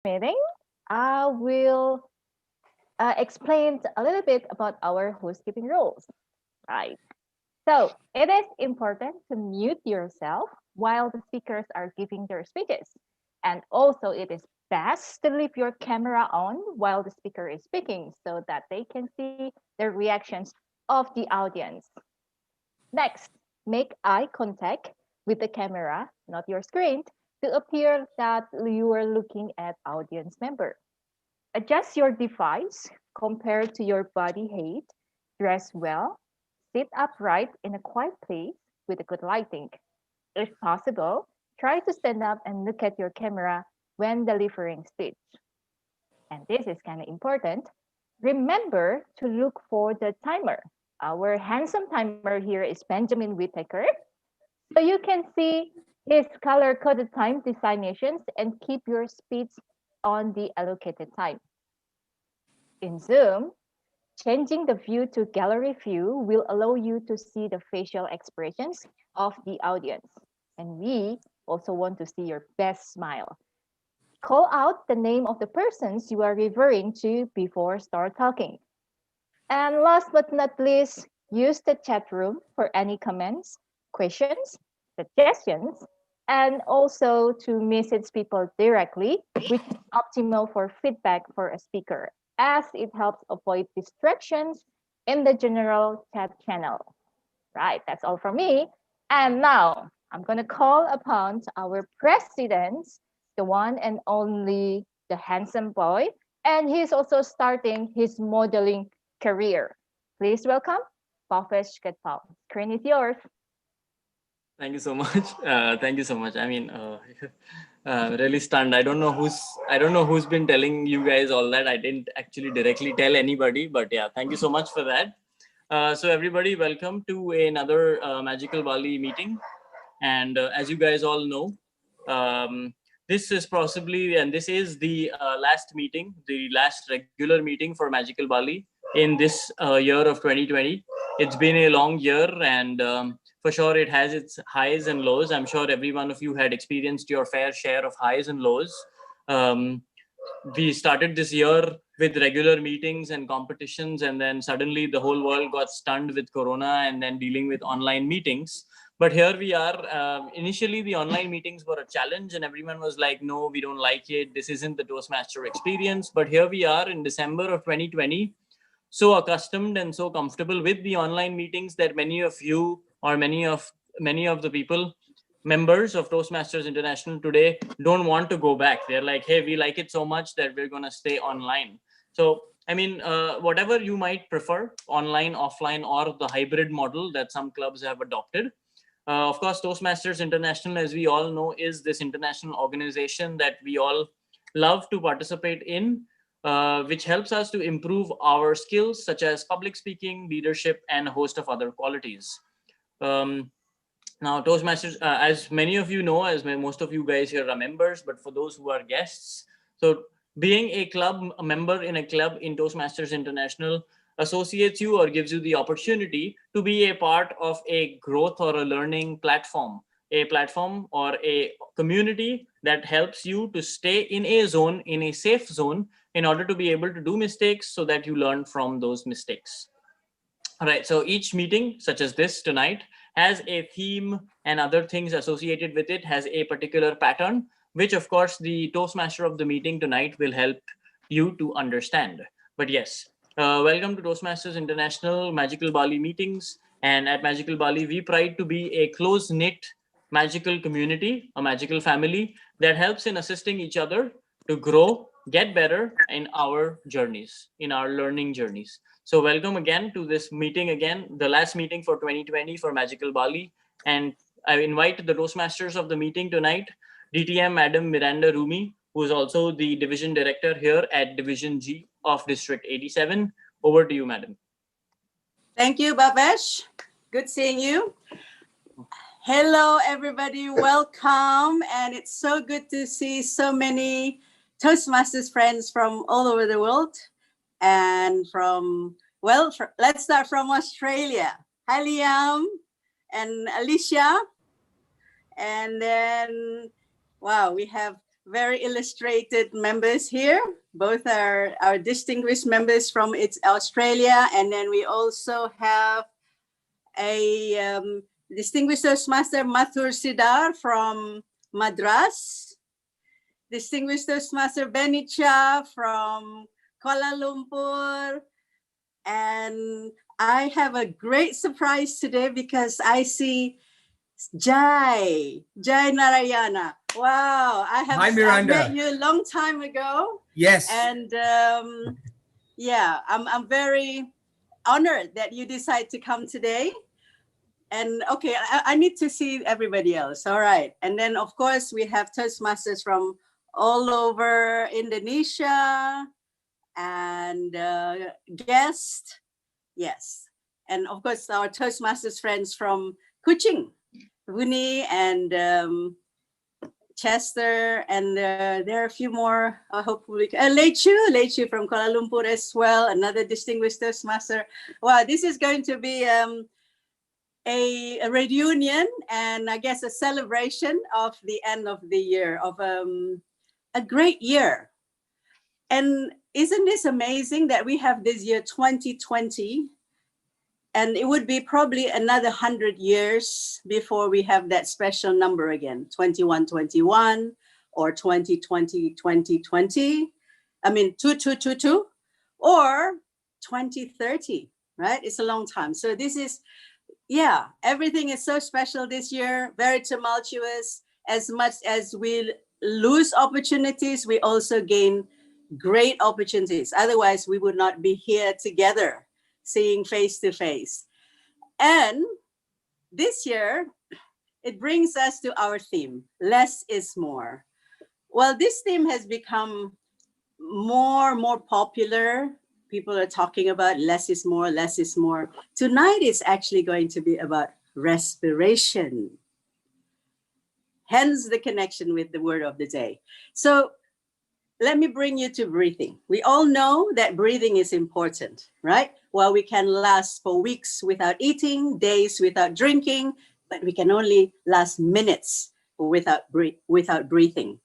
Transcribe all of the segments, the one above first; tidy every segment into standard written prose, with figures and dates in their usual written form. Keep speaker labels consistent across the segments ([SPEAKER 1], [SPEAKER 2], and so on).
[SPEAKER 1] meeting, I will explain a little bit about our housekeeping rules. Right. So it is important to mute yourself while the speakers are giving their speeches. And also, it is best to leave your camera on while the speaker is speaking so that they can see the reactions of the audience. Next, make eye contact with the camera, not your screen, to appear that you are looking at audience member. Adjust your device compared to your body height. Dress well. Sit upright in a quiet place with a good lighting. If possible, try to stand up and look at your camera when delivering speech. And this is kind of important. Remember to look for the timer. Our handsome timer here is Benjamin Whittaker. So you can see his color-coded time designations and keep your speech on the allocated time. In Zoom, changing the view to gallery view will allow you to see the facial expressions of the audience. And we also want to see your best smile. Call out the name of the persons you are referring to before start talking. And last but not least, use the chat room for any comments, questions, suggestions, and also to message people directly, which is optimal for feedback for a speaker, as it helps avoid distractions in the general chat channel. Right, that's all from me. And now I'm going to call upon our president, the one and only, the handsome boy, and he's also starting his modeling career. Please welcome Bhavesh Katpal. Screen is yours.
[SPEAKER 2] Thank you so much. Thank you so much. I mean, really stunned. I don't know who's been telling you guys all that. I didn't actually directly tell anybody, but yeah, thank you so much for that. So everybody, welcome to another Magical Bali meeting. And as you guys all know, this is possibly, and this is the last meeting, the last regular meeting for Magical Bali in this year of 2020. It's been a long year, and for sure it has its highs and lows. I'm sure every one of you had experienced your fair share of highs and lows. We started this year with regular meetings and competitions, and then suddenly the whole world got stunned with corona and then dealing with online meetings. But here we are. Initially the online meetings were a challenge and everyone was like, no, we don't like it, this isn't the Toastmaster experience. But here we are in December of 2020, so accustomed and so comfortable with the online meetings that many of you, or many of the people, members of Toastmasters International today, don't want to go back. They're like, hey, we like it so much that we're going to stay online. So I mean, whatever you might prefer, online, offline, or the hybrid model that some clubs have adopted, of course, Toastmasters International, as we all know, is this international organization that we all love to participate in, which helps us to improve our skills such as public speaking, leadership, and a host of other qualities. Now, Toastmasters, as many of you know, as most of you guys here are members, but for those who are guests, so being a member in a club in Toastmasters International associates you or gives you the opportunity to be a part of a growth or a learning platform, a platform or a community that helps you to stay in a zone, in a safe zone, in order to be able to do mistakes so that you learn from those mistakes. All right, so each meeting, such as this tonight, has a theme and other things associated with it, has a particular pattern, which of course the Toastmaster of the meeting tonight will help you to understand. But yes, welcome to Toastmasters International Magical Bali meetings. And at Magical Bali, we pride to be a close-knit magical community, a magical family that helps in assisting each other to grow, get better in our journeys, in our learning journeys. So welcome again to this meeting again, the last meeting for 2020 for Magical Bali. And I invite the Toastmasters of the meeting tonight, DTM Madam Miranda Rumi, who is also the Division Director here at Division G of District 87. Over to you, Madam.
[SPEAKER 3] Thank you, Bhavesh. Good seeing you. Hello, everybody. Welcome. And it's so good to see so many Toastmasters friends from all over the world. And from, well, let's start from Australia. Hi, Liam and Alicia. And then, wow, we have very illustrated members here. Both are our distinguished members from Australia. And then we also have a distinguished Toastmaster Mathur Sidar from Madras, distinguished Toastmaster Benny Cha from Kuala Lumpur. And I have a great surprise today because I see Jai Narayana. Wow,
[SPEAKER 4] Hi,
[SPEAKER 3] I
[SPEAKER 4] Miranda.
[SPEAKER 3] met you a long time ago.
[SPEAKER 4] Yes.
[SPEAKER 3] And yeah, I'm very honored that you decide to come today. And okay, I need to see everybody else. All right. And then of course we have Toastmasters from all over Indonesia and guests. Yes. And of course our Toastmasters friends from Kuching, Vuni and Chester, and there are a few more, hopefully. Lei Chu from Kuala Lumpur as well, another distinguished Toastmaster. Wow, this is going to be a reunion and I guess a celebration of the end of the year, of a great year. And isn't this amazing that we have this year 2020, and it would be probably another 100 years before we have that special number again, 2121 or 2020, 2020. I mean, 2222 or 2030, right? It's a long time. So this is, yeah, everything is so special this year, very tumultuous. As much as we lose opportunities, we also gain great opportunities. Otherwise, we would not be here together, seeing face to face. And this year, it brings us to our theme, less is more. Well, this theme has become more popular. People are talking about less is more, less is more. Tonight is actually going to be about respiration. Hence the connection with the word of the day. So let me bring you to breathing. We all know that breathing is important, right? Well, we can last for weeks without eating, days without drinking, but we can only last minutes without breathing.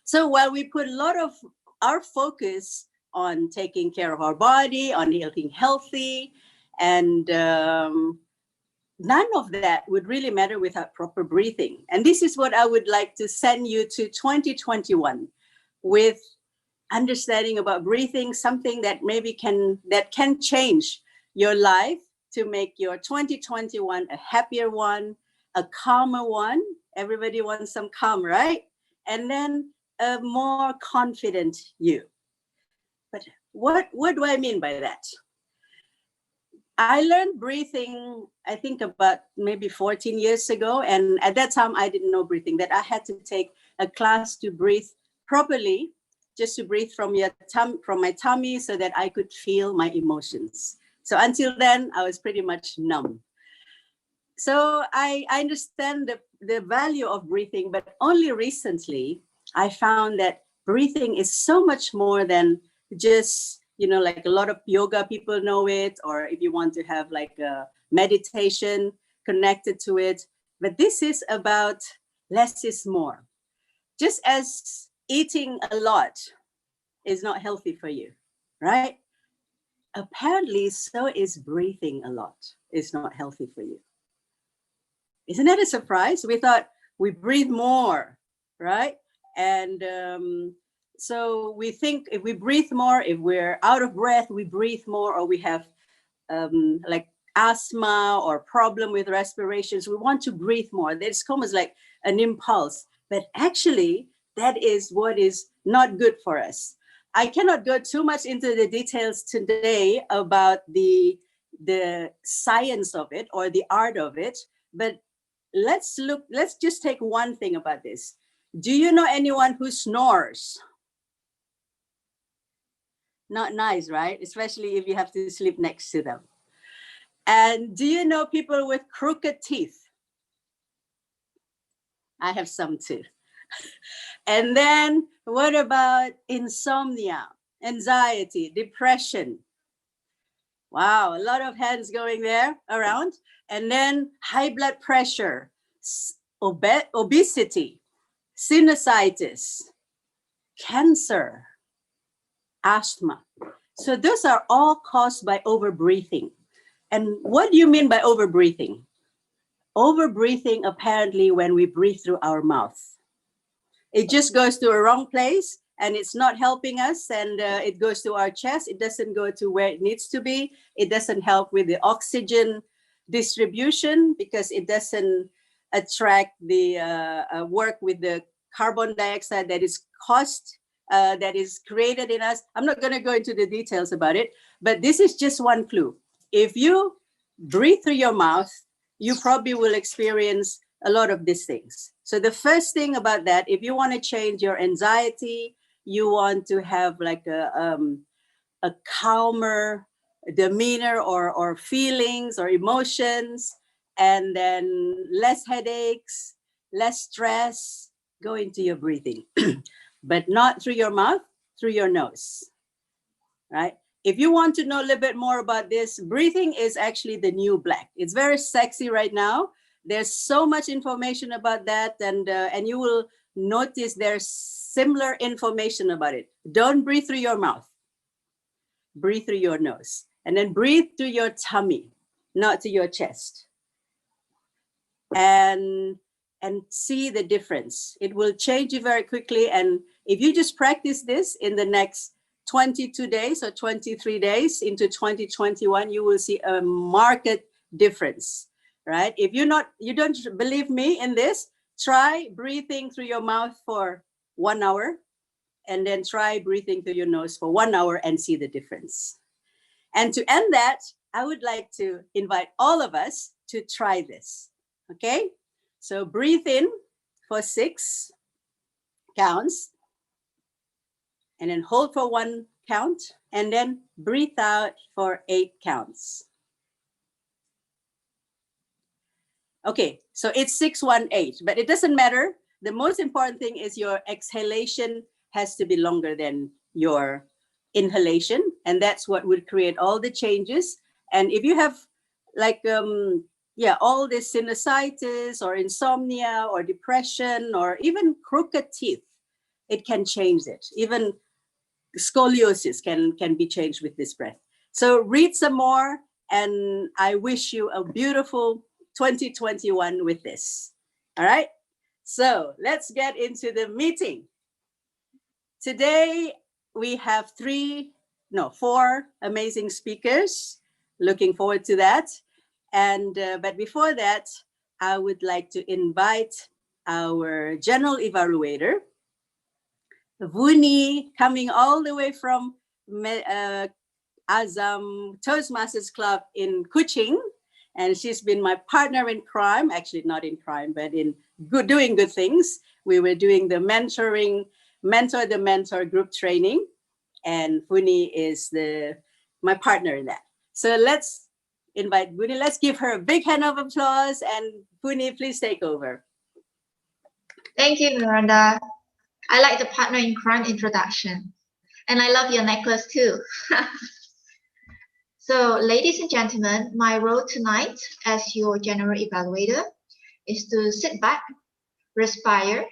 [SPEAKER 3] So while we put a lot of our focus on taking care of our body, on eating healthy, and none of that would really matter without proper breathing. And this is what I would like to send you to 2021 with understanding about breathing, something that maybe can change your life to make your 2021 a happier one, a calmer one. Everybody wants some calm, right? And then a more confident you. But what do I mean by that? I learned breathing, I think about maybe 14 years ago. And at that time, I didn't know breathing, that I had to take a class to breathe properly, just to breathe from my tummy so that I could feel my emotions. So until then, I was pretty much numb. So I understand the value of breathing, but only recently I found that breathing is so much more than just, like a lot of yoga people know it, or if you want to have like a meditation connected to it. But this is about less is more. Just as eating a lot is not healthy for you, right? Apparently, so is breathing a lot is not healthy for you. Isn't that a surprise? We thought we breathe more, right? And so we think if we breathe more, if we're out of breath, we breathe more, or we have like asthma or problem with respirations, we want to breathe more. That's almost like an impulse. But actually, that is what is not good for us. I cannot go too much into the details today about the science of it or the art of it, but let's just take one thing about this. Do you know anyone who snores? Not nice, right? Especially if you have to sleep next to them. And do you know people with crooked teeth? I have some too. And then what about insomnia, anxiety, depression? Wow, a lot of hands going there around. And then high blood pressure, obesity, sinusitis, cancer, asthma. So those are all caused by overbreathing. And what do you mean by overbreathing? Overbreathing, apparently, when we breathe through our mouth. It just goes to a wrong place and it's not helping us, and it goes to our chest. It doesn't go to where it needs to be. It doesn't help with the oxygen distribution because it doesn't attract the work with the carbon dioxide that is caused, that is created in us. I'm not going to go into the details about it, but this is just one clue. If you breathe through your mouth, you probably will experience a lot of these things. So the first thing about that, if you want to change your anxiety, you want to have like a calmer demeanor or feelings or emotions, and then less headaches, less stress, go into your breathing, but not through your mouth, through your nose, right? If you want to know a little bit more about this, breathing is actually the new black. It's very sexy right now. There's so much information about that, and you will notice there's similar information about it. Don't breathe through your mouth. Breathe through your nose, and then breathe through your tummy, not to your chest. And see the difference. It will change you very quickly. And if you just practice this in the next 22 days or 23 days into 2021, you will see a marked difference, right? If you don't believe me in this, try breathing through your mouth for 1 hour, and then try breathing through your nose for 1 hour and see the difference. And to end that, I would like to invite all of us to try this, okay? So breathe in for 6 counts, and then hold for 1 count, and then breathe out for 8 counts. Okay, so it's 6-1-8, but it doesn't matter. The most important thing is your exhalation has to be longer than your inhalation, and that's what would create all the changes. And if you have like all this sinusitis or insomnia or depression or even crooked teeth, it can change it. Even scoliosis can be changed with this breath. So read some more, and I wish you a beautiful 2021 with this. All right, so let's get into the meeting. Today we have 4 amazing speakers. Looking forward to that. And but before that, I would like to invite our general evaluator, Vuni, coming all the way from Azam Toastmasters Club in Kuching. And she's been my partner in crime, actually not in crime, but in doing good things. We were doing the mentor the mentor group training, and Vuni is my partner in that. So let's invite Vuni. Let's give her a big hand of applause, and Vuni, please take over.
[SPEAKER 4] Thank you, Miranda. I like the partner in crime introduction. And I love your necklace too. So, ladies and gentlemen, my role tonight as your general evaluator is to sit back, respire,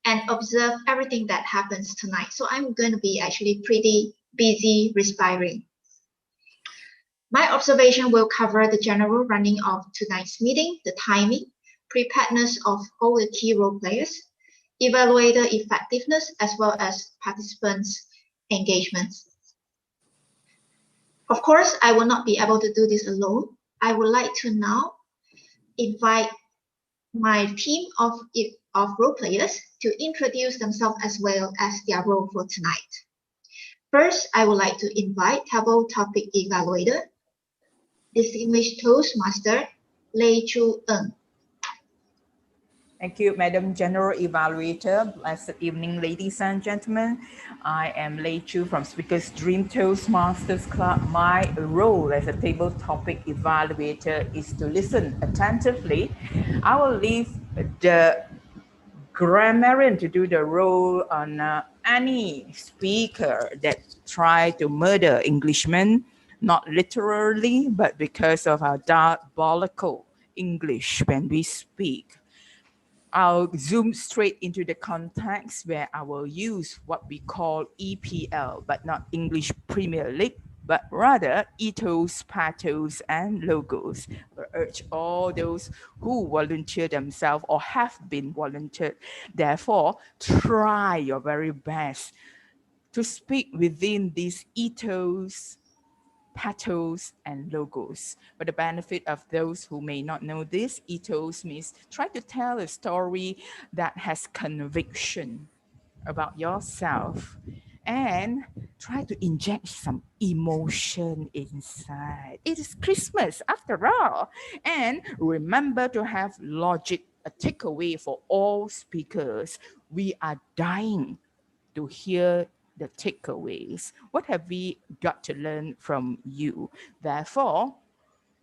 [SPEAKER 4] and observe everything that happens tonight. So I'm going to be actually pretty busy respiring. My observation will cover the general running of tonight's meeting, the timing, preparedness of all the key role players, evaluator effectiveness, as well as participants' engagement. Of course, I will not be able to do this alone. I would like to now invite my team of role players to introduce themselves as well as their role for tonight. First, I would like to invite table topic evaluator, distinguished Toastmaster Lei Chu Eng.
[SPEAKER 5] Thank you, Madam General Evaluator. Blessed evening, ladies and gentlemen. I am Lei Chu from Speaker's Dream Toastmasters Club. My role as a table topic evaluator is to listen attentively. I will leave the grammarian to do the role on any speaker that try to murder Englishmen, not literally, but because of our diabolical English when we speak. I'll zoom straight into the context where I will use what we call EPL, but not English Premier League, but rather ethos, pathos, and logos. I urge all those who volunteer themselves or have been volunteered, therefore, try your very best to speak within these ethos, pathos, and logos. For the benefit of those who may not know this, ethos means try to tell a story that has conviction about yourself and try to inject some emotion inside. It is Christmas after all. And remember to have logic, a takeaway for all speakers. We are dying to hear the takeaways. What have we got to learn from you? Therefore,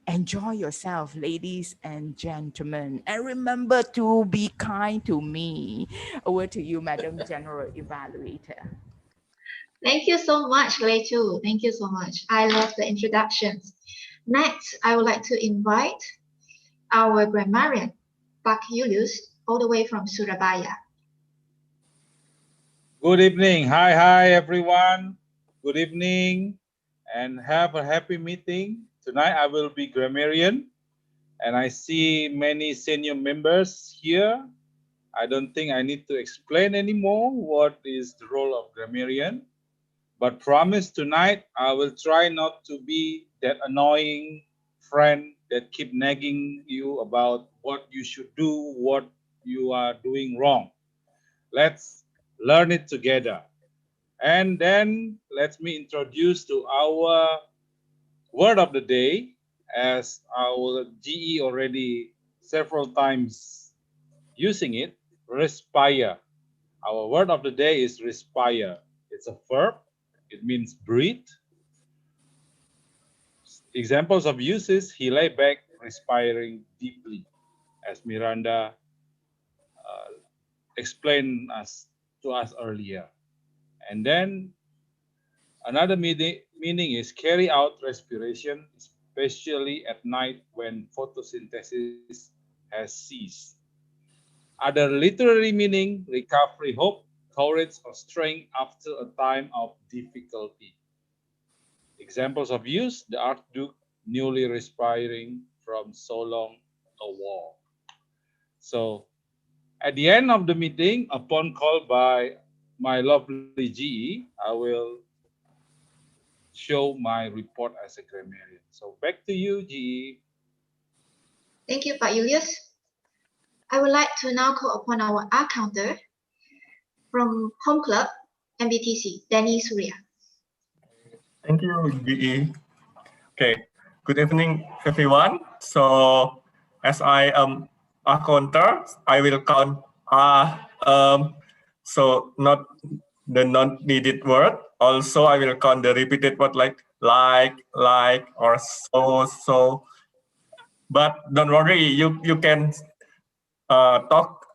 [SPEAKER 5] enjoy yourself, ladies and gentlemen, and remember to be kind to me. Over to you, Madam General Evaluator.
[SPEAKER 4] Thank you so much, Leichu. Thank you so much. I love the introductions. Next, I would like to invite our grammarian, Pak Julius, all the way from Surabaya.
[SPEAKER 6] Good evening. Hi, everyone. Good evening and have a happy meeting. Tonight I will be grammarian and I see many senior members here. I don't think I need to explain anymore what is the role of grammarian. But promise tonight I will try not to be that annoying friend that keep nagging you about what you should do, what you are doing wrong. Let's learn it together. And then let me introduce to our word of the day, as our GE already several times using it, respire. Our word of the day is respire. It's a verb. It means breathe. Examples of uses: he lay back, respiring deeply, as Miranda explained to us earlier. And then another meaning is carry out respiration, especially at night when photosynthesis has ceased. Other literary meaning: recovery, hope, courage, or strength after a time of difficulty. Examples of use: the Archduke newly respiring from so long a war. So at the end of the meeting, upon call by my lovely GE, I will show my report as a grammarian. So back to you, GE.
[SPEAKER 4] Thank you, Pak Julius. I would like to now call upon our counter from Home Club, MBTC, Danny Surya.
[SPEAKER 7] Thank you, GE. Okay, good evening, everyone. So, as I am a counter, I will count so not the non-needed word. Also, I will count the repeated word like, or so. But don't worry, you can talk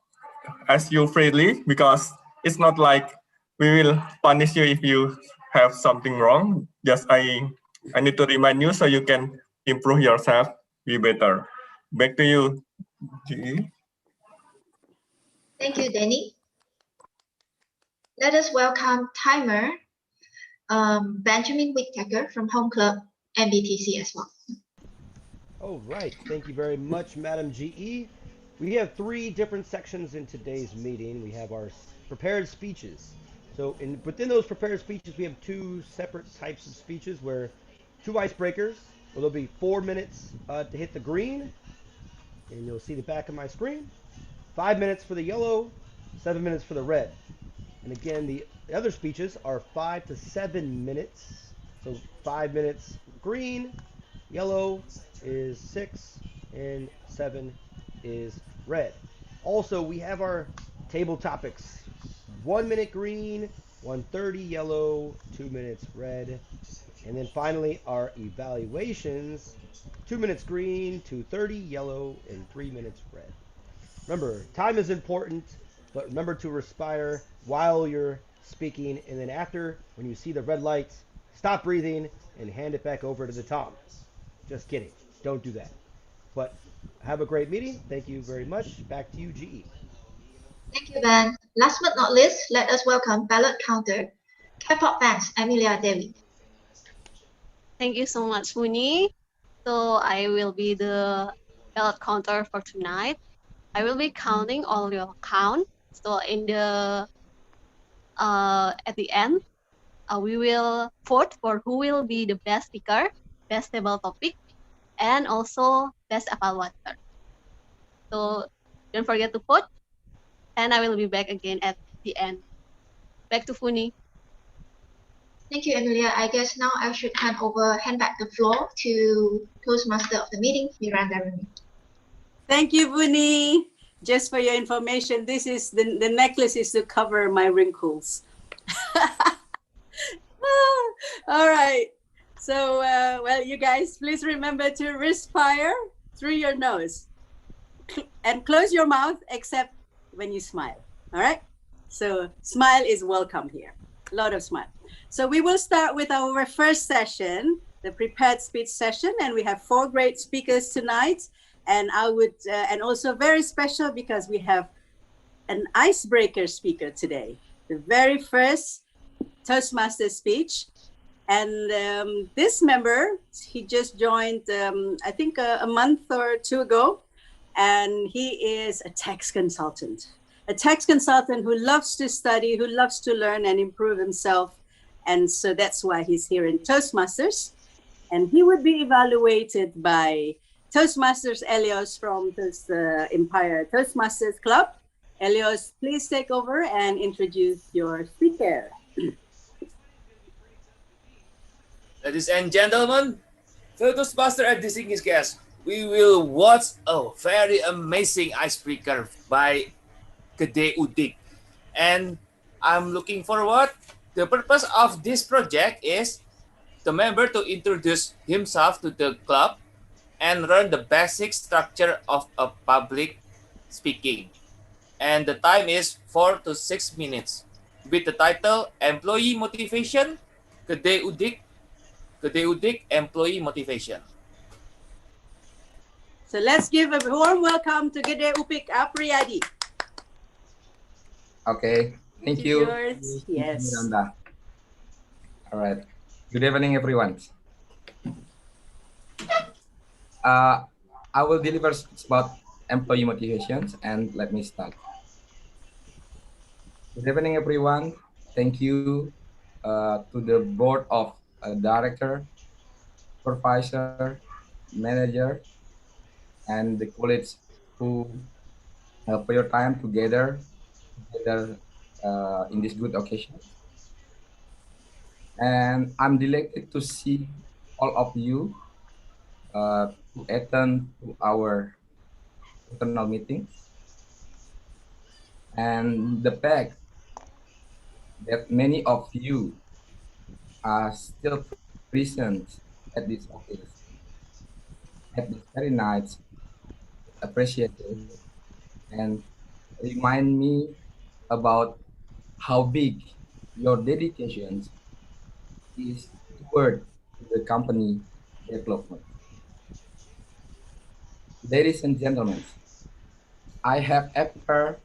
[SPEAKER 7] as you freely, because it's not like we will punish you if you have something wrong. Just I need to remind you so you can improve yourself, be better. Back to you, GE.
[SPEAKER 4] Thank you, Danny. Let us welcome timer Benjamin Whittaker from Home Club, MBTC as well.
[SPEAKER 8] All right, thank you very much, Madam GE. We have 3 different sections in today's meeting. We have our prepared speeches. So within those prepared speeches, we have 2 separate types of speeches, where 2 icebreakers, where there'll be 4 minutes to hit the green, and you'll see the back of my screen. 5 minutes for the yellow, 7 minutes for the red. And again, the other speeches are 5 to 7 minutes. So 5 minutes green, yellow is 6, and 7 is red. Also, we have our table topics: 1 minute green, 1:30 yellow, 2 minutes red. And then finally, our evaluations: 2 minutes green, 2:30 yellow, and 3 minutes red. Remember, time is important, but remember to respire while you're speaking. And then after, when you see the red lights, stop breathing and hand it back over to the Tom. Just kidding. Don't do that. But have a great meeting. Thank you very much. Back to you, GE.
[SPEAKER 4] Thank you, Ben. Last but not least, let us welcome ballot counter, K-pop fans, Emilia Devi.
[SPEAKER 9] Thank you so much, Muni. So I will be the ballot counter for tonight. I will be counting all your count. So in the at the end, we will vote for who will be the best speaker, best table topic, and also best evaluator. So don't forget to vote, and I will be back again at the end. Back to Funi.
[SPEAKER 4] Thank you, Emilia. I guess now I should hand back the floor to Toastmaster of the meeting, Miranda Rumi.
[SPEAKER 3] Thank you, Buni. Just for your information, this is the necklace is to cover my wrinkles. All right. So, well, you guys, please remember to respire through your nose and close your mouth except when you smile. All right. So, smile is welcome here. A lot of smile. So, we will start with our first session, the prepared speech session, and we have 4 great speakers tonight. And I would, and also very special because we have an icebreaker speaker today. The very first Toastmaster speech. And this member, he just joined, I think a month or 2 ago, and he is a tax consultant who loves to study, who loves to learn and improve himself. And so that's why he's here in Toastmasters. And he would be evaluated by Toastmasters Elios from this Empire Toastmasters Club. Elios, please take over and introduce your speaker.
[SPEAKER 10] Ladies and gentlemen, fellow Toastmaster and distinguished guests, we will watch a very amazing icebreaker by Gede Udik. And I'm looking forward. The purpose of this project is the member to introduce himself to the club and learn the basic structure of a public speaking. And the time is 4 to 6 minutes. With the title Employee Motivation, Gede Udik Employee Motivation.
[SPEAKER 3] So let's give a warm welcome to Gede Upik Apriyadi.
[SPEAKER 11] Okay, thank you.
[SPEAKER 3] Yours. Yes.
[SPEAKER 11] Miranda. All right. Good evening, everyone. I will deliver about employee motivations, and let me start. Good evening, everyone. Thank you to the board of director, supervisor, manager, and the colleagues who for your time together in this good occasion. And I'm delighted to see all of you to attend to our internal meeting. And the fact that many of you are still present at this office, at this very night, appreciated and remind me about how big your dedication is toward the company development. Ladies and gentlemen, I have ever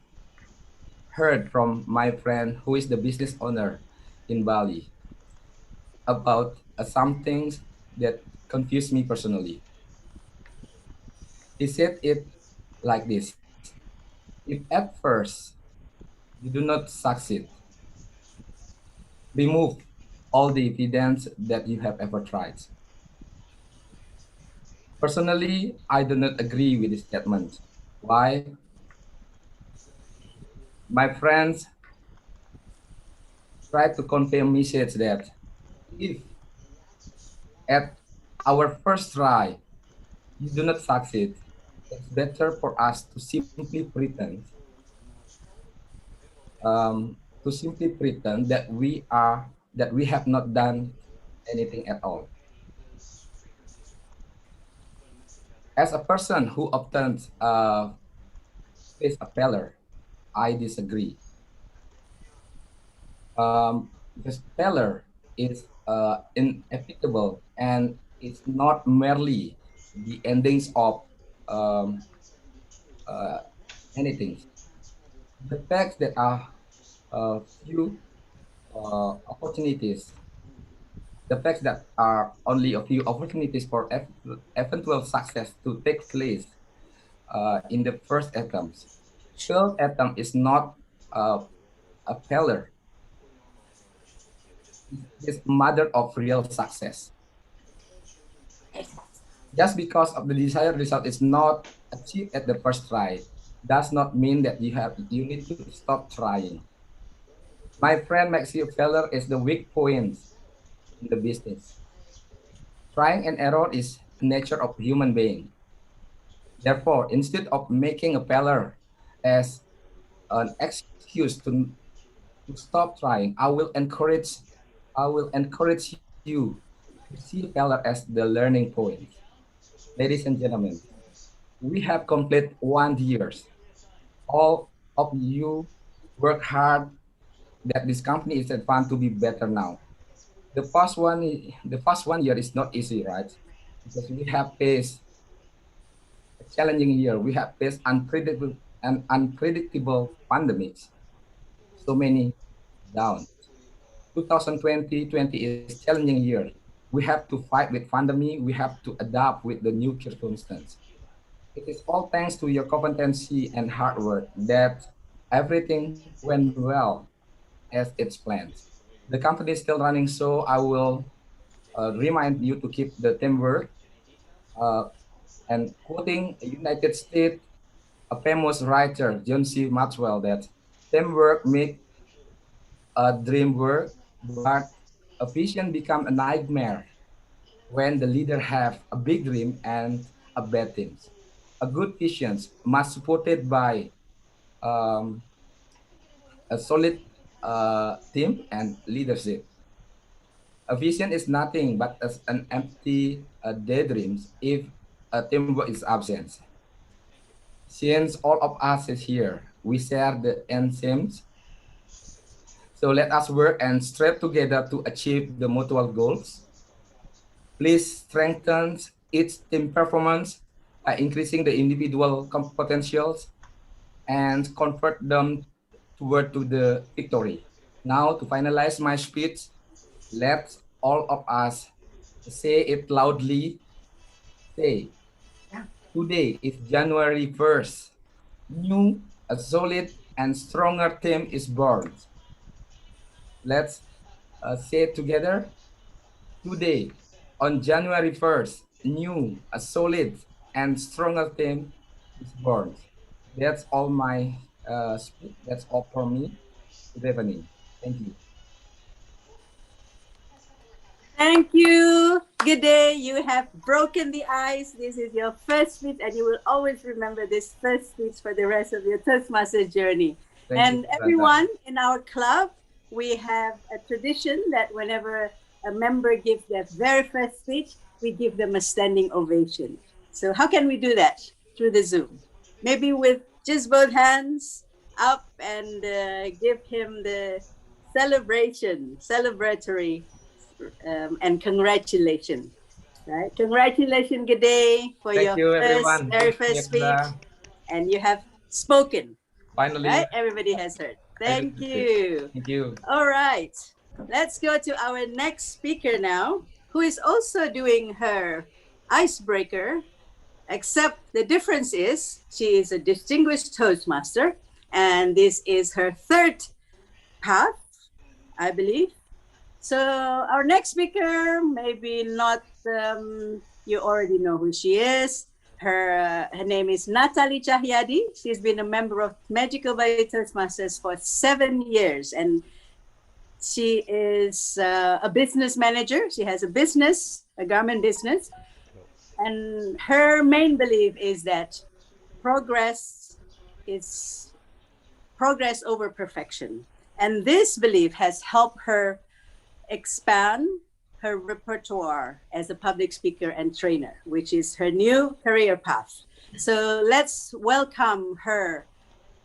[SPEAKER 11] heard from my friend who is the business owner in Bali about some things that confuse me personally. He said it like this: if at first you do not succeed, remove all the evidence that you have ever tried. Personally, I do not agree with this statement. Why? My friends try to convey a message that if at our first try you do not succeed, it's better for us to simply pretend that we have not done anything at all. As a person who often face a failure, I disagree. Because failure is inevitable and it's not merely the endings of um, anything. The fact that are few opportunities, the fact that are only a few opportunities for eventual success to take place in the first attempts. Failed attempt is not a failure. It is mother of real success. Just because of the desired result is not achieved at the first try, does not mean that you need to stop trying. My friend makes you failure is the weak point in the business. Trying and error is nature of human being. Therefore, instead of making a failure as an excuse to stop trying, I will encourage you to see failure as the learning point. Ladies and gentlemen, we have completed 1 years. All of you work hard that this company is advanced to be better now. The first 1 year is not easy, right? Because we have faced a challenging year. We have faced unpredictable pandemics. So many down. 2020 is challenging year. We have to fight with pandemic. We have to adapt with the new circumstance. It is all thanks to your competency and hard work that everything went well as it's planned. The company is still running, so I will remind you to keep the teamwork. Uh, and quoting a United States, a famous writer, John C. Maxwell, that teamwork make a dream work, but a vision become a nightmare when the leader have a big dream and a bad team. A good vision must supported by um, a solid team and leadership. A vision is nothing but as an empty daydreams if a teamwork is absent. Since all of us is here, we share the end aims. So let us work and strive together to achieve the mutual goals. Please strengthen its team performance by increasing the individual potentials and convert them toward to the victory. Now to finalize my speech, let all of us say it loudly. Say, today is January 1st. New, a solid and stronger team is born. Let's say it together. Today, on January 1st, new, a solid and stronger team is born. That's all my speech. That's all for me. Good evening. Thank you.
[SPEAKER 3] Thank you. Good day. You have broken the ice. This is your first speech, and you will always remember this first speech for the rest of your Toastmaster journey.
[SPEAKER 11] Thank
[SPEAKER 3] And
[SPEAKER 11] you,
[SPEAKER 3] everyone in our club, we have a tradition that whenever a member gives their very first speech, we give them a standing ovation. So how can we do that? Through the Zoom. Maybe with just both hands up and give him the celebratory and congratulations, right? Congratulations, good day for
[SPEAKER 11] Thank
[SPEAKER 3] your
[SPEAKER 11] you, everyone.
[SPEAKER 3] very
[SPEAKER 11] Thank you,
[SPEAKER 3] first speech,
[SPEAKER 11] Abdullah.
[SPEAKER 3] and you have spoken,
[SPEAKER 11] Finally,
[SPEAKER 3] right? Everybody has heard.
[SPEAKER 11] I did
[SPEAKER 3] Thank
[SPEAKER 11] the
[SPEAKER 3] you.
[SPEAKER 11] Thank you.
[SPEAKER 3] All right, let's go to our next speaker now, who is also doing her icebreaker, except the difference is she is a distinguished Toastmaster, and this is her third path, I believe. So our next speaker, maybe not, you already know who she is. Her name is Natalie Cahyadi. She's been a member of Magical Bali Toastmasters for 7 years, and she is a business manager. She has a business, a garment business, and her main belief is that progress is progress over perfection. And this belief has helped her expand her repertoire as a public speaker and trainer, which is her new career path. So let's welcome her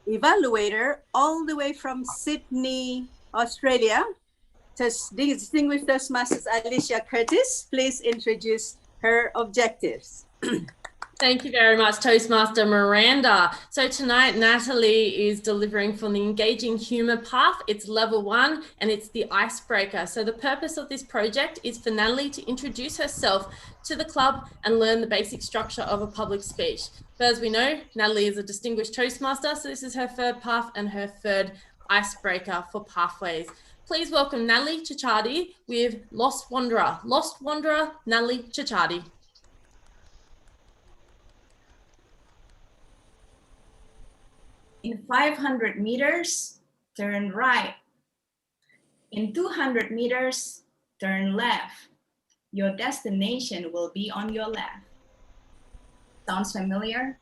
[SPEAKER 3] evaluator all the way from Sydney, Australia, distinguished Toastmasters Alicia Curtis. Please introduce her objectives.
[SPEAKER 12] Thank you very much, Toastmaster Miranda. So tonight, Natalie is delivering from the Engaging Humour Path. It's level 1 and it's the icebreaker. So the purpose of this project is for Natalie to introduce herself to the club and learn the basic structure of a public speech. But as we know, Natalie is a distinguished Toastmaster, so this is her third path and her third icebreaker for Pathways. Please welcome Natalie Cicciotti with Lost Wanderer. Lost Wanderer, Natalie Cicciotti.
[SPEAKER 13] In 500 meters, turn right. In 200 meters, turn left. Your destination will be on your left. Sounds familiar?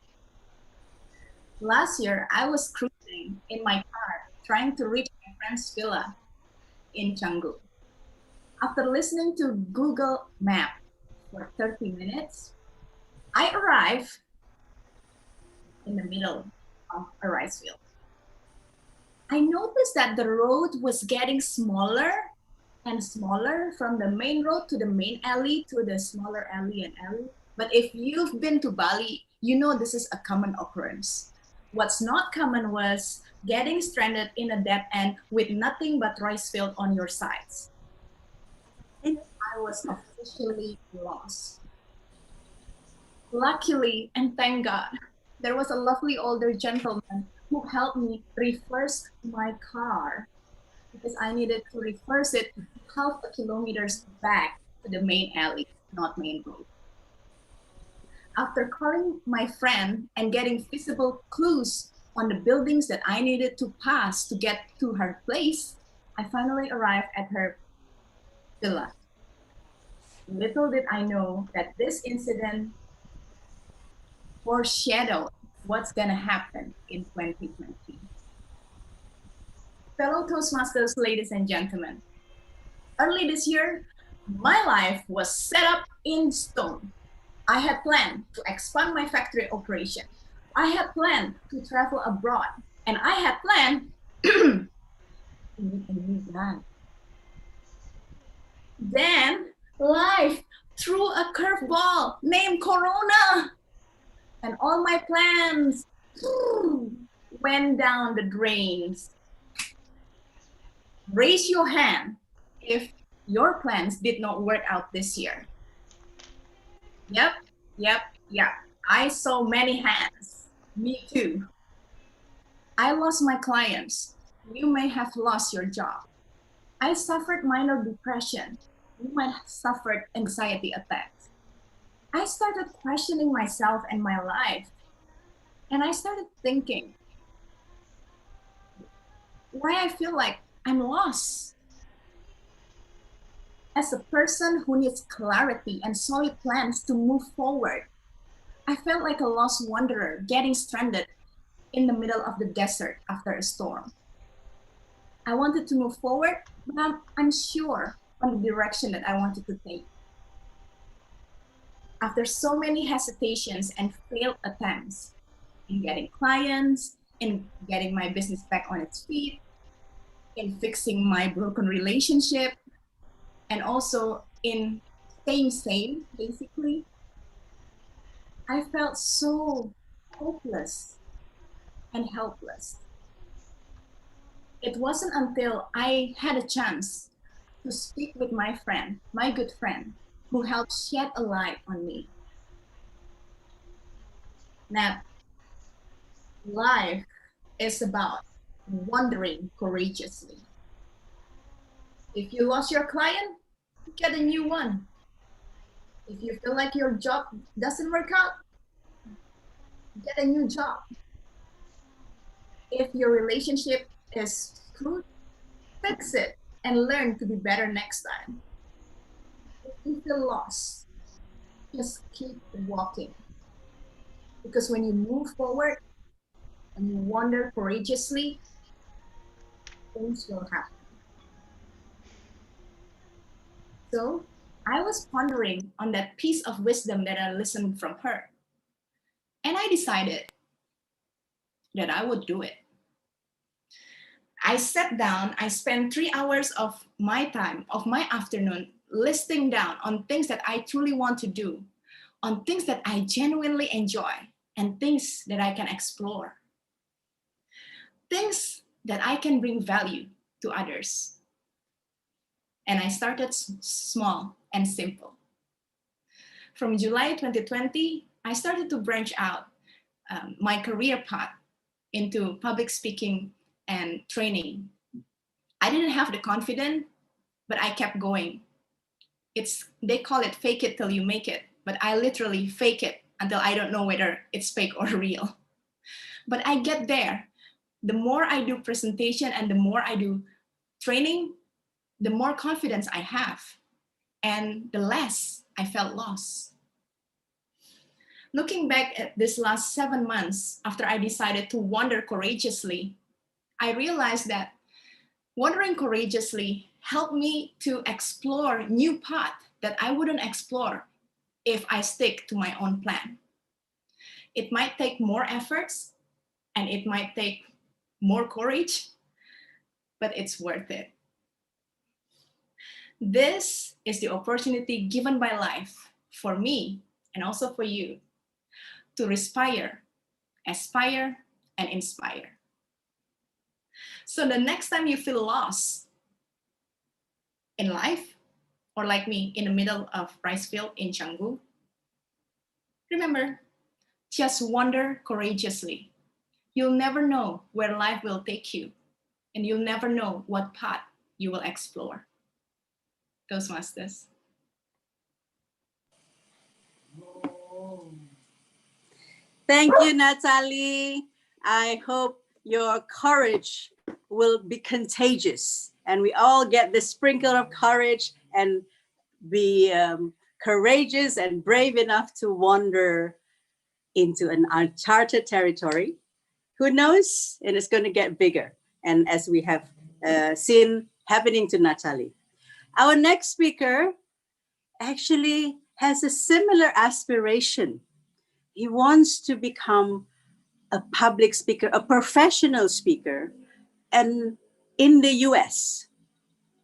[SPEAKER 13] Last year, I was cruising in my car, trying to reach my friend's villa in Canggu. After listening to Google Map for 30 minutes, I arrived in the middle of a rice field. I noticed that the road was getting smaller and smaller from the main road to the main alley to the smaller alley and alley. But if you've been to Bali, you know this is a common occurrence. What's not common was getting stranded in a dead end with nothing but rice field on your sides. And I was officially lost. Luckily, and thank God, there was a lovely older gentleman who helped me reverse my car because I needed to reverse it half a kilometers back to the main alley, not main road. After calling my friend and getting visible clues on the buildings that I needed to pass to get to her place, I finally arrived at her villa. Little did I know that this incident foreshadowed what's gonna happen in 2020. Fellow Toastmasters, ladies and gentlemen, early this year, my life was set up in stone. I had planned to expand my factory operation. I had planned to travel abroad, and I had planned to meet a new man. Then life threw a curveball named Corona, and all my plans went down the drains. Raise your hand if your plans did not work out this year. Yep. I saw many hands. Me too. I lost my clients. You may have lost your job. I suffered minor depression. You might have suffered anxiety attacks. I started questioning myself and my life. And I started thinking why I feel like I'm lost. As a person who needs clarity and solid plans to move forward, I felt like a lost wanderer getting stranded in the middle of the desert after a storm. I wanted to move forward, but I'm unsure on the direction that I wanted to take. After so many hesitations and failed attempts in getting clients, in getting my business back on its feet, in fixing my broken relationship, and also in staying sane, basically, I felt so hopeless and helpless. It wasn't until I had a chance to speak with my friend, my good friend, who helped shed a light on me. Now, life is about wandering courageously. If you lost your client, get a new one. If you feel like your job doesn't work out, get a new job. If your relationship is screwed, fix it and learn to be better next time. If you feel lost, just keep walking. Because when you move forward and you wander courageously, things will happen. So I was pondering on that piece of wisdom that I listened from her. And I decided that I would do it. I sat down, I spent 3 hours of my time, of my afternoon, listing down on things that I truly want to do. on things that I genuinely enjoy and things that I can explore, things that I can bring value to others. And I started small and simple. From July 2020, I started to branch out my career path into public speaking and training. I didn't have the confidence, but I kept going. They call it fake it till you make it, but I literally fake it until I don't know whether it's fake or real. But I get there. The more I do presentation and the more I do training, the more confidence I have and the less I felt lost. Looking back at this last 7 months after I decided to wander courageously, I realized that wandering courageously helped me to explore new paths that I wouldn't explore if I stick to my own plan. It might take more efforts and it might take more courage, but it's worth it. This is the opportunity given by life for me and also for you to respire, aspire, and inspire. So the next time you feel lost in life, or like me in the middle of rice field in Canggu, remember, just wander courageously. You'll never know where life will take you, and you'll never know what path you will explore. Toastmasters.
[SPEAKER 3] Thank you, Natalie. I hope your courage will be contagious and we all get the sprinkle of courage and be courageous and brave enough to wander into an uncharted territory. Who knows? And it's going to get bigger. And as we have seen happening to Natalie. Our next speaker actually has a similar aspiration. He wants to become a public speaker, a professional speaker, and in the US.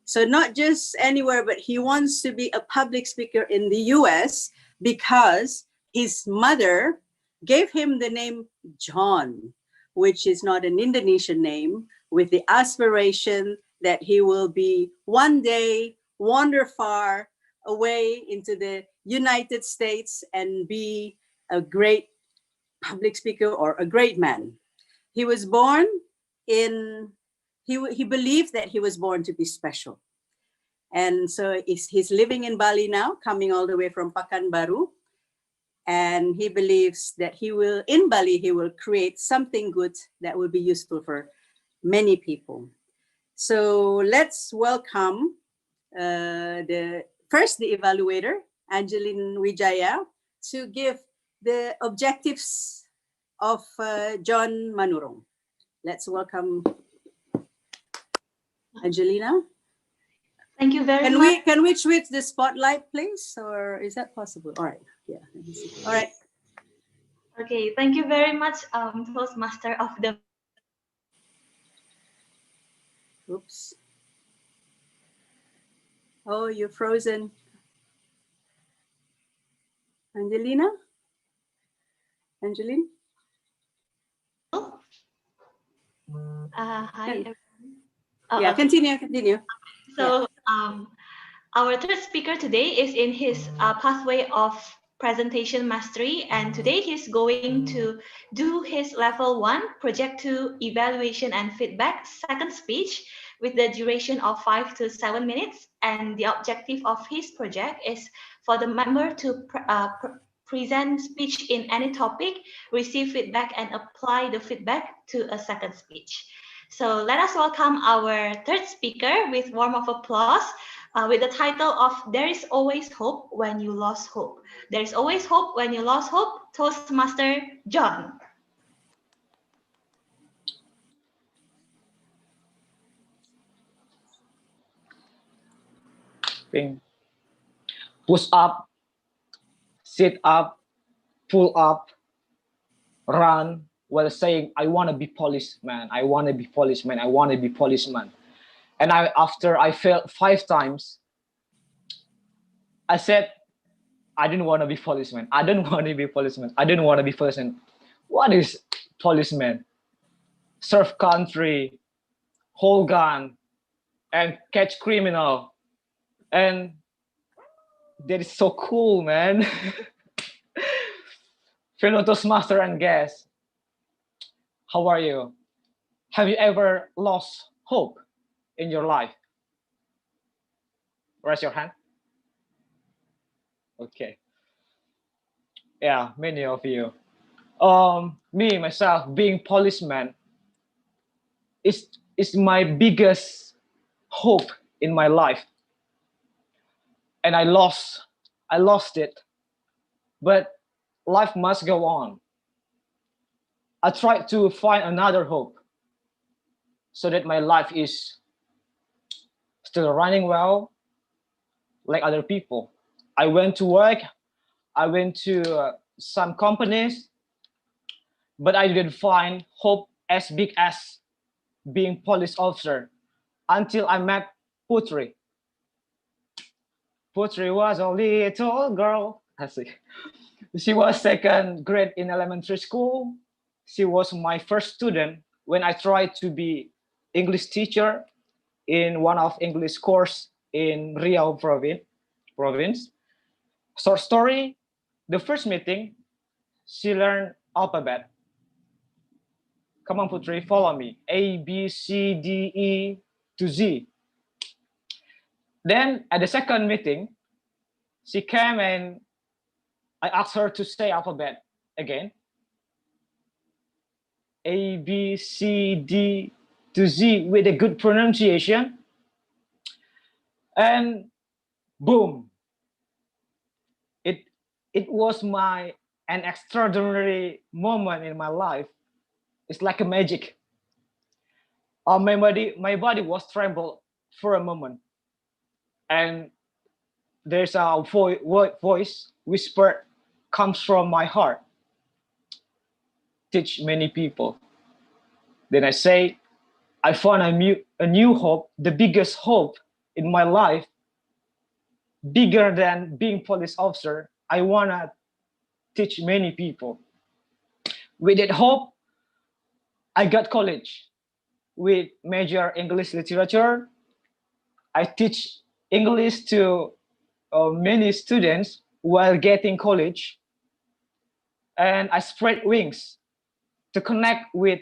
[SPEAKER 3] So not just anywhere, but he wants to be a public speaker in the US because his mother gave him the name John, which is not an Indonesian name, with the aspiration that he will be one day wander far away into the United States and be a great public speaker or a great man. He was born in, he believed that he was born to be special. And so he's living in Bali now, coming all the way from Pekanbaru. And he believes that he will, in Bali, he will create something good that will be useful for many people. So let's welcome the evaluator, Angeline Wijaya, to give the objectives of John Manurung. Let's welcome Angelina.
[SPEAKER 14] Thank you very much.
[SPEAKER 3] Can we switch the spotlight, please? Or is that possible? All right. Yeah. All right.
[SPEAKER 14] Okay. Thank you very much, Toastmaster of the.
[SPEAKER 3] Oops. Oh, you're frozen. Angelina? Angeline?
[SPEAKER 14] Hi.
[SPEAKER 3] Yeah, continue.
[SPEAKER 14] So, our third speaker today is in his pathway of presentation mastery, and today he's going to do his level 1 project 2 evaluation and feedback second speech with the duration of 5 to 7 minutes. And the objective of his project is for the member to present speech in any topic, receive feedback, and apply the feedback to a second speech. So let us welcome our third speaker with warm of applause with the title of There is Always Hope When You Lost Hope. There is always hope when you lost hope, Toastmaster John.
[SPEAKER 15] Okay. Push up, sit up, pull up, run while saying, I want to be policeman, I want to be policeman, I want to be policeman. And after I failed 5 times, I said, I didn't want to be policeman. I don't want to be policeman. I didn't want to be policeman. What is policeman? Serve country, hold gun, and catch criminal. And that is so cool, man. Fellow Toastmaster and guests, how are you? Have you ever lost hope in your life? Raise your hand. Okay. Yeah, many of you. Me myself being policeman is my biggest hope in my life, and I lost it. But life must go on. I tried to find another hope so that my life is still running well like other people. I went to work. I went to some companies, but I didn't find hope as big as being police officer until I met Putri. Putri was a little girl. I see. She was second grade in elementary school. She was my first student when I tried to be English teacher in one of English course in Riau province. Short story, the first meeting, she learned alphabet. Come on, Putri, follow me. A, B, C, D, E to Z. Then at the second meeting, she came and I asked her to say alphabet again. A, B, C, D to Z with a good pronunciation. And boom, it was an extraordinary moment in my life. It's like a magic. My body was trembled for a moment, and there's a voice whispered comes from my heart. Teach many people. Then I say, I found a new hope, the biggest hope in my life, bigger than being police officer. I wanna teach many people. With that hope, I got college with major English literature. I teach English to many students while getting college, and I spread wings to connect with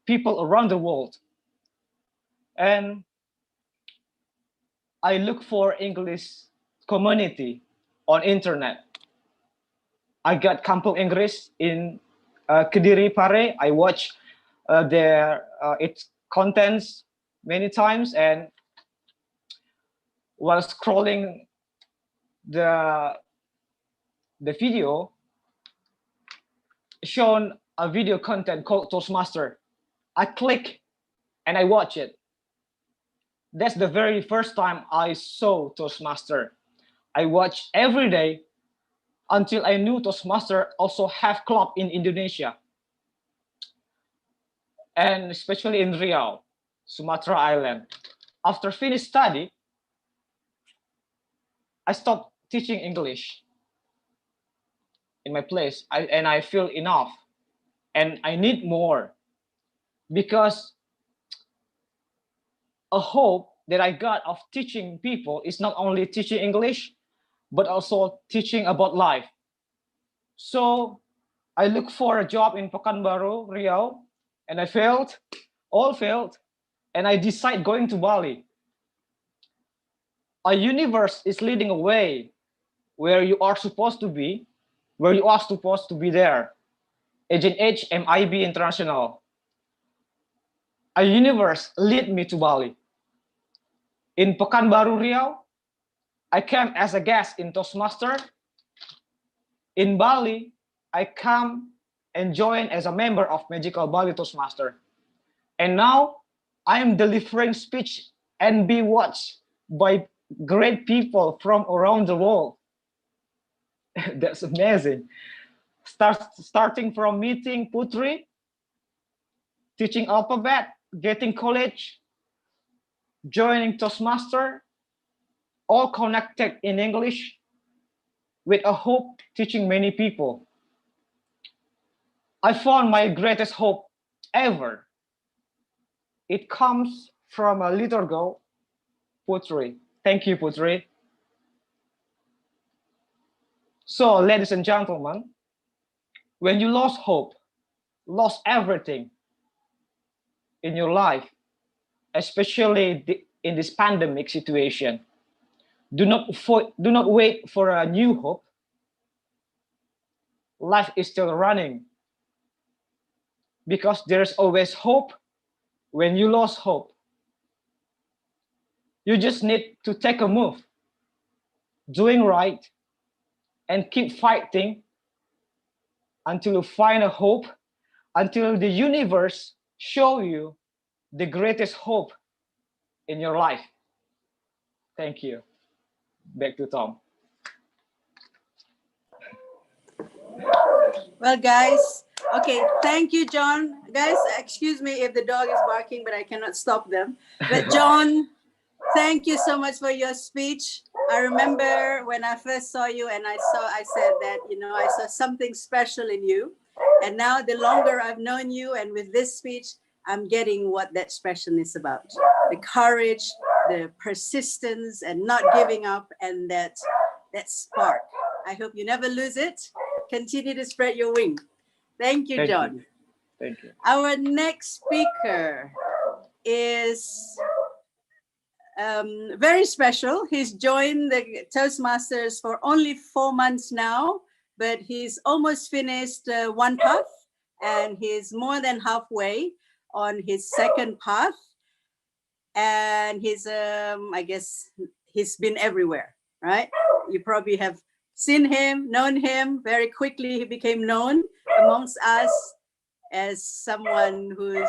[SPEAKER 15] people around the world. And I look for English community on internet. I got Kampung Inggris in Kediri Pare. I watch its contents many times, and while scrolling the video, shown a video content called Toastmaster. I click and I watch it. That's the very first time I saw Toastmaster. I watch every day until I knew Toastmaster also have club in Indonesia, and especially in Riau, Sumatra Island. After finished study, I stopped teaching English in my place, and I feel enough, and I need more, because a hope that I got of teaching people is not only teaching English, but also teaching about life. So I look for a job in Pekanbaru, Riau, and I failed, all failed, and I decide going to Bali. A universe is leading a way where you are supposed to be, where you are supposed to be there. Agent H, MIB International. A universe lead me to Bali. In Pekanbaru, Riau, I came as a guest in Toastmaster. In Bali, I come and join as a member of Magical Bali Toastmaster. And now I am delivering speech and be watched by great people from around the world. That's amazing. Starting from meeting Putri, teaching alphabet, getting college, joining Toastmaster, all connected in English, with a hope teaching many people. I found my greatest hope ever. It comes from a little girl, Putri. Thank you, Putri. So, ladies and gentlemen, when you lost hope, lost everything in your life, especially in this pandemic situation, do not wait for a new hope. Life is still running because there's always hope when you lost hope. You just need to take a move, doing right, and keep fighting until you find a hope, until the universe show you the greatest hope in your life. Thank you. Back to Tom.
[SPEAKER 3] Well, guys, okay, thank you, John. Guys, excuse me if the dog is barking, but I cannot stop them. But John, thank you so much for your speech. I remember when I first saw you and I said that, I saw something special in you. And now the longer I've known you and with this speech, I'm getting what that specialness is about. The courage, the persistence and not giving up and that spark. I hope you never lose it. Continue to spread your wing. Thank you, John.
[SPEAKER 15] Thank you.
[SPEAKER 3] Our next speaker is very special. He's joined the Toastmasters for only 4 months now, but he's almost finished one path and he's more than halfway on his second path. And he's, I guess, he's been everywhere, right? You probably have seen him, known him. Very quickly, he became known amongst us as someone who's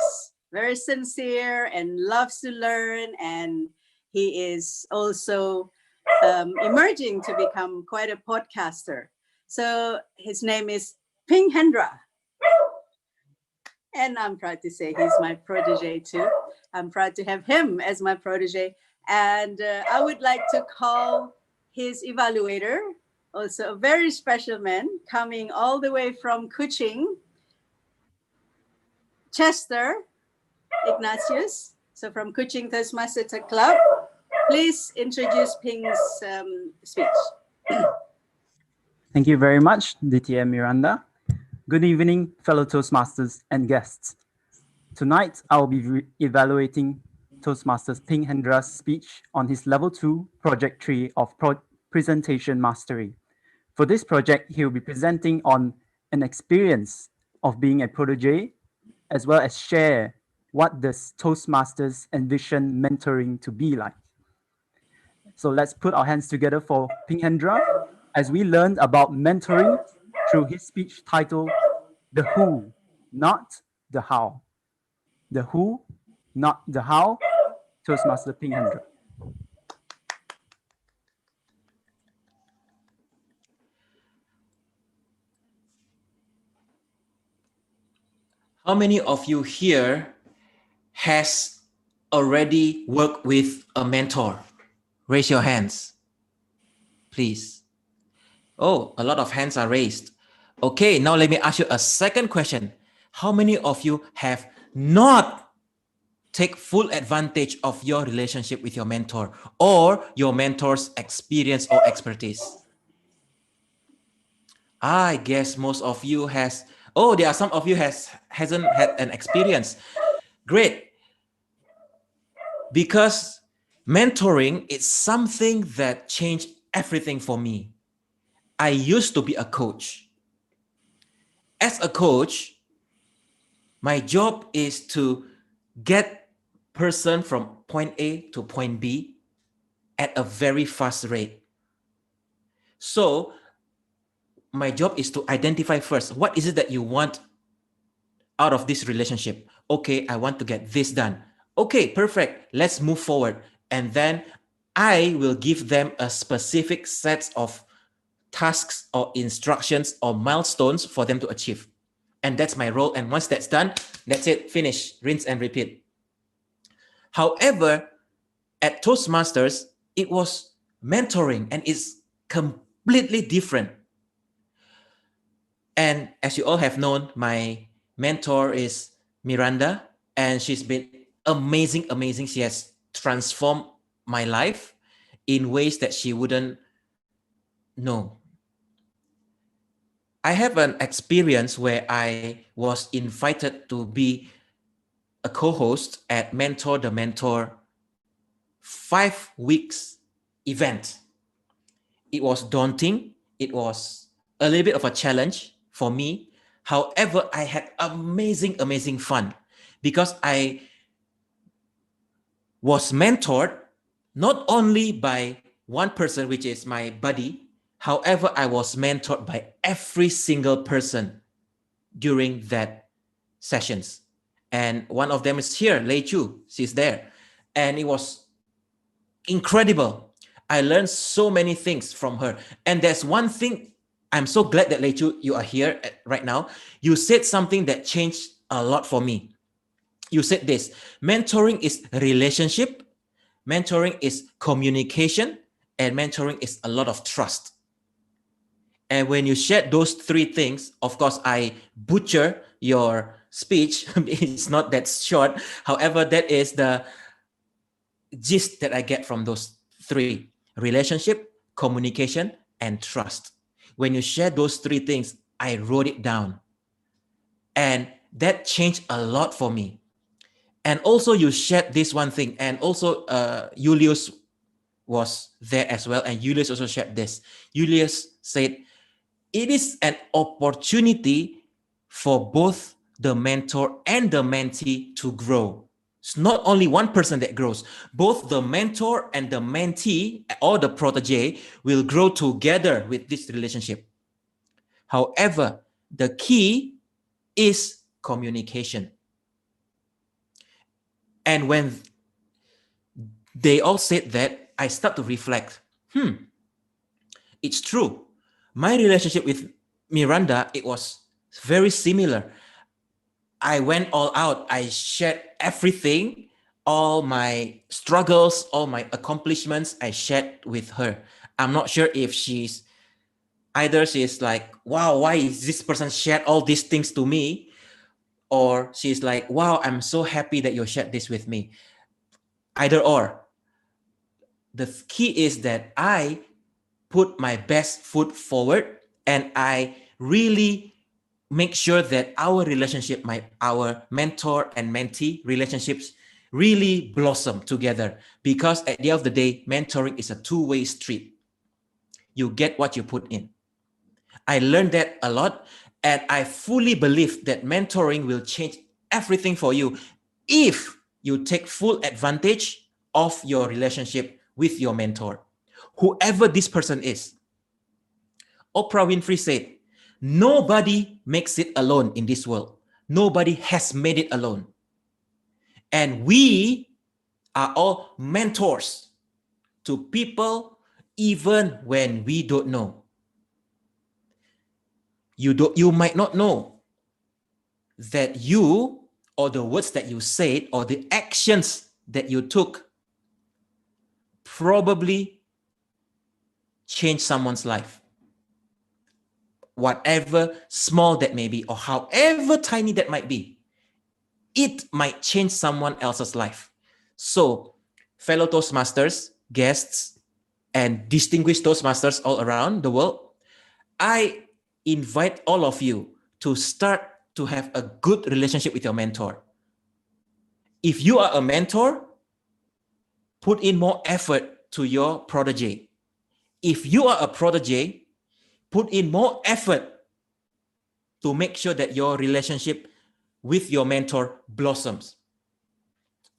[SPEAKER 3] very sincere and loves to learn. And he is also emerging to become quite a podcaster. So his name is Ping Hendra. And I'm proud to say he's my protege too. I'm proud to have him as my protege. And I would like to call his evaluator, also a very special man, coming all the way from Kuching, Chester Ignatius. So from Kuching Toastmaster Club, please introduce Ping's speech.
[SPEAKER 16] Thank you very much, DTM Miranda. Good evening, fellow Toastmasters and guests. Tonight, I'll be evaluating Toastmasters Ping Hendra's speech on his Level 2, Project 3 of Presentation Mastery. For this project, he'll be presenting on an experience of being a protege, as well as share what does Toastmasters envision mentoring to be like. So let's put our hands together for Ping Hendra as we learn about mentoring through his speech titled The Who, Not the How. The who, not the how, Toastmaster Ping Hendra.
[SPEAKER 17] How many of you here has already worked with a mentor? Raise your hands, please. Oh, a lot of hands are raised. Okay, now let me ask you a second question. How many of you have not take full advantage of your relationship with your mentor or your mentor's experience or expertise? I guess most of you has, oh, there are some of you hasn't had an experience. Great. Because mentoring is something that changed everything for me. I used to be a coach. As a coach, my job is to get person from point A to point B at a very fast rate. So my job is to identify first, what is it that you want out of this relationship? Okay, I want to get this done. Okay, perfect. Let's move forward. And then I will give them a specific set of tasks or instructions or milestones for them to achieve. And that's my role. And once that's done, that's it, finish, rinse and repeat. However, at Toastmasters, it was mentoring and it's completely different. And as you all have known, my mentor is Miranda, and she's been amazing, amazing. She has transformed my life in ways that she wouldn't know. I have an experience where I was invited to be a co-host at Mentor the Mentor 5 weeks event. It was daunting. It was a little bit of a challenge for me. However, I had amazing, amazing fun because I was mentored not only by one person, which is my buddy. However, I was mentored by every single person during that sessions. And one of them is here, Lei Chu. She's there. And it was incredible. I learned so many things from her. And there's one thing, I'm so glad that Lei Chu, you are here right now. You said something that changed a lot for me. You said this: mentoring is relationship, mentoring is communication, and mentoring is a lot of trust. And when you shared those three things, of course, I butcher your speech. It's not that short. However, that is the gist that I get from those three: relationship, communication, and trust. When you share those three things, I wrote it down. And that changed a lot for me. And also you shared this one thing, and also Julius was there as well, and Julius also shared this. Julius said, it is an opportunity for both the mentor and the mentee to grow. It's not only one person that grows. Both the mentor and the mentee or the protege will grow together with this relationship. However, the key is communication. And when they all said that, I start to reflect, it's true. My relationship with Miranda, it was very similar. I went all out. I shared everything, all my struggles, all my accomplishments, I shared with her. I'm not sure if she's like, wow, why is this person shared all these things to me? Or she's like, wow, I'm so happy that you shared this with me. Either or. The key is that I put my best foot forward, and I really make sure that our relationship, our mentor and mentee relationships, really blossom together. Because at the end of the day, mentoring is a two-way street. You get what you put in. I learned that a lot, and I fully believe that mentoring will change everything for you if you take full advantage of your relationship with your mentor, whoever this person is. Oprah Winfrey said, nobody makes it alone in this world. Nobody has made it alone. And we are all mentors to people even when we don't know. You might not know that you, or the words that you said, or the actions that you took probably changed someone's life. Whatever small that may be, or however tiny that might be, it might change someone else's life. So, fellow Toastmasters, guests, and distinguished Toastmasters all around the world, I invite all of you to start to have a good relationship with your mentor. If you are a mentor, put in more effort to your protege. If you are a protege, put in more effort to make sure that your relationship with your mentor blossoms.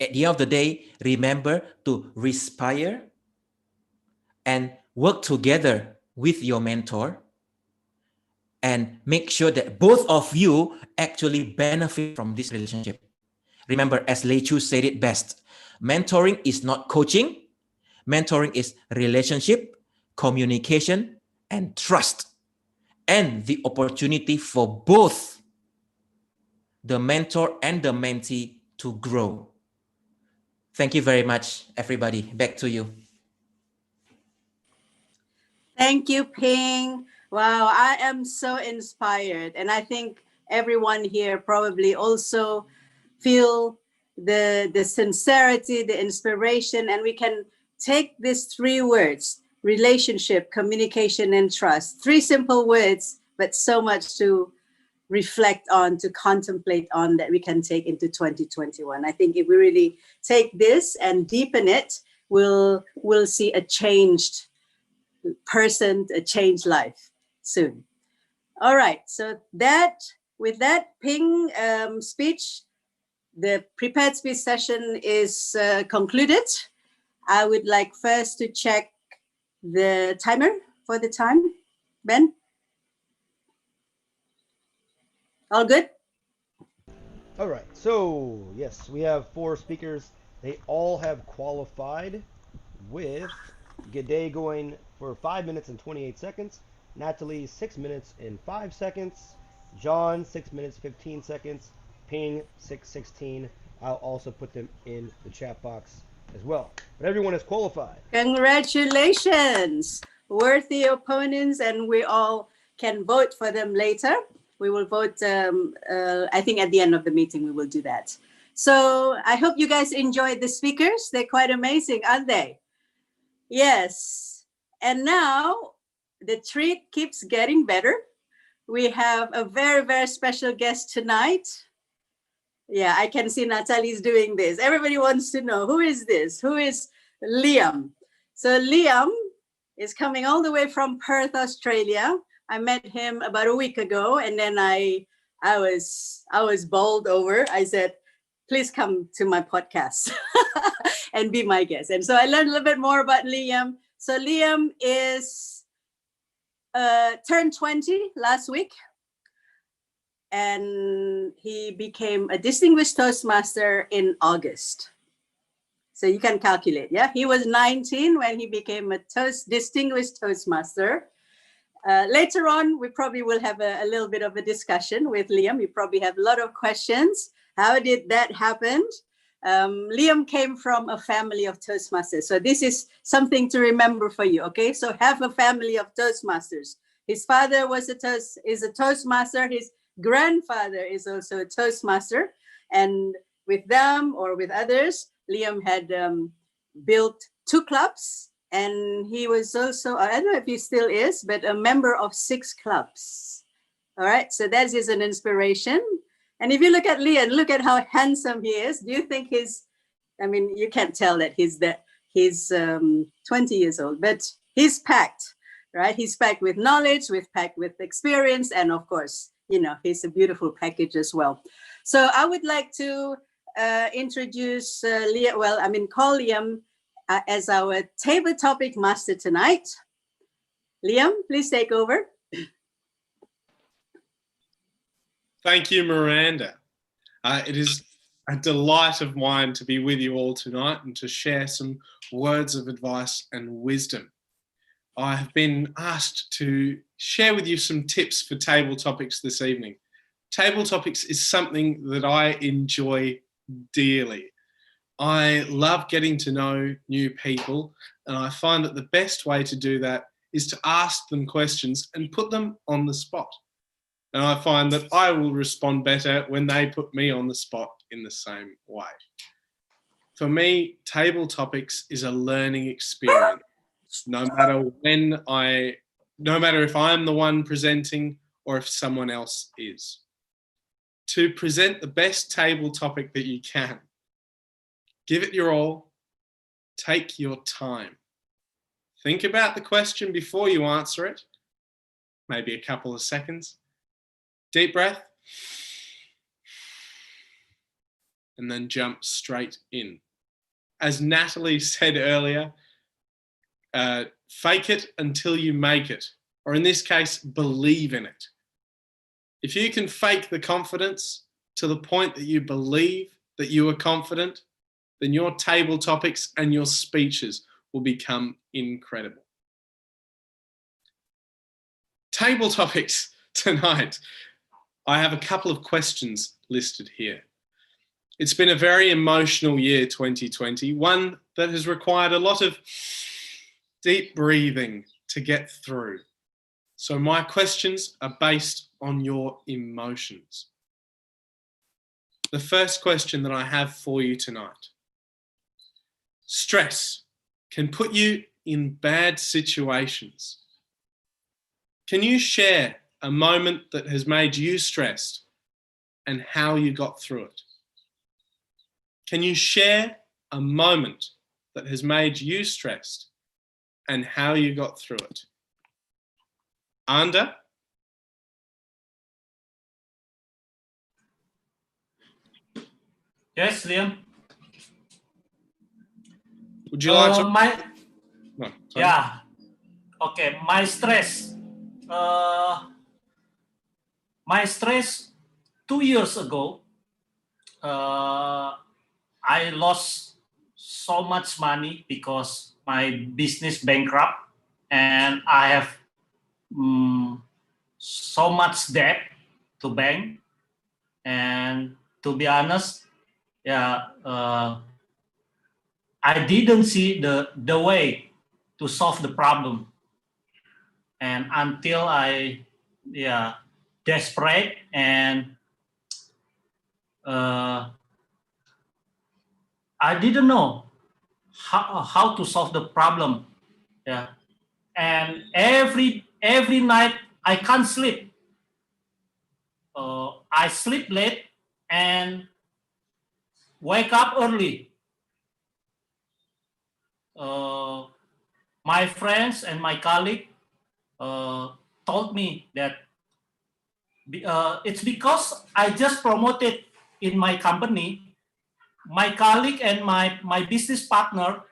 [SPEAKER 17] At the end of the day, remember to respire and work together with your mentor, and make sure that both of you actually benefit from this relationship. Remember, as Lei Chu said it best, mentoring is not coaching. Mentoring is relationship, communication, and trust, and the opportunity for both the mentor and the mentee to grow. Thank you very much, everybody. Back to you.
[SPEAKER 3] Thank you, Ping. Wow, I am so inspired. And I think everyone here probably also feel the sincerity, the inspiration, and we can take these 3 words, relationship, communication, and trust. 3 simple words, but so much to reflect on, to contemplate on, that we can take into 2021. I think if we really take this and deepen it, we'll see a changed person, a changed life soon. All right, so with that Ping speech, the prepared speech session is concluded. I would like first to check the timer for the time. Ben? All good?
[SPEAKER 8] All right, so yes, we have 4 speakers. They all have qualified, with G'day going for 5 minutes and 28 seconds, Natalie 6 minutes and 5 seconds, John 6 minutes 15 seconds, Ping 6:16. I'll also put them in the chat box as well. But everyone is qualified.
[SPEAKER 3] Congratulations, worthy opponents, and we all can vote for them later. We will vote, I think at the end of the meeting, we will do that. So I hope you guys enjoyed the speakers. They're quite amazing, aren't they? Yes. And now the treat keeps getting better. We have a very, very special guest tonight. Yeah, I can see Natalie's doing this. Everybody wants to know, who is this? Who is Liam? So Liam is coming all the way from Perth, Australia. I met him about a week ago, and then I was bowled over. I said, please come to my podcast and be my guest. And so I learned a little bit more about Liam. So Liam is turned 20 last week, and he became a distinguished Toastmaster in August. So you can calculate, yeah? He was 19 when he became a distinguished Toastmaster. Later on, we probably will have a little bit of a discussion with Liam. You probably have a lot of questions. How did that happen? Liam came from a family of Toastmasters. So this is something to remember for you, okay? So have a family of Toastmasters. His father is a Toastmaster. His grandfather is also a Toastmaster. And with them or with others, Liam had built 2 clubs. And he was also, I don't know if he still is, but a member of 6 clubs. All right, so that is an inspiration. And if you look at Liam, look at how handsome he is. Do you think I mean, you can't tell that he's 20 years old, but he's packed, right? He's packed with knowledge, packed with experience, and of course, you know, he's a beautiful package as well. So I would like to introduce Liam, call Liam as our table topic master tonight. Liam, please take over.
[SPEAKER 18] Thank you, Miranda. It is a delight of mine to be with you all tonight and to share some words of advice and wisdom. I have been asked to share with you some tips for table topics this evening. Table topics is something that I enjoy dearly. I love getting to know new people, and I find that the best way to do that is to ask them questions and put them on the spot. And I find that I will respond better when they put me on the spot in the same way. For me, table topics is a learning experience. No matter if I'm the one presenting or if someone else is. To present the best table topic that you can, give it your all, take your time. Think about the question before you answer it, maybe a couple of seconds. Deep breath, and then jump straight in. As Natalie said earlier, fake it until you make it, or in this case, believe in it. If you can fake the confidence to the point that you believe that you are confident, then your table topics and your speeches will become incredible. Table topics tonight. I have a couple of questions listed here. It's been a very emotional year, 2020, one that has required a lot of deep breathing to get through. So my questions are based on your emotions. The first question that I have for you tonight. Stress can put you in bad situations. Can you share a moment that has made you stressed and how you got through it? Can you share a moment that has made you stressed and how you got through it? Anda?
[SPEAKER 19] Yes, Liam.
[SPEAKER 18] Would you like to? No, sorry.
[SPEAKER 19] Yeah. Okay, my stress. My stress 2 years ago, I lost so much money because my business bankrupt and I have so much debt to bank. And to be honest, I didn't see the way to solve the problem. And until I desperate and I didn't know how to solve the problem. Yeah. And every night I can't sleep. I sleep late and wake up early. My friends and my colleague told me that it's because I just promoted in my company. My colleague and my business partner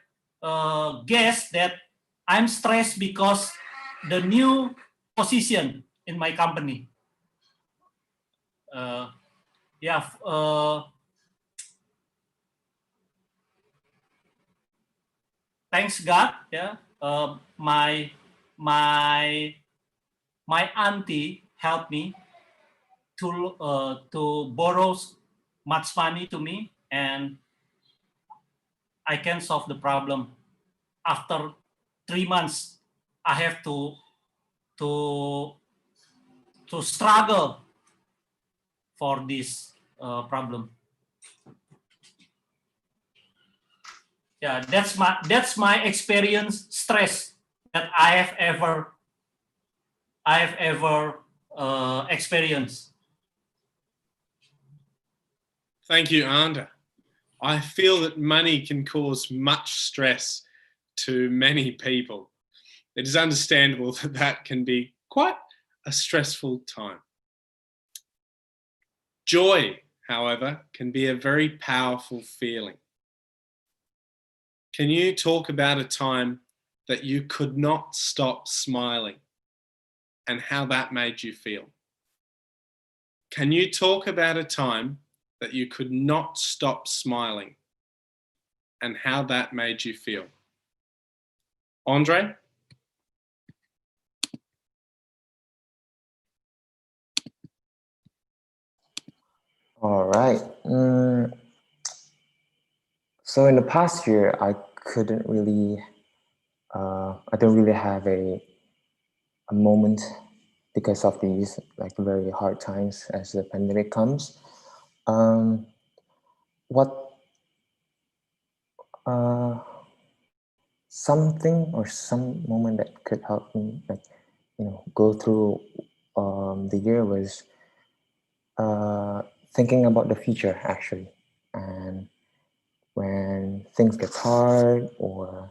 [SPEAKER 19] guess that I'm stressed because the new position in my company. Thanks God, my auntie helped me to borrow much money to me, and I can solve the problem. After 3 months, I have to struggle for this problem. Yeah, that's my experience stress that I have ever experienced.
[SPEAKER 18] Thank you, Anda. I feel that money can cause much stress to many people. It is understandable that that can be quite a stressful time. Joy, however, can be a very powerful feeling. Can you talk about a time that you could not stop smiling and how that made you feel? Can you talk about a time that you could not stop smiling and how that made you feel? Andre?
[SPEAKER 20] All right. So in the past year, I couldn't really, I don't really have a moment because of these like very hard times as the pandemic comes. Something or some moment that could help me like, go through the year was thinking about the future actually. And when things get hard or,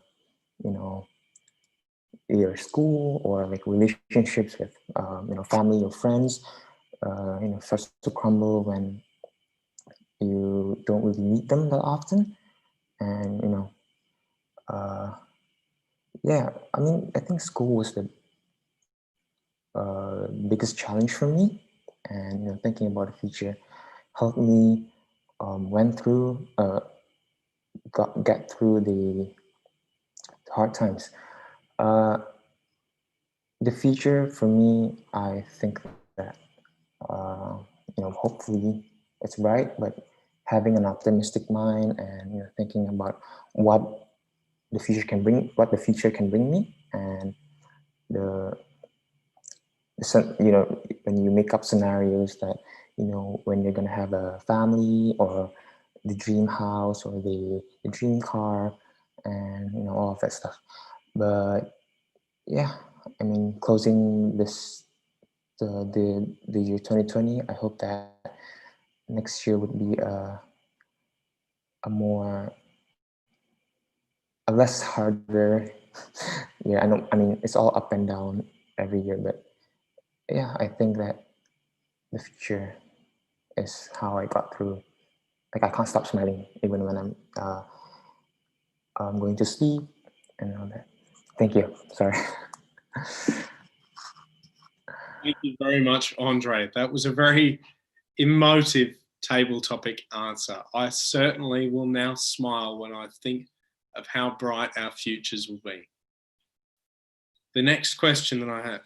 [SPEAKER 20] your school or like relationships with, family or friends, starts to crumble when you don't really meet them that often. And, I think school was the biggest challenge for me, and thinking about the future helped me get through the hard times. The future for me, I think that hopefully it's bright, but having an optimistic mind and thinking about what the future can bring me, and you know, when you make up scenarios that, you know, when you're gonna have a family or the dream house or the dream car and, you know, all of that stuff. But yeah, I mean, closing this the year 2020, I hope that next year would be a more a less harder yeah. I mean, it's all up and down every year, but yeah, I think that the future is how I got through. Like, I can't stop smiling even when I'm going to sleep and all that. Thank you. Sorry.
[SPEAKER 18] Thank you very much, Andre. That was a very emotive table topic answer. I certainly will now smile when I think of how bright our futures will be. The next question that I have.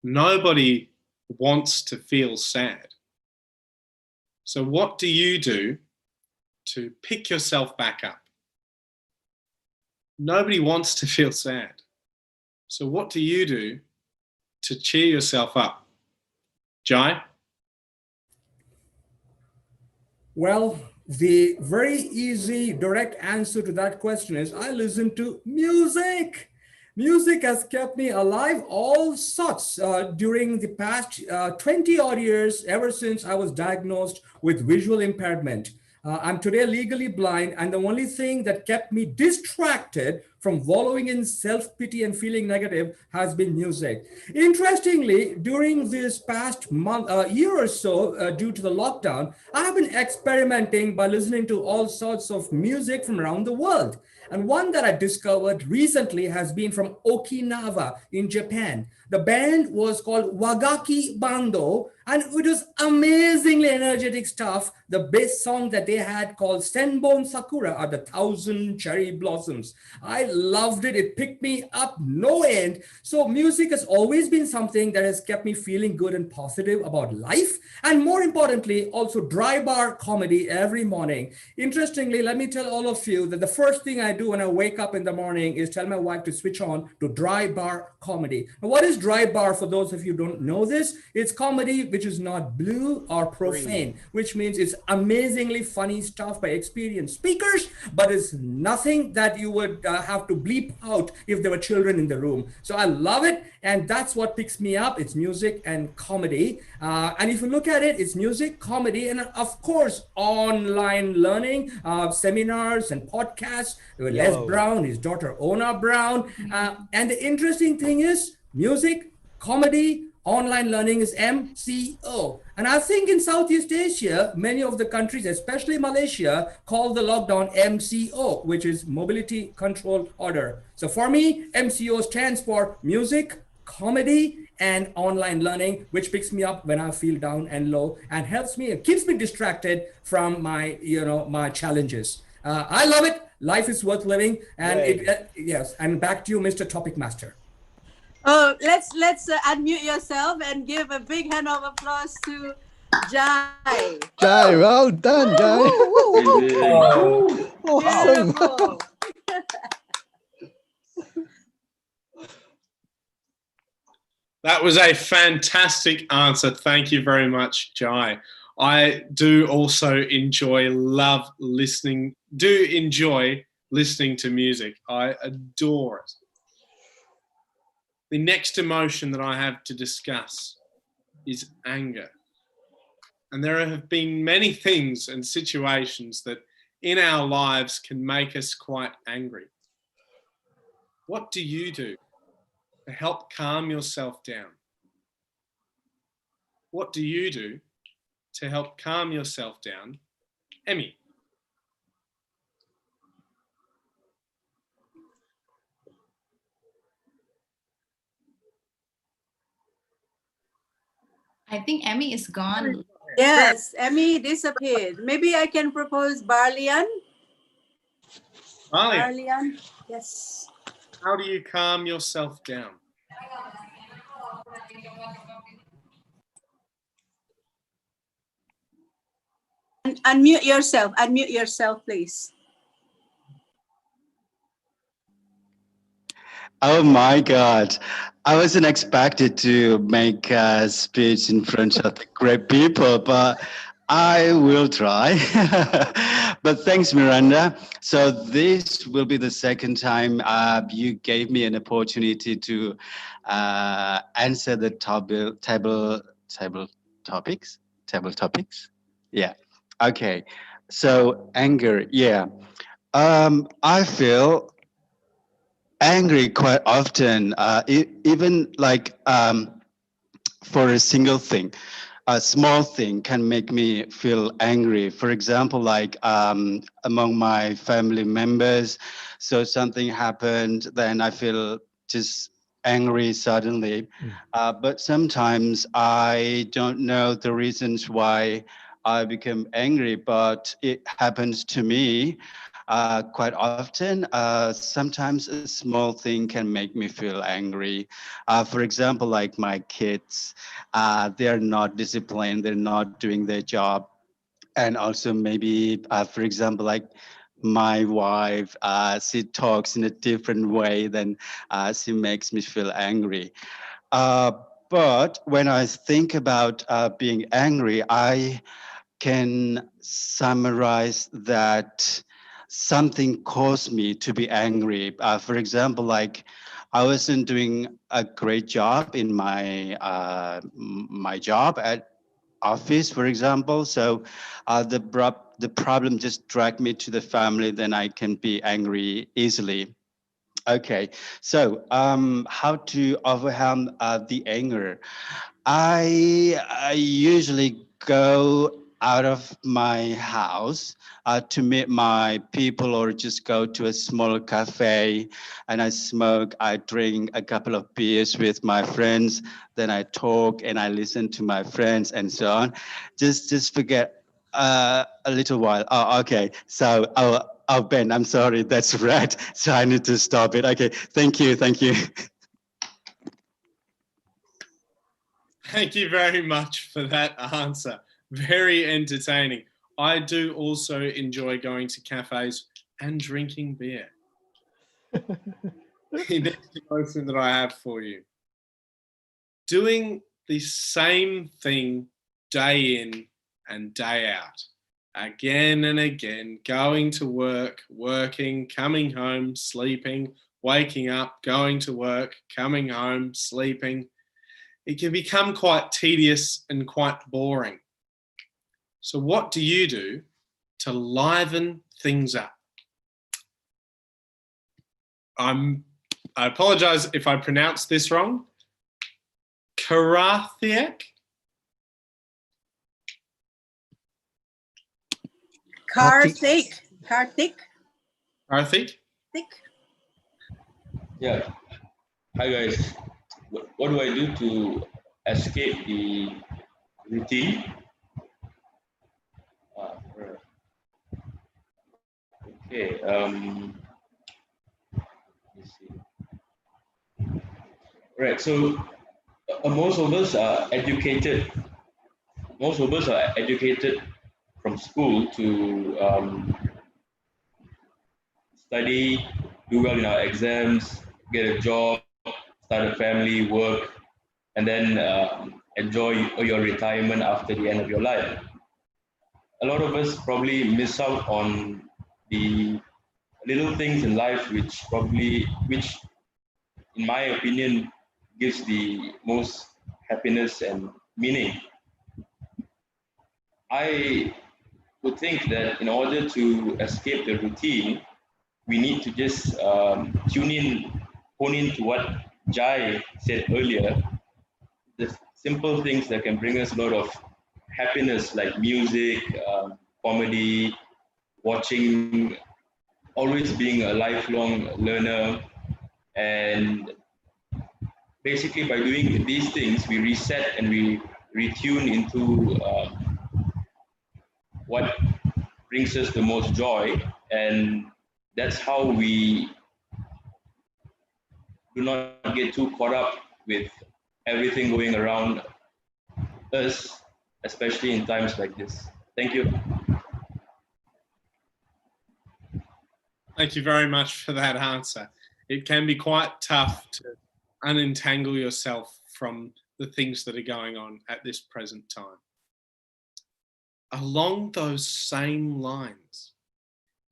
[SPEAKER 18] Nobody wants to feel sad. So what do you do to pick yourself back up? Nobody wants to feel sad. So what do you do to cheer yourself up? Jai?
[SPEAKER 21] Well, the very easy, direct answer to that question is I listen to music. Music has kept me alive all sorts during the past 20 odd years, ever since I was diagnosed with visual impairment. I'm today legally blind, and the only thing that kept me distracted from wallowing in self-pity and feeling negative has been music. Interestingly, during this past month, year or so, due to the lockdown, I have been experimenting by listening to all sorts of music from around the world. And one that I discovered recently has been from Okinawa in Japan. The band was called Wagaki Bando, and it was amazingly energetic stuff. The best song that they had called Senbon Sakura are the 1,000 cherry blossoms. I loved it. It picked me up no end. So music has always been something that has kept me feeling good and positive about life. And more importantly, also dry bar comedy every morning. Interestingly, let me tell all of you that the first thing I do when I wake up in the morning is tell my wife to switch on to dry bar comedy. Now, what is dry bar for those of you who don't know this? It's comedy which is not blue or profane, which means it's amazingly funny stuff by experienced speakers, but it's nothing that you would have to bleep out if there were children in the room. So I love it, and that's what picks me up. It's music and comedy. And if you look at it, it's music, comedy, and of course, online learning, seminars and podcasts with Les Brown, his daughter Ona Brown. And the interesting thing is music, comedy, online learning is MCO. And I think in Southeast Asia, many of the countries, especially Malaysia, call the lockdown MCO, which is Mobility Control Order. So for me, MCO stands for music, comedy, and online learning, which picks me up when I feel down and low and helps me, keeps me distracted from my, my challenges. I love it. Life is worth living. And yes, and back to you, Mr. Topic Master.
[SPEAKER 3] Oh, let's unmute yourself and give a big hand of applause to Jai.
[SPEAKER 22] Jai, well done, Jai. Awesome.
[SPEAKER 3] Beautiful.
[SPEAKER 18] That was a fantastic answer. Thank you very much, Jai. I do also enjoy listening to music. I adore it. The next emotion that I have to discuss is anger. And there have been many things and situations that in our lives can make us quite angry. What do you do to help calm yourself down? What do you do to help calm yourself down? Emmy.
[SPEAKER 23] I think Emmy is gone.
[SPEAKER 3] Yes, Emmy disappeared. Maybe I can propose Barlian. Barlian, yes.
[SPEAKER 18] How do you calm yourself down?
[SPEAKER 3] Unmute yourself, please.
[SPEAKER 1] Oh my God. I wasn't expected to make a speech in front of the great people, but I will try. But thanks, Miranda. So this will be the second time you gave me an opportunity to answer the table topics. Yeah. Okay. So anger. Yeah. I feel angry quite often, even like for a single thing. A small thing can make me feel angry. For example, like among my family members, so something happened, then I feel just angry suddenly. But sometimes I don't know the reasons why I become angry, but it happens to me quite often. Sometimes a small thing can make me feel angry. For example, like my kids, they're not disciplined, they're not doing their job. And also maybe, for example, like my wife, she talks in a different way, then she makes me feel angry. Uh, but when I think about being angry, I can summarize that something caused me to be angry. For example, like I wasn't doing a great job in my job at office, for example. So the problem just dragged me to the family. Then I can be angry easily. Okay, so how to overcome the anger? I usually go out of my house to meet my people or just go to a small cafe and I smoke, I drink a couple of beers with my friends, then I talk and I listen to my friends and so on. Just forget a little while. Oh, okay. So, Ben, I'm sorry, that's red. So I need to stop it. Okay, thank you, thank you.
[SPEAKER 18] Thank you very much for that answer. Very entertaining. I do also enjoy going to cafes and drinking beer. The next emotion that I have for you. Doing the same thing day in and day out. Again and again, going to work, working, coming home, sleeping, waking up, going to work, coming home, sleeping. It can become quite tedious and quite boring. So what do you do to liven things up? I apologize if I pronounce this wrong. Karathiak?
[SPEAKER 3] Karthik.
[SPEAKER 18] Karthik?
[SPEAKER 2] Yeah. Hi guys. What do I do to escape the routine? Right. Okay. Let's see. Right. So most of us are educated. Most of us are educated from school to study, do well in our exams, get a job, start a family, work, and then enjoy your retirement after the end of your life. A lot of us probably miss out on the little things in life which in my opinion gives the most happiness and meaning. I would think that in order to escape the routine, we need to just hone in to what Jai said earlier, the simple things that can bring us a lot of happiness like music, comedy, watching, always being a lifelong learner. And basically by doing these things, we reset and we retune into what brings us the most joy. And that's how we do not get too caught up with everything going around us, especially in times like this. Thank you.
[SPEAKER 18] Thank you very much for that answer. it can be quite tough to unentangle yourself from the things that are going on at this present time. Along those same lines,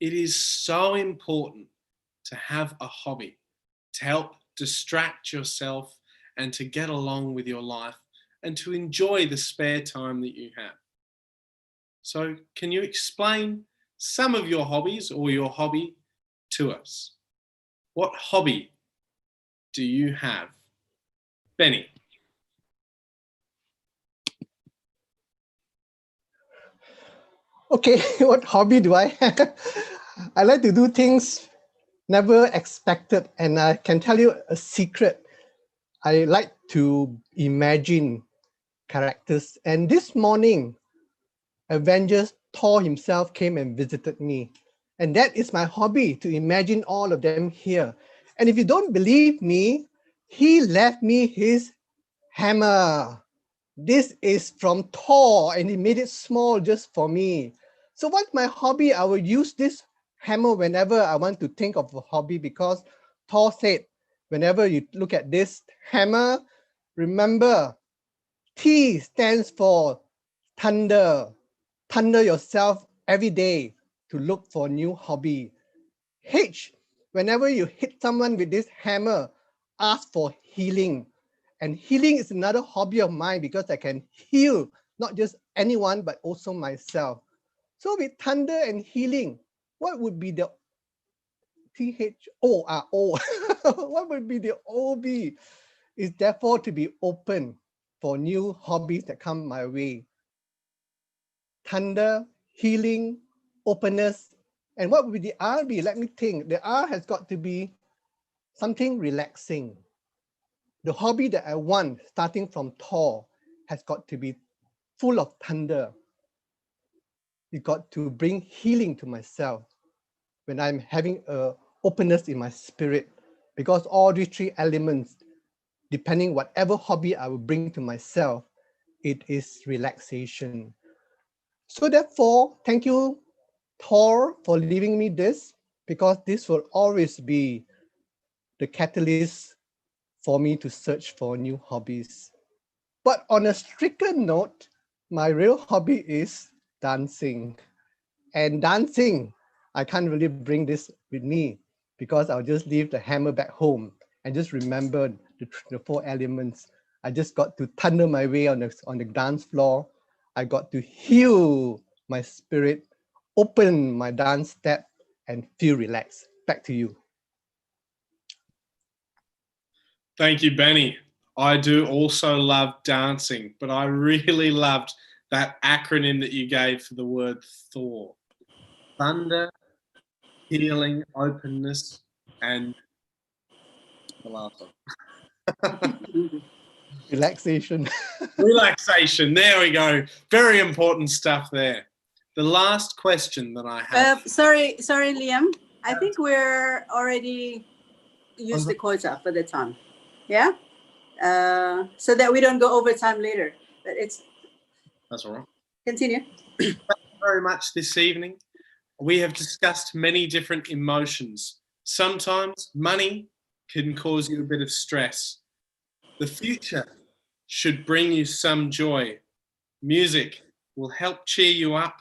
[SPEAKER 18] it is so important to have a hobby to help distract yourself and to get along with your life and to enjoy the spare time that you have. So can you explain some of your hobbies or your hobby to us? What hobby do you have? Benny.
[SPEAKER 5] Okay, what hobby do I have? I like to do things never expected, and I can tell you a secret. I like to imagine characters, and this morning, Avengers Thor himself came and visited me, and that is my hobby, to imagine all of them here. And if you don't believe me, he left me his hammer. This is from Thor, and he made it small just for me. So what's my hobby? I will use this hammer whenever I want to think of a hobby, because Thor said, whenever you look at this hammer, remember T stands for thunder. Thunder yourself every day to look for a new hobby. H, whenever you hit someone with this hammer, ask for healing. And healing is another hobby of mine, because I can heal not just anyone, but also myself. So with thunder and healing, what would be the THORO? What would be the OB? Is therefore to be open for new hobbies that come my way. Thunder, healing, openness. And what would be the R be? Let me think. The R has got to be something relaxing. The hobby that I want, starting from Thor, has got to be full of thunder. You got to bring healing to myself when I'm having a openness in my spirit, because all these three elements, depending whatever hobby I will bring to myself, it is relaxation. So therefore, thank you, Thor, for leaving me this, because this will always be the catalyst for me to search for new hobbies. But on a stricter note, my real hobby is dancing. And dancing, I can't really bring this with me, because I'll just leave the hammer back home and just remember the four elements. I just got to thunder my way on the dance floor. I got to heal my spirit, open my dance step, and feel relaxed. Back to you.
[SPEAKER 18] Thank you, Benny. I do also love dancing, but I really loved that acronym that you gave for the word Thor. Thunder, healing, openness, and the last one.
[SPEAKER 5] Relaxation.
[SPEAKER 18] Relaxation. There we go. Very important stuff there. The last question that I have.
[SPEAKER 3] Sorry, Liam. I think we're already used the quota for the time. Yeah? So that we don't go over time later. But
[SPEAKER 18] That's all right.
[SPEAKER 3] Continue.
[SPEAKER 18] Thank you very much this evening. We have discussed many different emotions. Sometimes money can cause you a bit of stress. The future should bring you some joy. Music will help cheer you up.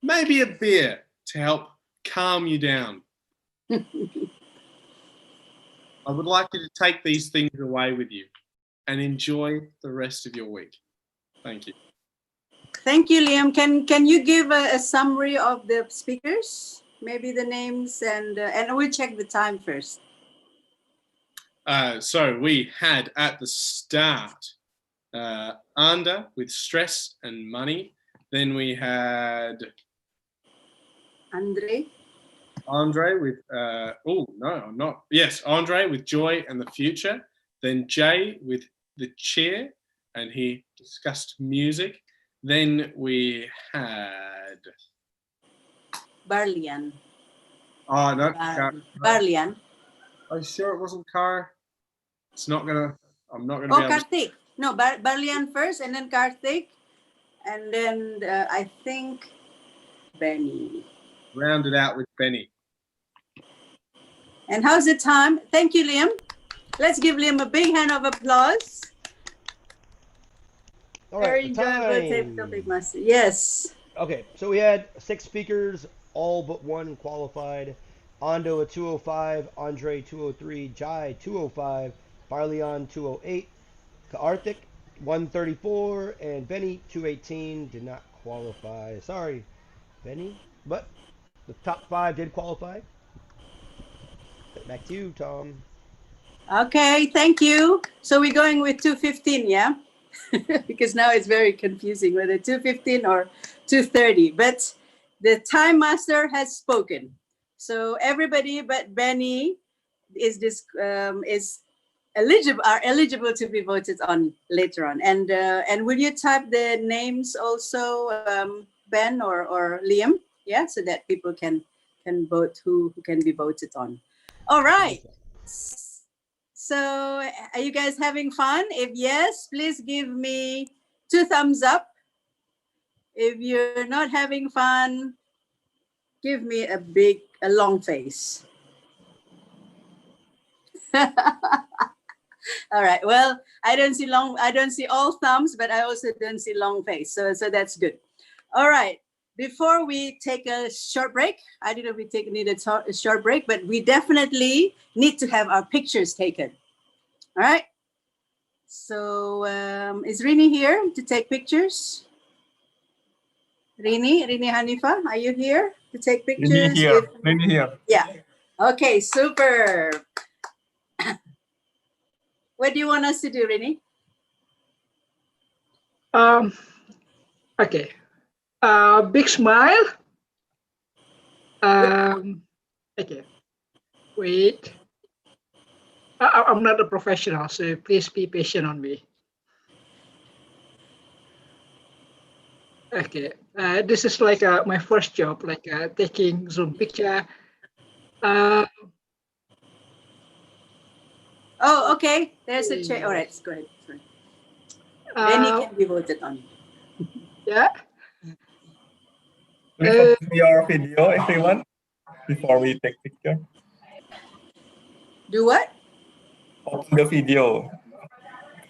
[SPEAKER 18] Maybe a beer to help calm you down. I would like you to take these things away with you and enjoy the rest of your week. Thank you.
[SPEAKER 3] Thank you, Liam. Can you give a summary of the speakers? Maybe the names, and we'll check the time first.
[SPEAKER 18] So we had at the start Anda with stress and money. Then we had
[SPEAKER 3] Andre
[SPEAKER 18] with Andre with joy and the future. Then Jay with the chair, and he discussed music. Then we had
[SPEAKER 3] Barlian.
[SPEAKER 18] Oh no,
[SPEAKER 3] Barlian.
[SPEAKER 18] Are you sure it wasn't Car? It's not gonna. I'm not gonna.
[SPEAKER 3] Oh,
[SPEAKER 18] be able
[SPEAKER 3] Karthik. No, Barlian first, and then Karthik, and then I think Benny.
[SPEAKER 18] Round it out with Benny.
[SPEAKER 3] And how's the time? Thank you, Liam. Let's give Liam a big hand of applause.
[SPEAKER 8] All right,
[SPEAKER 3] Very enjoyable topic, Master. Yes.
[SPEAKER 8] Okay, so we had 6 speakers, all but one qualified. Ando at 205, Andre 203, Jai 205, Barleon 208, Karthik 134, and Benny 218 did not qualify. Sorry, Benny, but the top 5 did qualify. Back to you, Tom.
[SPEAKER 3] Okay, thank you. So we're going with 215, yeah? Because now it's very confusing whether 215 or 230. But the time master has spoken. So everybody but Benny is eligible to be voted on later on. And will you type the names also, Ben or Liam? Yeah, so that people can vote who can be voted on. All right. So are you guys having fun? If yes, please give me 2 thumbs up. If you're not having fun, give me a long face. All right. Well, I don't see all thumbs, but I also don't see long face. So that's good. All right. Before we take a short break, I don't know if we need a short break, but we definitely need to have our pictures taken. All right. So is Rini here to take pictures? Rini Hanifa, are you here to take pictures?
[SPEAKER 6] Rini here.
[SPEAKER 3] Yeah. Okay, super. What do you want us to do, Rini?
[SPEAKER 7] Okay. Big smile. Okay. Wait. I'm not a professional, so please be patient on me. Okay. This is like my first job, like taking Zoom picture.
[SPEAKER 3] Oh, okay. There's a chair. All right, go ahead. Sorry. Benny can be voted on.
[SPEAKER 7] Yeah.
[SPEAKER 6] Please open your video, everyone, before we take picture.
[SPEAKER 3] Do what?
[SPEAKER 6] Open the video.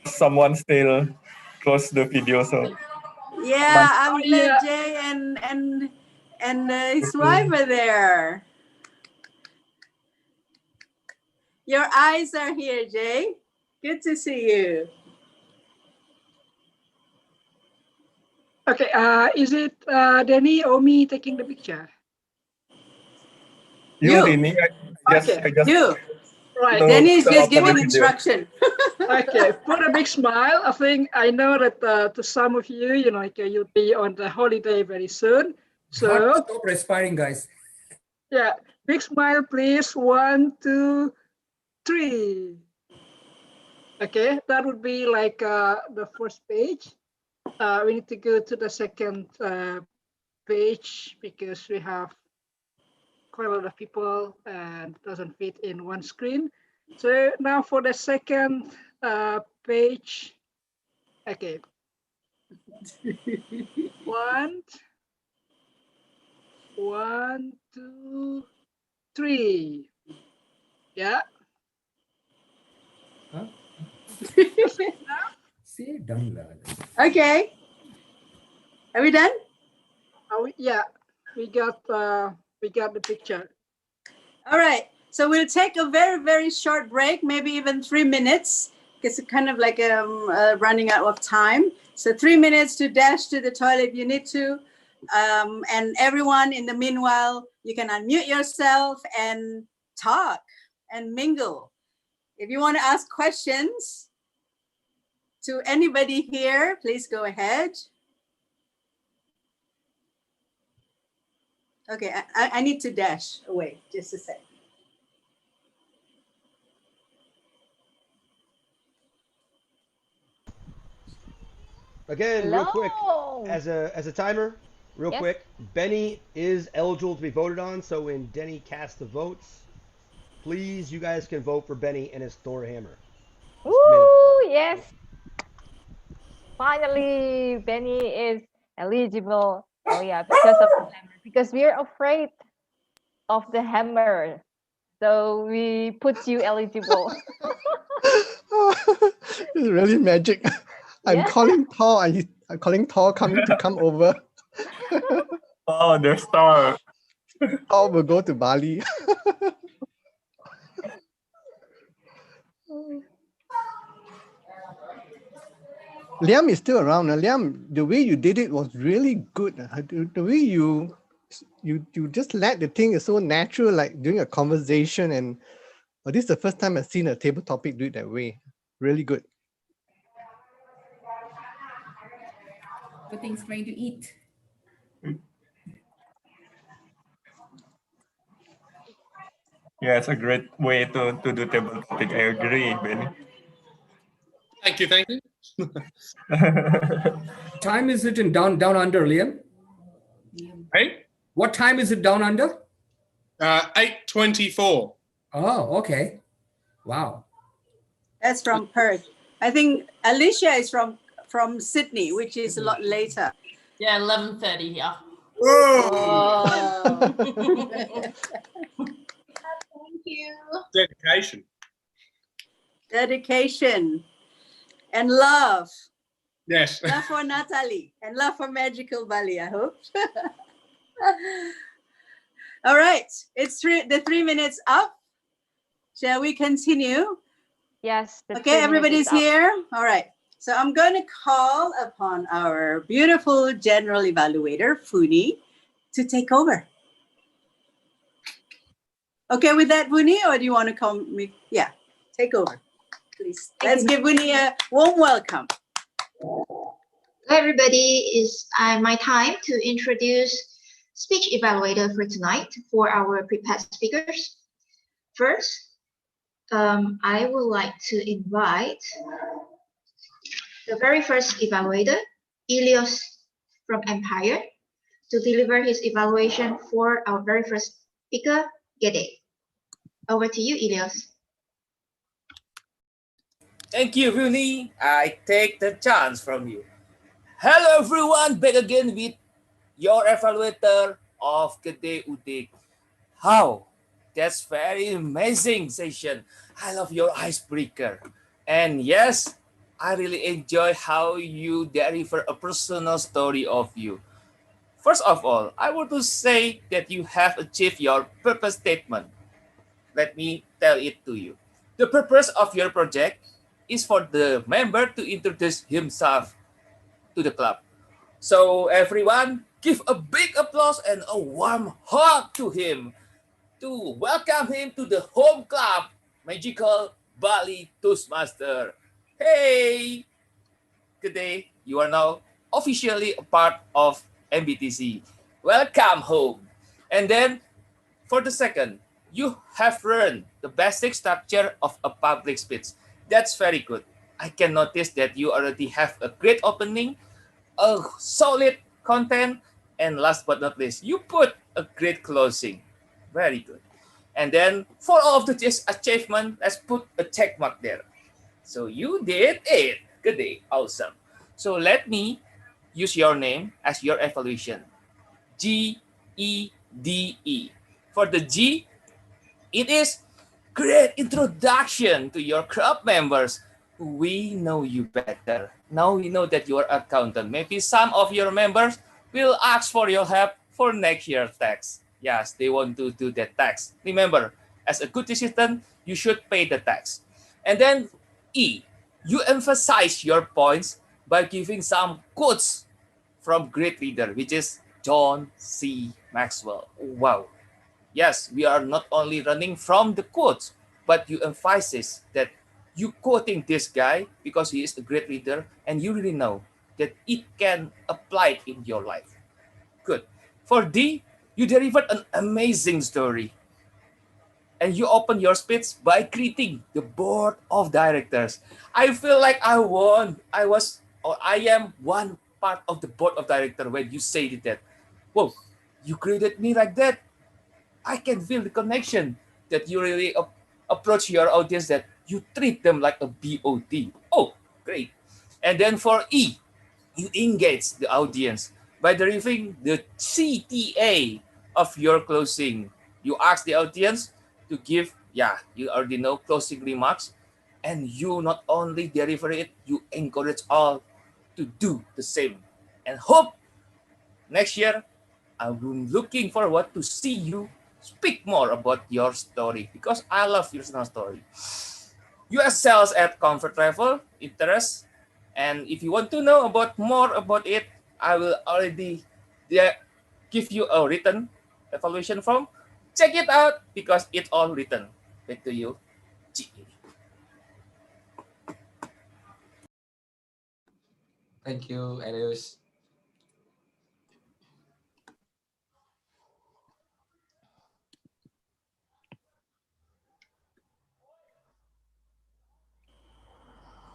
[SPEAKER 6] Someone still close the video, so.
[SPEAKER 3] Yeah, I'm glad Jay and his wife are there. Your eyes are here, Jay. Good to see you.
[SPEAKER 7] Okay. Is it Danny or me taking the picture?
[SPEAKER 6] You, Rini. I just
[SPEAKER 3] you.
[SPEAKER 7] Right.
[SPEAKER 3] Danny is just giving instruction.
[SPEAKER 7] Okay, put a big smile. I think I know that to some of you, you'll be on the holiday very soon. So
[SPEAKER 21] Stop respiring, guys.
[SPEAKER 7] Yeah, big smile, please. 1, 2, 3. Okay, that would be like the first page. We need to go to the second page because we have quite a lot of people and doesn't fit in one screen. So now for the second page. Okay. 1, 2, 3. Yeah.
[SPEAKER 21] Huh? See, done.
[SPEAKER 3] Okay. Are we done?
[SPEAKER 7] Yeah, we got the picture.
[SPEAKER 3] All right. So we'll take a very, very short break, maybe even 3 minutes, because it's kind of like running out of time. So 3 minutes to dash to the toilet if you need to. And everyone, in the meanwhile, you can unmute yourself and talk and mingle. If you want to ask questions to anybody here, please go ahead. Okay, I need to dash away. Just a sec.
[SPEAKER 8] Again, real quick, as a timer, real quick, Benny is eligible to be voted on, so when Denny casts the votes, please, you guys can vote for Benny and his Thor hammer.
[SPEAKER 9] Ooh, yes. Finally, Benny is eligible. Oh yeah, because of the hammer. Because we're afraid of the hammer. So we put you eligible.
[SPEAKER 5] It's really magic. I'm
[SPEAKER 9] Yeah.
[SPEAKER 5] calling Thor. I'm calling Thor coming to come over.
[SPEAKER 6] Oh, the star.
[SPEAKER 5] Thor will go to Bali. Liam is still around. Liam, the way you did it was really good. The way you just let the thing is so natural, like doing a conversation. And this is the first time I've seen a table topic do it that way. Really good.
[SPEAKER 23] Putting trying to eat.
[SPEAKER 6] Yeah, it's a great way to do table topic. I agree, Benny.
[SPEAKER 18] Thank you, thank you.
[SPEAKER 21] Time is it in down under, Liam?
[SPEAKER 18] Hey?
[SPEAKER 21] What time is it down under?
[SPEAKER 18] 8:24.
[SPEAKER 21] Oh, okay. Wow.
[SPEAKER 3] That's from Perth. I think Alicia is from Sydney, which is a lot later.
[SPEAKER 12] Yeah, 11:30 here.
[SPEAKER 3] Oh.
[SPEAKER 13] Thank you.
[SPEAKER 18] Dedication.
[SPEAKER 3] Dedication and love.
[SPEAKER 18] Yes.
[SPEAKER 3] Love for Natalie and love for Magical Bali, I hope. All right, it's the 3 minutes up. Shall we continue?
[SPEAKER 9] Yes.
[SPEAKER 3] Okay, everybody's here. All right. So I'm going to call upon our beautiful general evaluator, Funi, to take over. Okay with that, Funi, or do you want to come? Yeah, take over, please. Let's give Funi a warm welcome.
[SPEAKER 4] Hello, everybody. It's my time to introduce speech evaluator for tonight for our prepared speakers. First, I would like to invite the very first evaluator, Ilios from Empire, to deliver his evaluation for our very first speaker, Gede. Over to you, Ilios.
[SPEAKER 10] Thank you, Rooney. I take the chance from you. Hello, everyone. Back again with your evaluator of Gede Udik. How? That's very amazing session. I love your icebreaker. And yes, I really enjoy how you deliver a personal story of you. First of all, I want to say that you have achieved your purpose statement. Let me tell it to you. The purpose of your project is for the member to introduce himself to the club. So everyone, give a big applause and a warm hug to him to welcome him to the home club, Magical Bali Toastmaster. Hey! Good day. You are now officially a part of MBTC. Welcome home. And then for the second, you have learned the basic structure of a public speech. That's very good. I can notice that you already have a great opening, a solid content, and last but not least, you put a great closing. Very good. And then for all of this achievement, let's put a check mark there. So you did it. Good day. Awesome. So let me use your name as your evaluation. GEDE. For the G, it is great introduction to your club members. We know you better. Now we know that you are accountant. Maybe some of your members will ask for your help for next year's tax. Yes, they want to do that tax. Remember, as a good citizen, you should pay the tax. And then E, you emphasize your points by giving some quotes from great leader, which is John C. Maxwell. Wow. Yes, we are not only running from the quotes, but you emphasize that you quoting this guy because he is a great leader and you really know that it can apply in your life. Good. For D, you delivered an amazing story. And you open your speech by greeting the board of directors. I feel like I won. I am one part of the board of directors when you say that. Whoa, you greeted me like that. I can feel the connection that you really approach your audience, that you treat them like a BOT. Oh, great. And then for E, you engage the audience by delivering the CTA of your closing. You ask the audience to give, yeah, you already know, closing remarks. And you not only deliver it, you encourage all to do the same. And hope next year, I'm looking forward to see you speak more about your story because I love your story. You excel at comfort level, interest, and if you want to know about more about it, I will already give you a written evaluation form. Check it out because it's all written. Back to you, GE.
[SPEAKER 11] Thank you, Elias.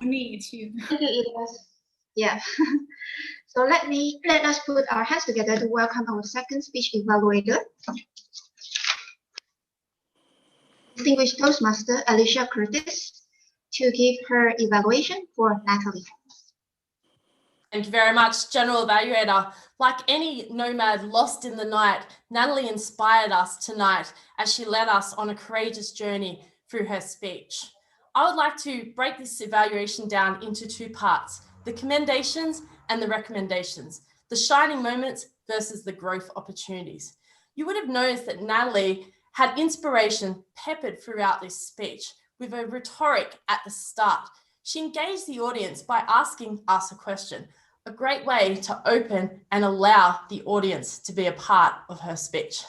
[SPEAKER 13] Uni, it's you.
[SPEAKER 4] Thank you, Elias. Yeah. So let us put our hands together to welcome our second speech evaluator, distinguished Toastmaster Alicia Curtis, to give her evaluation for Natalie.
[SPEAKER 12] Thank you very much, General Evaluator. Like any nomad lost in the night, Natalie inspired us tonight as she led us on a courageous journey through her speech. I would like to break this evaluation down into two parts, the commendations and the recommendations, the shining moments versus the growth opportunities. You would have noticed that Natalie had inspiration peppered throughout this speech with a rhetoric at the start. She engaged the audience by asking us a question, a great way to open and allow the audience to be a part of her speech.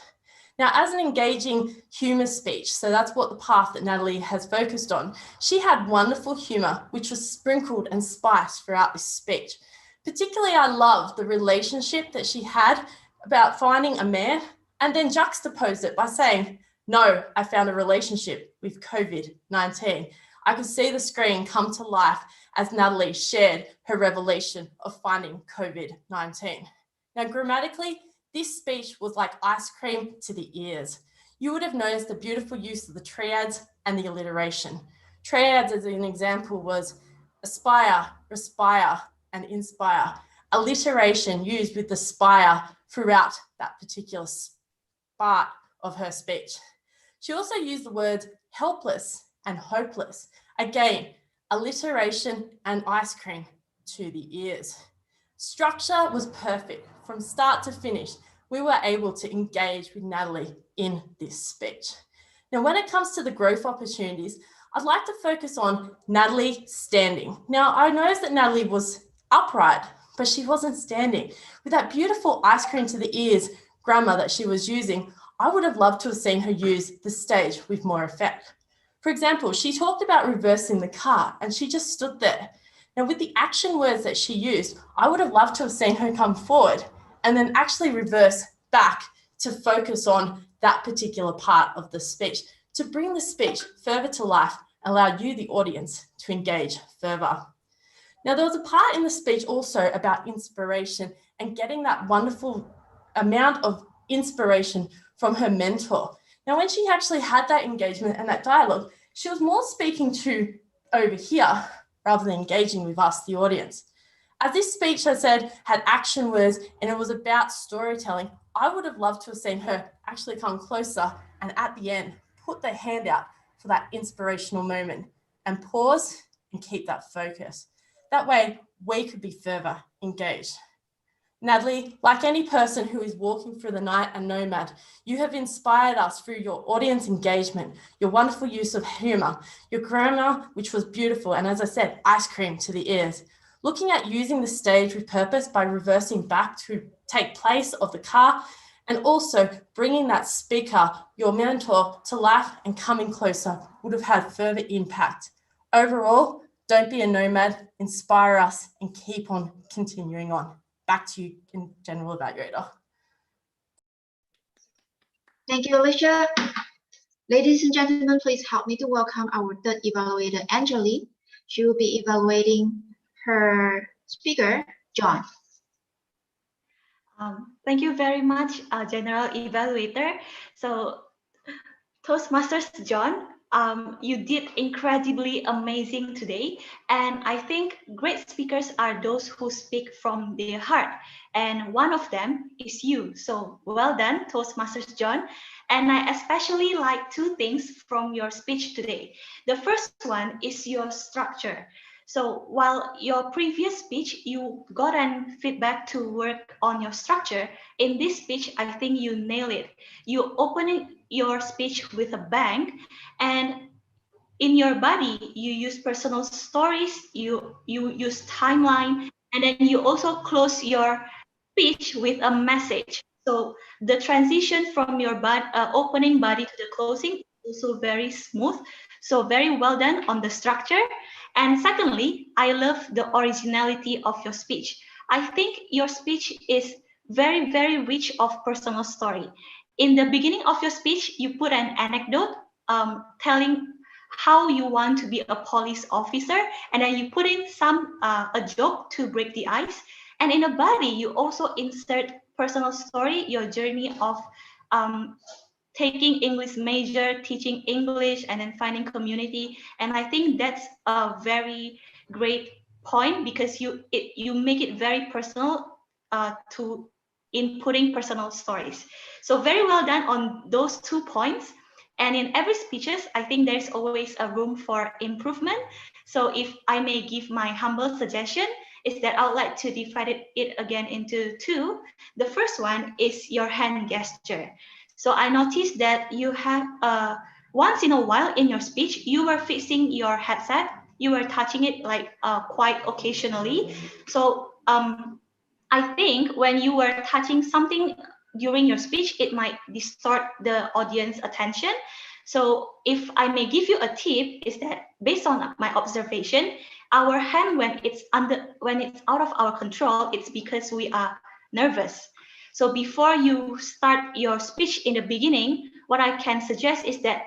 [SPEAKER 12] Now, as an engaging humor speech, so that's what the path that Natalie has focused on, she had wonderful humor, which was sprinkled and spiced throughout this speech. Particularly, I love the relationship that she had about finding a man and then juxtaposed it by saying, no, I found a relationship with COVID-19. I could see the screen come to life as Natalie shared her revelation of finding COVID-19. Now, grammatically, this speech was like ice cream to the ears. You would have noticed the beautiful use of the triads and the alliteration. Triads, as an example, was aspire, respire, and inspire. Alliteration used with the spire throughout that particular part of her speech. She also used the words helpless and hopeless. Again, alliteration and ice cream to the ears. Structure was perfect from start to finish. We were able to engage with Natalie in this speech. Now, when it comes to the growth opportunities, I'd like to focus on Natalie standing. Now, I noticed that Natalie was upright, but she wasn't standing. With that beautiful ice cream to the ears grammar that she was using, I would have loved to have seen her use the stage with more effect. For example, she talked about reversing the car and she just stood there. Now, with the action words that she used, I would have loved to have seen her come forward and then actually reverse back to focus on that particular part of the speech, to bring the speech further to life, allow you, the audience, to engage further. Now, there was a part in the speech also about inspiration and getting that wonderful amount of inspiration from her mentor. Now, when she actually had that engagement and that dialogue, she was more speaking to over here rather than engaging with us, the audience. As this speech, I said, had action words and it was about storytelling, I would have loved to have seen her actually come closer and at the end, put their hand out for that inspirational moment and pause and keep that focus. That way, we could be further engaged. Natalie, like any person who is walking through the night and nomad, you have inspired us through your audience engagement, your wonderful use of humor, your grammar, which was beautiful, and as I said, ice cream to the ears. Looking at using the stage with purpose by reversing back to take place of the car, and also bringing that speaker, your mentor, to life and coming closer would have had further impact. Overall, don't be a nomad, inspire us, and keep on continuing on. Back to you, General Evaluator.
[SPEAKER 4] Thank you, Alicia. Ladies and gentlemen, please help me to welcome our third evaluator, Angeli. She will be evaluating her speaker, John.
[SPEAKER 14] Thank you very much, General Evaluator. So, Toastmasters John, You did incredibly amazing today. And I think great speakers are those who speak from their heart. And one of them is you. So well done, Toastmasters John. And I especially like two things from your speech today. The first one is your structure. So while your previous speech, you got an feedback to work on your structure, in this speech, I think you nail it. You open your speech with a bang, and in your body, you use personal stories, you use timeline, and then you also close your speech with a message. So the transition from your opening body to the closing is also very smooth. So very well done on the structure. And secondly, I love the originality of your speech. I think your speech is very, very rich of personal story. In the beginning of your speech, you put an anecdote telling how you want to be a police officer, and then you put in some a joke to break the ice. And in a body, you also insert personal story, your journey of taking English major, teaching English, and then finding community. And I think that's a very great point because you make it very personal to inputting personal stories. So very well done on those 2 points. And in every speeches, I think there's always a room for improvement. So if I may give my humble suggestion, is that I would like to divide it again into 2. The first one is your hand gesture. So I noticed that you have once in a while in your speech, you were fixing your headset, you were touching it like quite occasionally. So I think when you were touching something during your speech, it might distort the audience attention. So if I may give you a tip, is that based on my observation, our hand when it's out of our control, it's because we are nervous. So before you start your speech in the beginning, what I can suggest is that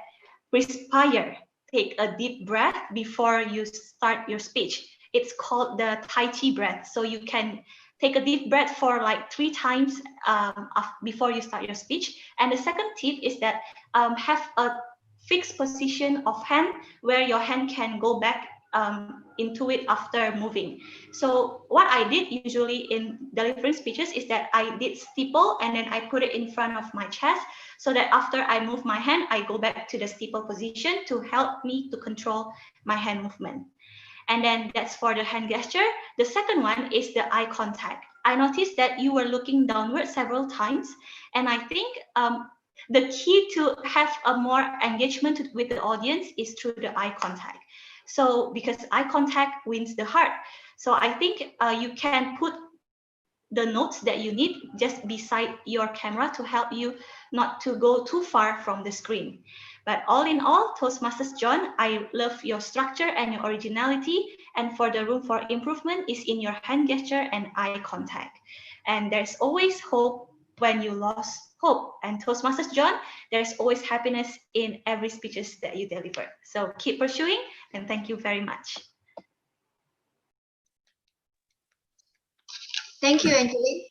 [SPEAKER 14] respire, take a deep breath before you start your speech. It's called the Tai Chi breath. So you can take a deep breath for like 3 times before you start your speech. And the second tip is that have a fixed position of hand where your hand can go back into it after moving. So what I did usually in delivering speeches is that I did steeple and then I put it in front of my chest so that after I move my hand, I go back to the steeple position to help me to control my hand movement. And then that's for the hand gesture. The second one is the eye contact. I noticed that you were looking downward several times. And I think the key to have a more engagement with the audience is through the eye contact. So because eye contact wins the heart. So I think you can put the notes that you need just beside your camera to help you not to go too far from the screen. But all in all, Toastmasters John, I love your structure and your originality. And for the room for improvement is in your hand gesture and eye contact. And there's always hope when you lost hope. And Toastmasters John, there's always happiness in every speeches that you deliver. So keep pursuing, and thank you very much.
[SPEAKER 4] Thank you, Angeline.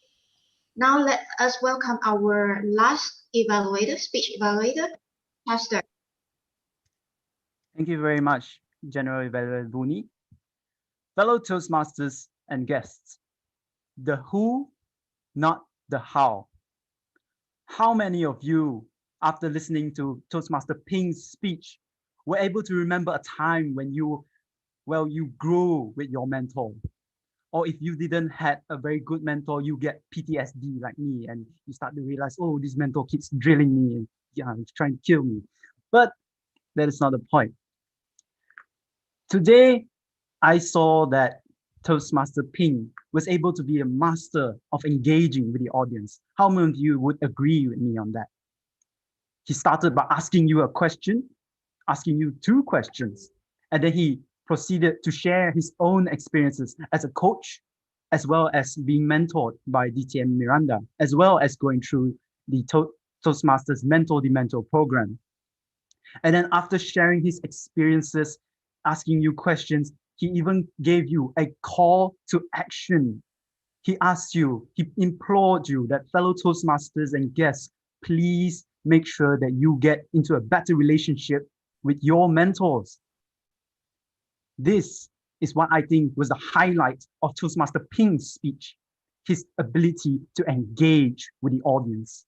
[SPEAKER 4] Now let us welcome our last evaluator, speech evaluator, Pastor.
[SPEAKER 15] Thank you very much, General Evaluator Buni. Fellow Toastmasters and guests, the who, not the how. How many of you, after listening to Toastmaster Ping's speech, were able to remember a time when you grew with your mentor? Or if you didn't have a very good mentor, you get PTSD like me, and you start to realize, oh, this mentor keeps drilling me and he's trying to kill me. But that is not the point. Today, I saw that Toastmaster Ping was able to be a master of engaging with the audience. How many of you would agree with me on that? He started by asking you a question, asking you 2 questions, and then he proceeded to share his own experiences as a coach, as well as being mentored by DTM Miranda, as well as going through the Toastmasters Mentor program. And then after sharing his experiences, asking you questions, he even gave you a call to action. He asked you, he implored you that fellow Toastmasters and guests, please make sure that you get into a better relationship with your mentors. This is what I think was the highlight of Toastmaster Ping's speech, his ability to engage with the audience.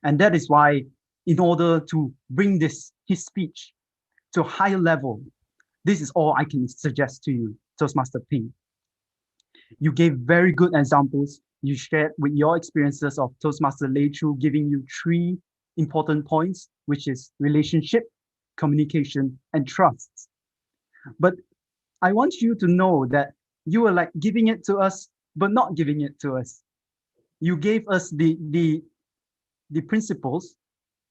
[SPEAKER 15] And that is why, in order to bring his speech to a higher level, this is all I can suggest to you, Toastmaster Ping. You gave very good examples. You shared with your experiences of Toastmaster Lei Chu, giving you 3 important points, which is relationship, communication, and trust. But I want you to know that you were like giving it to us, but not giving it to us. You gave us the principles,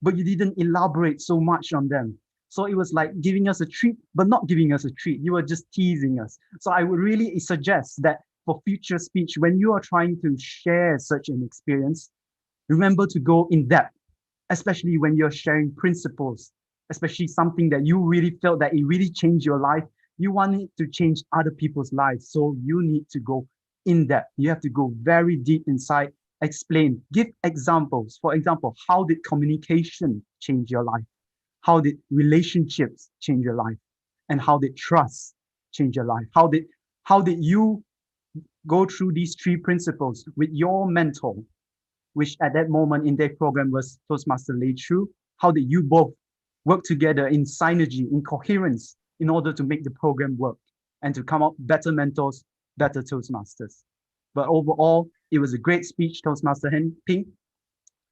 [SPEAKER 15] but you didn't elaborate so much on them. So it was like giving us a treat, but not giving us a treat. You were just teasing us. So I would really suggest that for future speech, when you are trying to share such an experience, remember to go in depth, especially when you're sharing principles, especially something that you really felt that it really changed your life. You want it to change other people's lives. So you need to go in depth. You have to go very deep inside, explain, give examples. For example, how did communication change your life? How did relationships change your life? And how did trust change your life? How did you go through these 3 principles with your mentor, which at that moment in their program was Toastmaster Lei Chu? How did you both work together in synergy, in coherence, in order to make the program work and to come up better mentors, better Toastmasters? But overall, it was a great speech, Toastmaster Ping.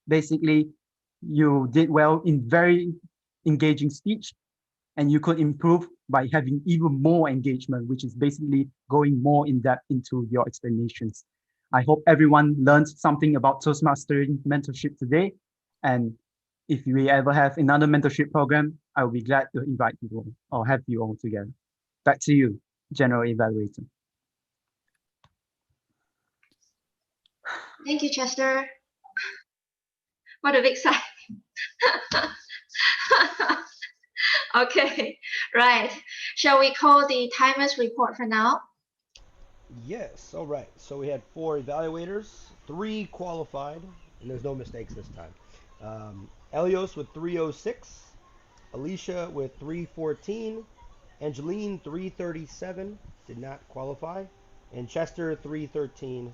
[SPEAKER 15] Basically, you did well in very engaging speech, and you could improve by having even more engagement, which is basically going more in depth into your explanations. I hope everyone learned something about Toastmastering mentorship today. And if we ever have another mentorship program, I will be glad to invite you all or have you all together. Back to you, General Evaluator.
[SPEAKER 4] Thank you, Chester. What a big sigh. Okay, right. Shall we call the timers report for now?
[SPEAKER 8] Yes, all right. So we had 4 evaluators, 3 qualified, and there's no mistakes this time. Elios with 306, Alicia with 314, Angeline 337, did not qualify, and Chester 313.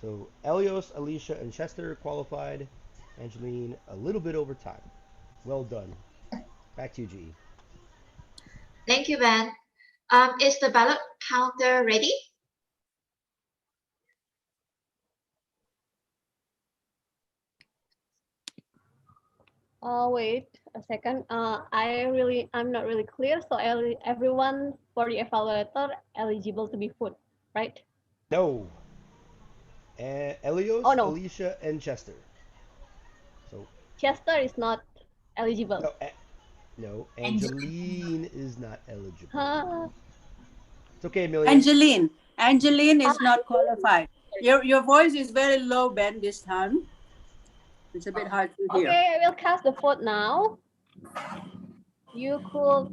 [SPEAKER 8] So Elios, Alicia, and Chester qualified. Angeline a little bit over time. Well done. Back to you, GE.
[SPEAKER 4] Thank you, Ben. Is the ballot counter ready?
[SPEAKER 16] Wait a second. I'm not really clear. So everyone for the evaluator eligible to be put, right?
[SPEAKER 8] No. Elios,
[SPEAKER 16] Oh, no.
[SPEAKER 8] Alicia, and Chester. So
[SPEAKER 16] Chester is not eligible.
[SPEAKER 8] no, no, Angeline is not eligible.
[SPEAKER 16] Huh?
[SPEAKER 8] It's okay, Amelia.
[SPEAKER 3] Angeline is not qualified. Your voice is very low, Ben, this time. It's a bit hard to hear.
[SPEAKER 16] Okay, I will cast the vote now. You could,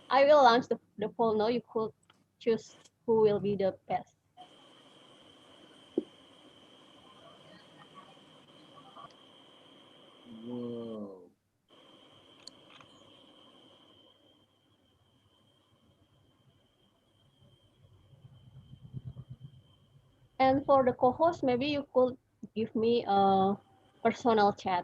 [SPEAKER 16] I will launch the poll now. You could choose who will be the best.
[SPEAKER 3] Whoa.
[SPEAKER 16] And for the co-host, maybe you could give me a personal chat.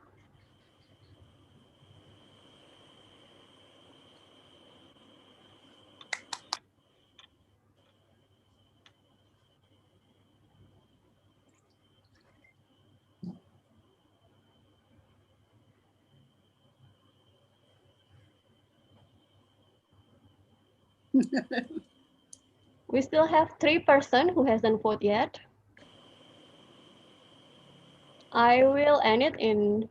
[SPEAKER 16] We still have 3 persons who hasn't voted yet. I will end it in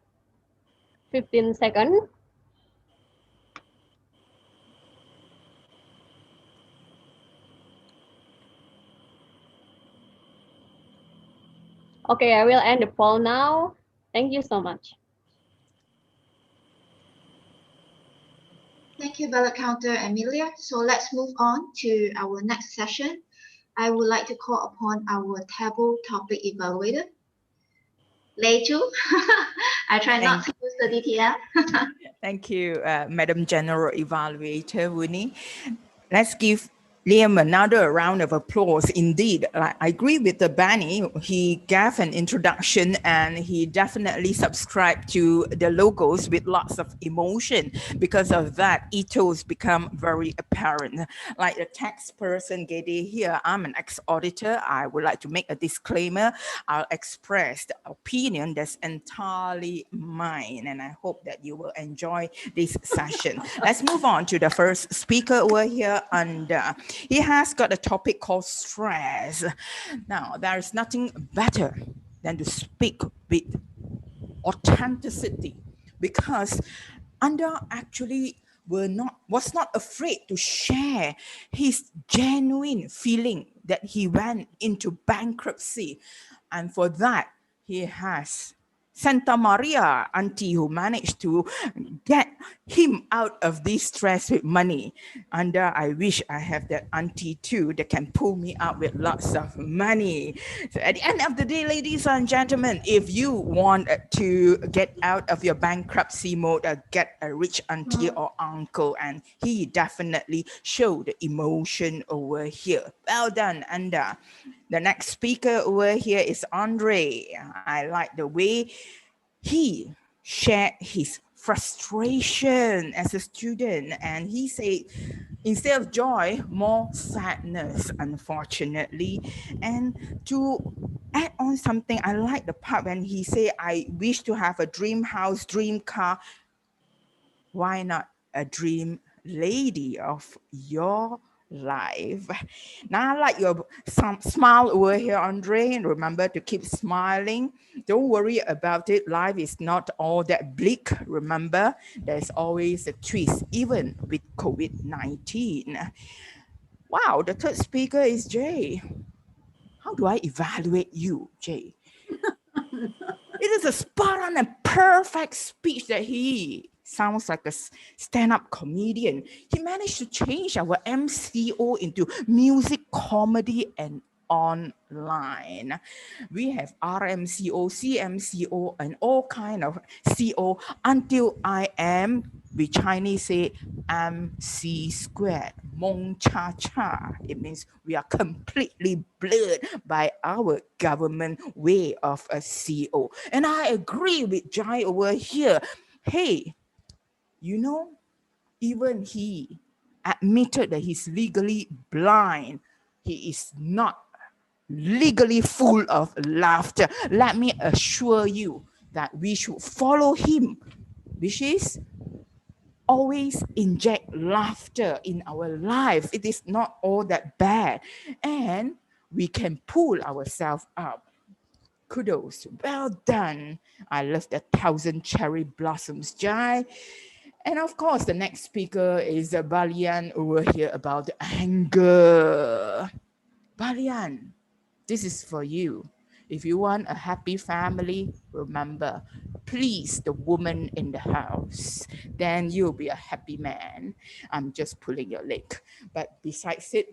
[SPEAKER 16] 15 seconds. Okay, I will end the poll now. Thank you so much.
[SPEAKER 4] Thank you, ballot counter Amelia. So let's move on to our next session. I would like to call upon our table topic evaluator. Lei Chu. I try not to use the DTL.
[SPEAKER 17] Thank you, Madam General Evaluator Winnie. Let's give Liam another round of applause. Indeed, I agree with the Benny. He gave an introduction and he definitely subscribed to the logos with lots of emotion. Because of that, ethos become very apparent. Like the tax person Gede here, I'm an ex-auditor. I would like to make a disclaimer. I'll express the opinion that's entirely mine, and I hope that you will enjoy this session. Let's move on to the first speaker over here, and he has got a topic called stress. Now, there is nothing better than to speak with authenticity, because Anda actually was not afraid to share his genuine feeling that he went into bankruptcy, and for that he has Santa Maria auntie who managed to get him out of this stress with money. And I wish I have that auntie too that can pull me out with lots of money. So at the end of the day, ladies and gentlemen, if you want to get out of your bankruptcy mode, get a rich auntie or uncle, and he definitely showed the emotion over here. Well done, Anda. The next speaker over here is Andre. I like the way he shared his frustration as a student, and he said instead of joy, more sadness, unfortunately. And to add on something, I like the part when he said, I wish to have a dream house, dream car. Why not a dream lady of your life? Now, I like your smile over here, Andre, and remember to keep smiling. Don't worry about it. Life is not all that bleak. Remember, there's always a twist, even with COVID-19. Wow, the third speaker is Jay. How do I evaluate you, Jay? It is a spot on and perfect speech that he sounds like a stand-up comedian. He managed to change our MCO into music, comedy, and online. We have RMCO, CMCO, and all kind of CO until I am, we Chinese say, MC squared, Mong Cha Cha. It means we are completely blurred by our government way of a CO. And I agree with Jai over here. Hey, you know, even he admitted that he's legally blind. He is not legally full of laughter. Let me assure you that we should follow him, which is always inject laughter in our life. It is not all that bad. And we can pull ourselves up. Kudos. Well done. I love the 1,000 cherry blossoms, Jai. And of course, the next speaker is Balian over here about anger. Balian, this is for you. If you want a happy family, remember, please the woman in the house. Then you'll be a happy man. I'm just pulling your leg. But besides it,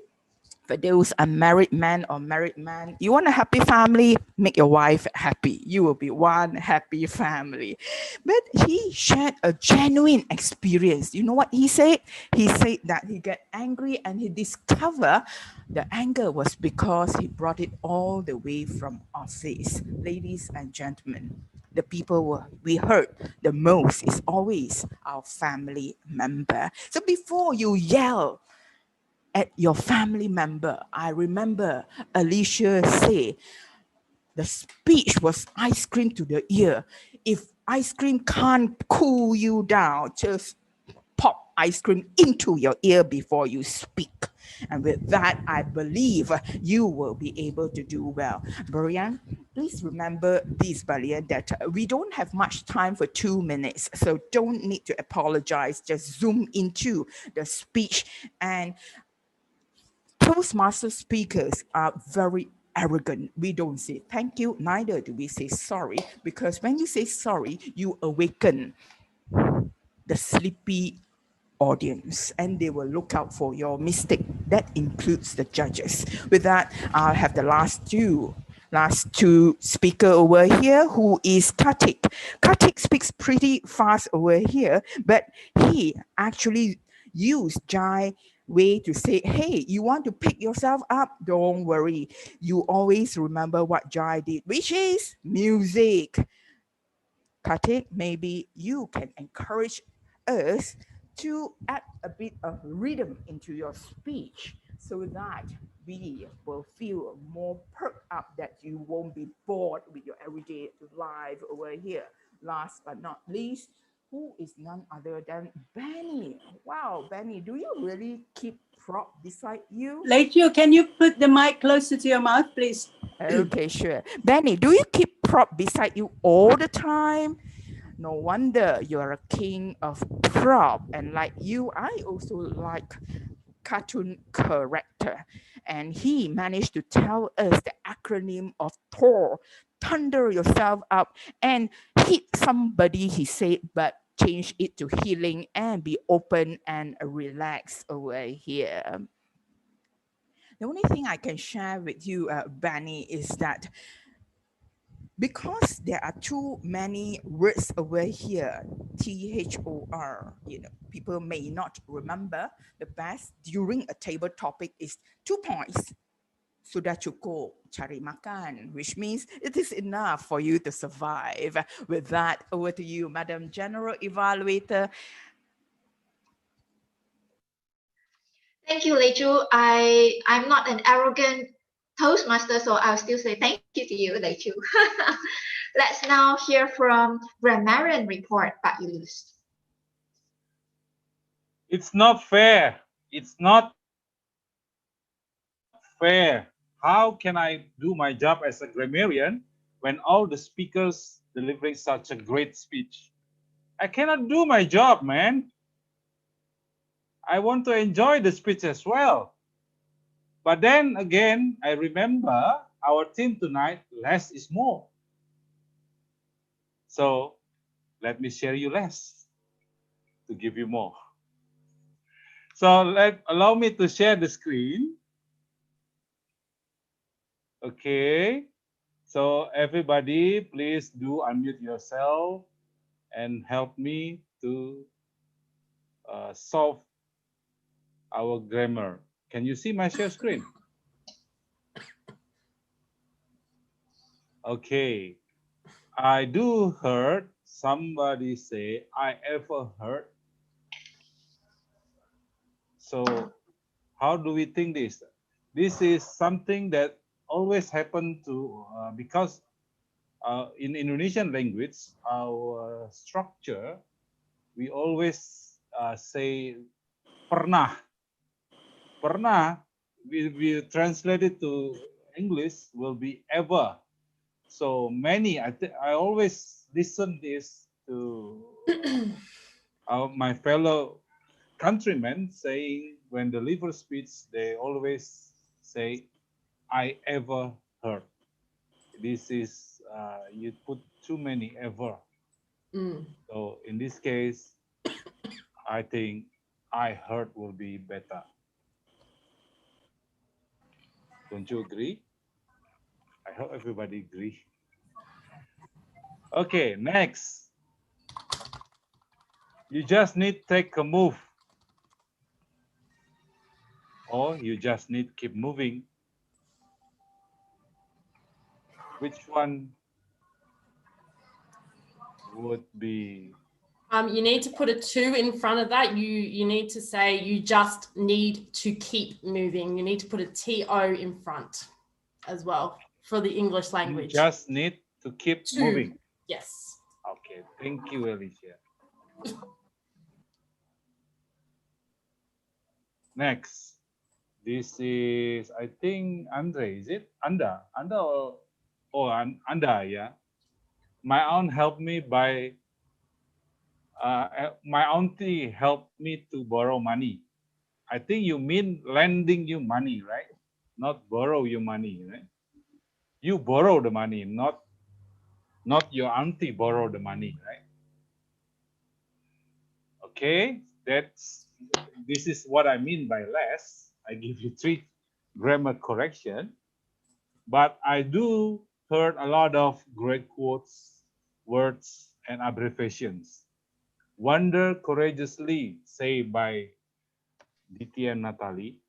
[SPEAKER 17] for those unmarried men or married man, you want a happy family, make your wife happy. You will be one happy family. But he shared a genuine experience. You know what he said? He said that he got angry and he discovered the anger was because he brought it all the way from office. Ladies and gentlemen, the people we hurt the most is always our family member. So before you yell at your family member, I remember Alicia say, the speech was ice cream to the ear. If ice cream can't cool you down, just pop ice cream into your ear before you speak. And with that, I believe you will be able to do well. Brian, please remember this, Balian, that we don't have much time for 2 minutes, so don't need to apologize. Just zoom into the speech. And Toastmaster speakers are very arrogant. We don't say thank you, neither do we say sorry, because when you say sorry, you awaken the sleepy audience and they will look out for your mistake. That includes the judges. With that, I'll have the last two last two speaker over here, who is Kartik. Kartik speaks pretty fast over here, but he actually used Jai way to say, hey, you want to pick yourself up? Don't worry. You always remember what Jai did, which is music. Kartik, maybe you can encourage us to add a bit of rhythm into your speech so that we will feel more perked up, that you won't be bored with your everyday life over here. Last but not least, who is none other than Benny. Wow, Benny, do you really keep prop beside you?
[SPEAKER 3] Lechu, can you put the mic closer to your mouth, please?
[SPEAKER 17] Okay, sure. Benny, do you keep prop beside you all the time? No wonder you're a king of prop. And like you, I also like cartoon character. And he managed to tell us the acronym of Thor. Thunder yourself up and hit somebody, he said, but change it to healing and be open and relaxed over here. The only thing I can share with you, Benny, is that because there are too many words over here, THOR, people may not remember. The best during a table topic is 2 points. Sudah cukup cari makan, which means it is enough for you to survive. With that, over to you, Madam General Evaluator.
[SPEAKER 4] Thank you, Lechu. I'm not an arrogant Toastmaster, so I'll still say thank you to you, Lechu. Let's now hear from grammarian report, Pak Yulus.
[SPEAKER 19] It's not fair. It's not fair. How can I do my job as a grammarian when all the speakers delivering such a great speech? I cannot do my job, man. I want to enjoy the speech as well. But then again, I remember our theme tonight, less is more. So let me share you less to give you more. So allow me to share the screen. Okay. So everybody, please do unmute yourself and help me to solve our grammar. Can you see my share screen? Okay. I do heard somebody say, I ever heard. So how do we think this? This is something that always happen to, because in Indonesian language, our structure, we always say pernah. Pernah, we translate it to English, will be ever. So many, I always listen this to my fellow countrymen saying when they deliver speech, they always say, I ever heard. This is, you put too many ever. So in this case, I think I heard will be better. Don't you agree? I hope everybody agree. Okay, next. You just need take a move. Or you just need keep moving. Which one would be?
[SPEAKER 12] You need to put a 2 in front of that. You need to say you just need to keep moving. You need to put a TO in front as well for the English language.
[SPEAKER 19] You just need to keep moving.
[SPEAKER 12] Yes.
[SPEAKER 19] Okay, thank you, Alicia. Next, this is, I think, Andre, is it? Anda or Anda, yeah. My aunt helped me by, my auntie helped me to borrow money. I think you mean lending you money, right? Not borrow you money, right? You borrow the money, not your auntie borrow the money, right? Okay, this is what I mean by less. I give you 3 grammar correction. but I do heard a lot of great quotes, words, and abbreviations. Wonder courageously, say by DT and Natalie.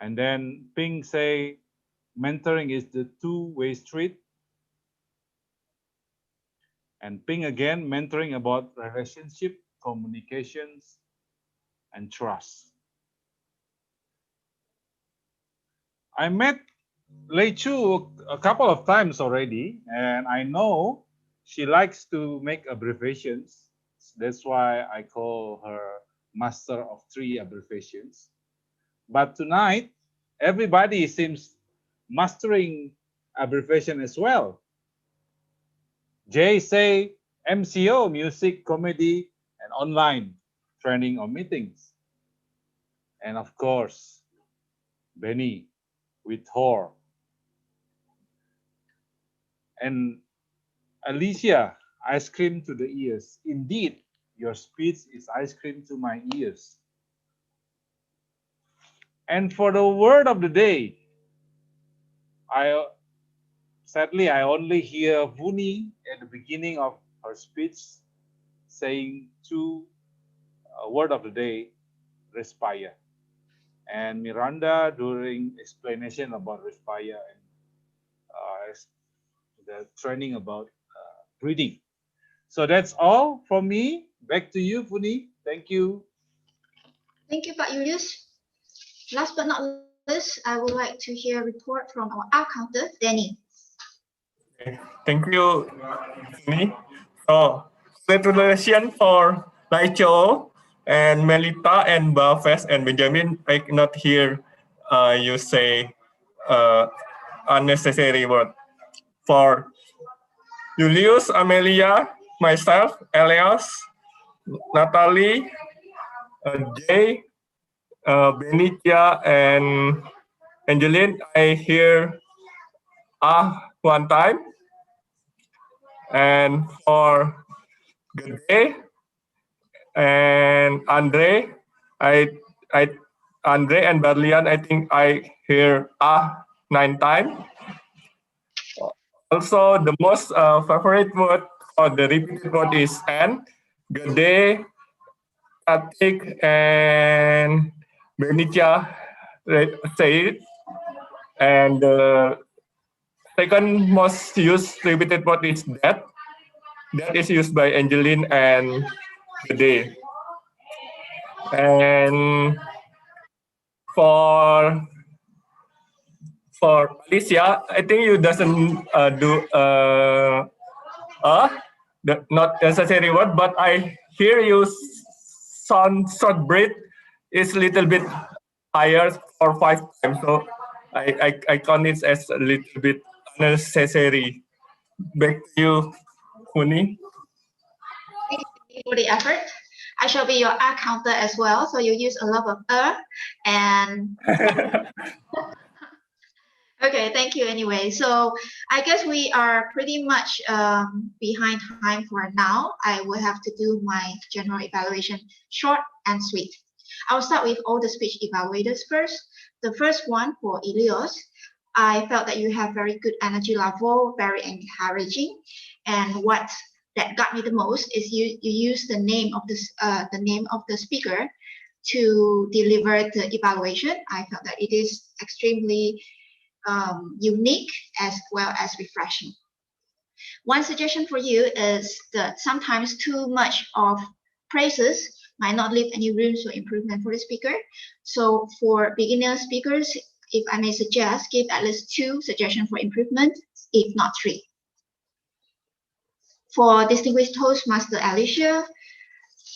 [SPEAKER 19] And then Ping say, mentoring is the two-way street. And Ping again, mentoring about relationship, communications, and trust. I met Lei Chu a couple of times already, and I know she likes to make abbreviations. That's why I call her master of three abbreviations. But tonight, everybody seems mastering abbreviation as well. Jay say MCO, music, comedy, and online training or meetings. And of course, Benny with Thor. And Alicia, ice cream to the ears. Indeed, your speech is ice cream to my ears. And for the word of the day, sadly I only hear Vuni at the beginning of her speech saying two word of the day, respire. And Miranda during explanation about respire and the training about breathing. So that's all from me. Back to you, Vuni. Thank you.
[SPEAKER 4] Thank you, Pak Julius. Last but not least, I would like to hear a report from our accountant, Danny.
[SPEAKER 6] Thank you, Vuni. So, congratulations for Rachel and Melita and Bafes and Benjamin. I cannot hear you say unnecessary word. For Julius, Amelia, myself, Elias, Natalie, Jay, Benicia, and Angeline, I hear one time. And for Gede and Andre, Andre and Berlian, I think I hear 9 times. Also, the most favorite word or the repeated word is and. Gede, Atik, and Benicia say it. And the second most used repeated word is that. That is used by Angeline and Gede. And for Alicia, I think you doesn't do not necessary word, but I hear you sound short breath is a little bit higher for 5 times. So I count it as a little bit unnecessary. Back to you, Huni.
[SPEAKER 4] Thank you for the effort. I shall be your accountant as well. So you use a lot of and okay, thank you anyway. So I guess we are pretty much behind time for now. I will have to do my general evaluation short and sweet. I'll start with all the speech evaluators first. The first one for Elios. I felt that you have very good energy level, very encouraging. And what that got me the most is you use the name of the speaker to deliver the evaluation. I felt that it is extremely unique as well as refreshing. One suggestion for you is that sometimes too much of praises might not leave any room for improvement for the speaker. So for beginner speakers, if I may suggest, give at least 2 suggestions for improvement, if not 3. For distinguished Toastmaster Alicia,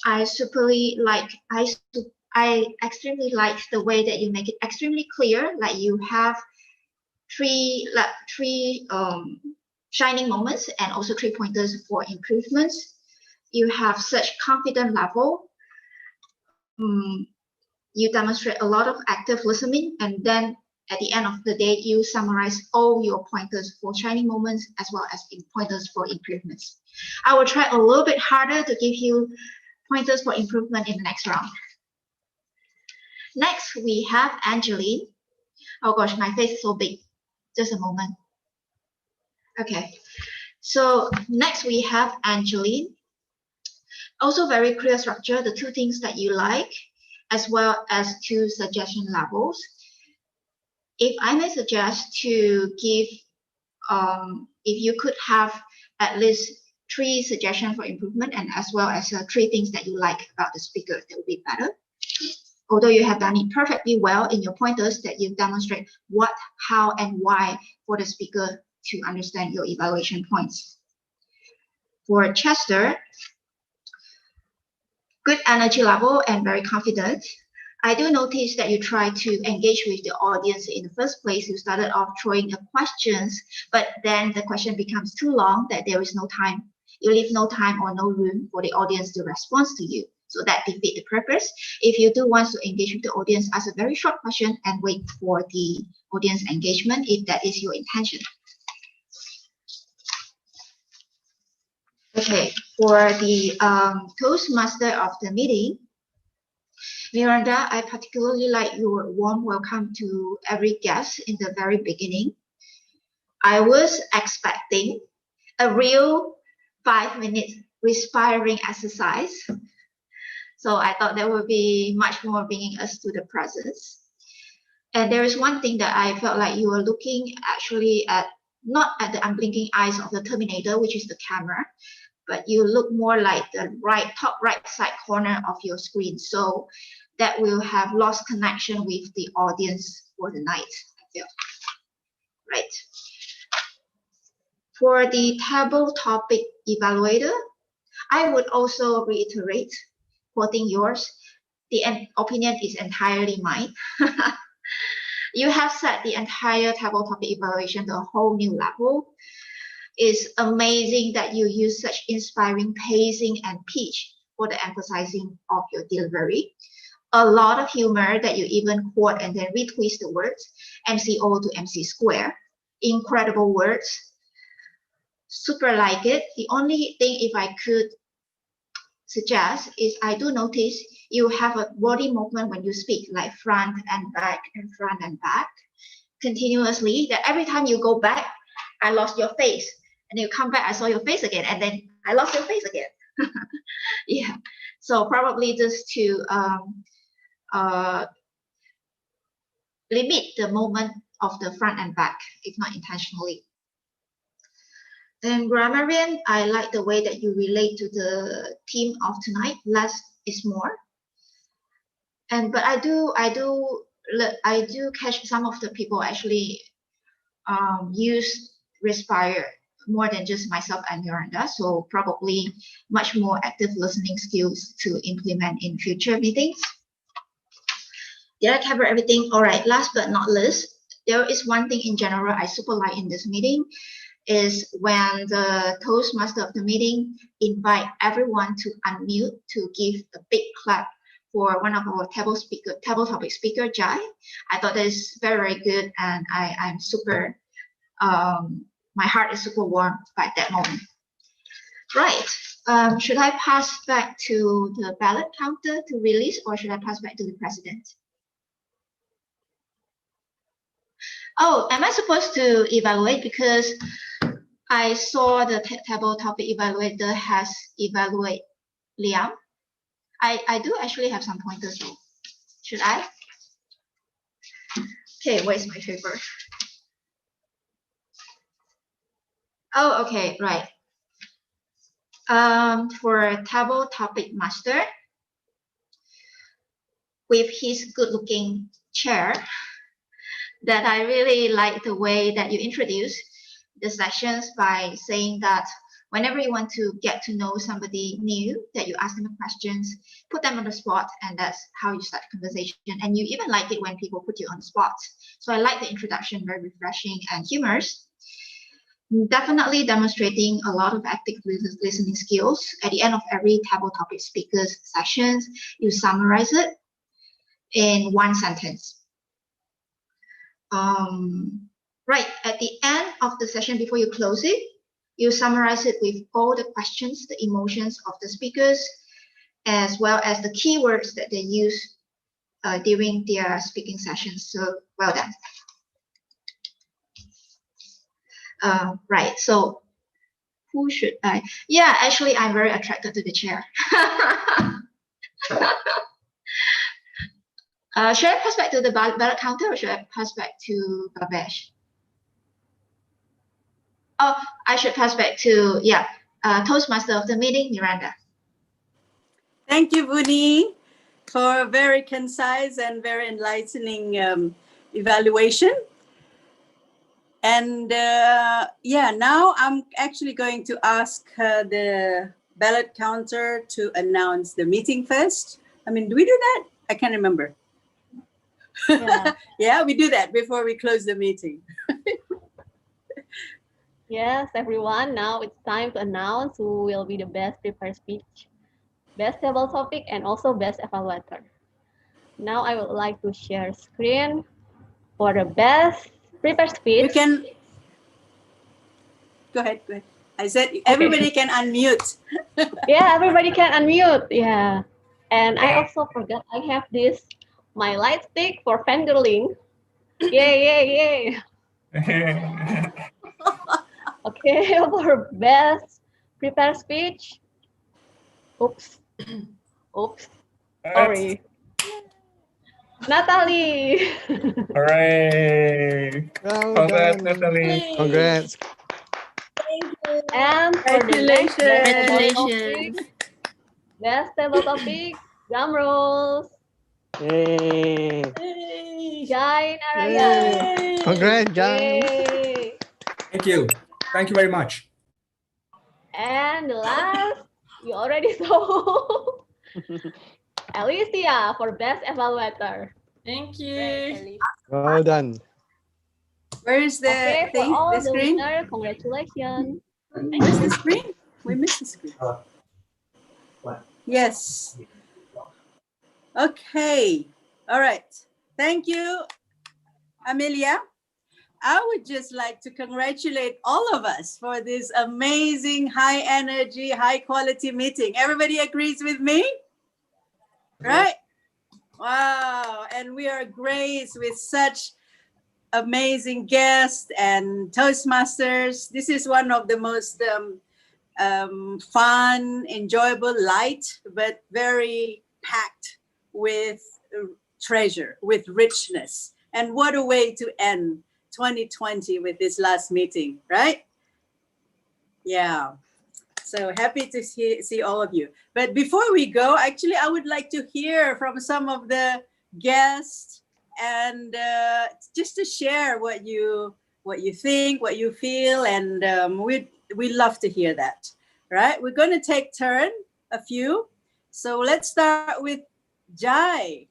[SPEAKER 4] I extremely like the way that you make it extremely clear, like you have three shining moments and also 3 pointers for improvements. You have such confident level. You demonstrate a lot of active listening, and then at the end of the day, you summarize all your pointers for shining moments as well as pointers for improvements. I will try a little bit harder to give you pointers for improvement in the next round. Next, we have Angeline. Oh gosh, my face is so big. Just a moment. Okay. So next we have Angeline. Also very clear structure, the 2 things that you like, as well as 2 suggestion levels. If I may suggest to give, if you could have at least 3 suggestions for improvement and as well as 3 things that you like about the speaker, that would be better. Although you have done it perfectly well in your pointers that you demonstrate what, how, and why for the speaker to understand your evaluation points. For Chester, good energy level and very confident. I do notice that you try to engage with the audience in the first place. You started off throwing questions, but then the question becomes too long that there is no time. You leave no time or no room for the audience to respond to you. So that defeats the purpose. If you do want to engage with the audience, ask a very short question and wait for the audience engagement if that is your intention. Okay, for the Toastmaster of the meeting, Miranda, I particularly like your warm welcome to every guest in the very beginning. I was expecting a real 5-minute respiring exercise. So I thought that would be much more bringing us to the presence. And there is one thing that I felt like you were looking actually at, not at the unblinking eyes of the Terminator, which is the camera, but you look more like the top right side corner of your screen. So that will have lost connection with the audience for the night, I feel. Right. For the table topic evaluator, I would also reiterate, quoting yours, the opinion is entirely mine. You have set the entire table topic evaluation to a whole new level. It's amazing that you use such inspiring pacing and pitch for the emphasizing of your delivery. A lot of humor that you even quote and then retwist the words, MCO to MC square. Incredible words. Super like it. The only thing if I could suggest is I do notice you have a body movement when you speak, like front and back and front and back continuously, that every time you go back, I lost your face. And you come back, I saw your face again, and then I lost your face again. Yeah. So probably just to limit the movement of the front and back, if not intentionally. And Grammarian, I like the way that you relate to the theme of tonight. Less is more. But I do catch some of the people actually use Respire more than just myself and Miranda. So probably much more active listening skills to implement in future meetings. Did I cover everything? All right, last but not least, there is one thing in general I super like in this meeting is when the Toastmaster of the meeting invite everyone to unmute to give a big clap for one of our table topic speaker, Jai. I thought that is very, very good, and I'm super, my heart is super warm by that moment. Right, should I pass back to the ballot counter to release, or should I pass back to the president? Oh, am I supposed to evaluate? Because I saw the table topic evaluator has evaluate Liam. I do actually have some pointers though. Should I? Okay, where's my paper? Oh, okay, right. For table topic master, with his good-looking chair, that I really like the way that you introduce the sessions by saying that whenever you want to get to know somebody new, that you ask them questions, put them on the spot, and that's how you start the conversation. And you even like it when people put you on the spot. So I like the introduction, very refreshing and humorous. Definitely demonstrating a lot of active listening skills. At the end of every table topic speakers sessions, you summarize it in one sentence. Right, at the end of the session, before you close it, you summarize it with all the questions, the emotions of the speakers, as well as the keywords that they use during their speaking sessions. So well done. Right. So who should I? Yeah, actually, I'm very attracted to the chair. Should I pass back to the ballot counter or should I pass back to Bhavesh? Oh, I should pass back to, yeah, Toastmaster of the meeting, Miranda.
[SPEAKER 3] Thank you, Vuni, for a very concise and very enlightening evaluation. And yeah, now I'm actually going to ask the ballot counter to announce the meeting first. I mean, do we do that? I can't remember.
[SPEAKER 16] Yeah.
[SPEAKER 3] Yeah, we do that before we close the meeting.
[SPEAKER 16] Yes, everyone. Now it's time to announce who will be the best prepared speech, best table topic, and also best evaluator. Now I would like to share screen for the best prepared speech.
[SPEAKER 3] You can go ahead. Go ahead. I said everybody can unmute.
[SPEAKER 16] Yeah, everybody can unmute. Yeah. And I also forgot I have this, my light stick for fangirling. Yay, yay, yay. Okay, for best prepared speech. Oops. Oops. Sorry. Natalie.
[SPEAKER 6] Hooray!
[SPEAKER 5] Well
[SPEAKER 6] Congrats,
[SPEAKER 5] done.
[SPEAKER 6] Natalie.
[SPEAKER 5] Congrats.
[SPEAKER 16] And for the next best table
[SPEAKER 3] Congratulations.
[SPEAKER 16] topic, best table topic, drum rolls.
[SPEAKER 8] Yay.
[SPEAKER 16] Jai
[SPEAKER 5] Yay. Congrats, Jai.
[SPEAKER 16] Yay.
[SPEAKER 21] Thank you. Thank you very much.
[SPEAKER 16] And the last, you already saw Alicia for best evaluator.
[SPEAKER 12] Thank you.
[SPEAKER 5] Well done.
[SPEAKER 3] Where is the
[SPEAKER 16] Okay, for
[SPEAKER 3] thing?
[SPEAKER 16] all
[SPEAKER 3] The
[SPEAKER 16] the
[SPEAKER 3] screen?
[SPEAKER 16] winner, congratulations.
[SPEAKER 3] Where's the screen? We missed the screen. Yes. Okay. All right. Thank you, Amelia. I would just like to congratulate all of us for this amazing, high energy, high quality meeting. Everybody agrees with me? Right? Wow. And we are graced with such amazing guests and Toastmasters. This is one of the most fun, enjoyable, light, but very packed with treasure, with richness. And what a way to end 2020 with this last meeting, right? Yeah. So happy to see all of you. But before we go, actually, I would like to hear from some of the guests and just to share what you think, what you feel, and we love to hear that. Right? We're going to take turn a few. So let's start with Jai.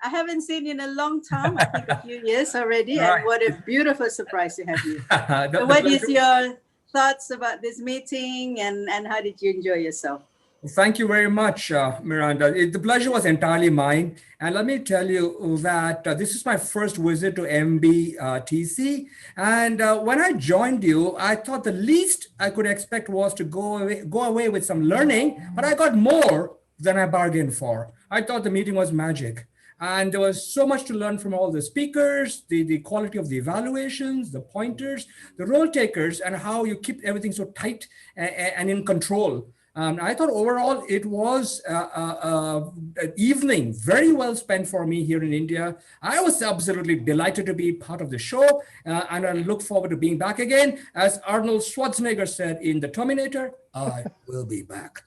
[SPEAKER 3] I haven't seen you in a long time. I think a few years already.
[SPEAKER 21] Right.
[SPEAKER 3] And what a beautiful surprise to have you.
[SPEAKER 21] The
[SPEAKER 3] So what is
[SPEAKER 21] pleasure-
[SPEAKER 3] your thoughts about this meeting and how did you enjoy yourself?
[SPEAKER 21] Thank you very much, Miranda. The pleasure was entirely mine. And let me tell you that this is my first visit to MBTC. And when I joined you, I thought the least I could expect was to go away with some learning, but I got more than I bargained for. I thought the meeting was magic. And there was so much to learn from all the speakers, the quality of the evaluations, the pointers, the role takers, and how you keep everything so tight and in control. I thought overall it was an evening very well spent for me here in India. I was absolutely delighted to be part of the show, and I look forward to being back again. As Arnold Schwarzenegger said in The Terminator, I will be back.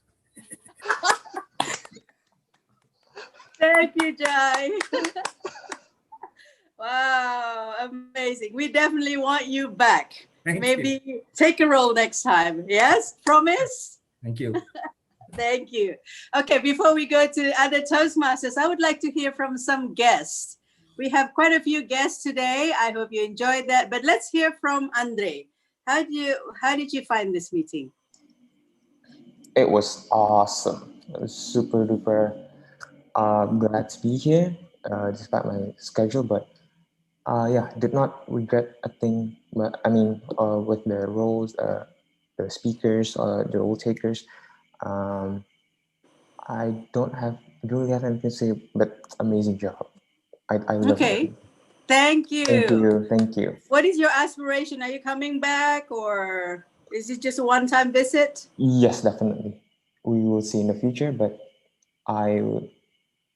[SPEAKER 3] Thank you, Jai. Wow, amazing. We definitely want you back.
[SPEAKER 21] Thank
[SPEAKER 3] Maybe
[SPEAKER 21] you.
[SPEAKER 3] take a role next time. Yes? Promise?
[SPEAKER 21] Thank you.
[SPEAKER 3] Thank you. Okay, before we go to other Toastmasters, I would like to hear from some guests. We have quite a few guests today. I hope you enjoyed that. But let's hear from Andre. How did you find this meeting?
[SPEAKER 1] It was awesome. It was super duper glad to be here despite my schedule, but yeah, did not regret a thing. I mean, with the roles, the speakers, the role takers, I don't really have anything to say, but amazing job. I love
[SPEAKER 3] Okay.
[SPEAKER 1] it.
[SPEAKER 3] Thank you.
[SPEAKER 1] Thank you. Thank you.
[SPEAKER 3] What is your aspiration? Are you coming back, or is it just a one-time visit?
[SPEAKER 1] Yes, definitely. We will see in the future, but I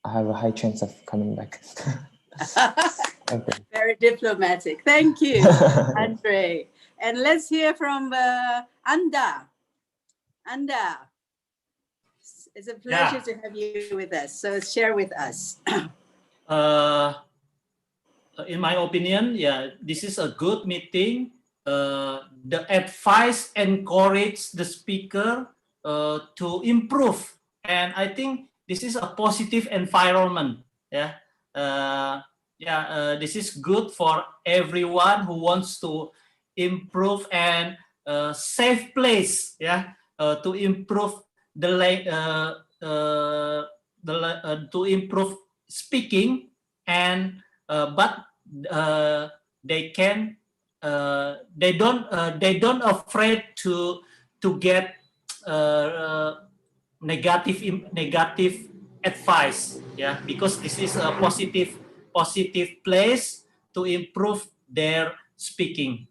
[SPEAKER 1] have a high chance of coming back. Okay.
[SPEAKER 3] Very diplomatic. Thank you, Andre. And let's hear from Anda. Anda, it's a pleasure to have you with us. So share with us.
[SPEAKER 2] In my opinion, this is a good meeting. The advice encourage the speaker to improve, and I think this is a positive environment. This is good for everyone who wants to improve, and safe place. To improve to improve speaking, and but they can they don't afraid to get negative advice, because this is a positive place to improve their speaking.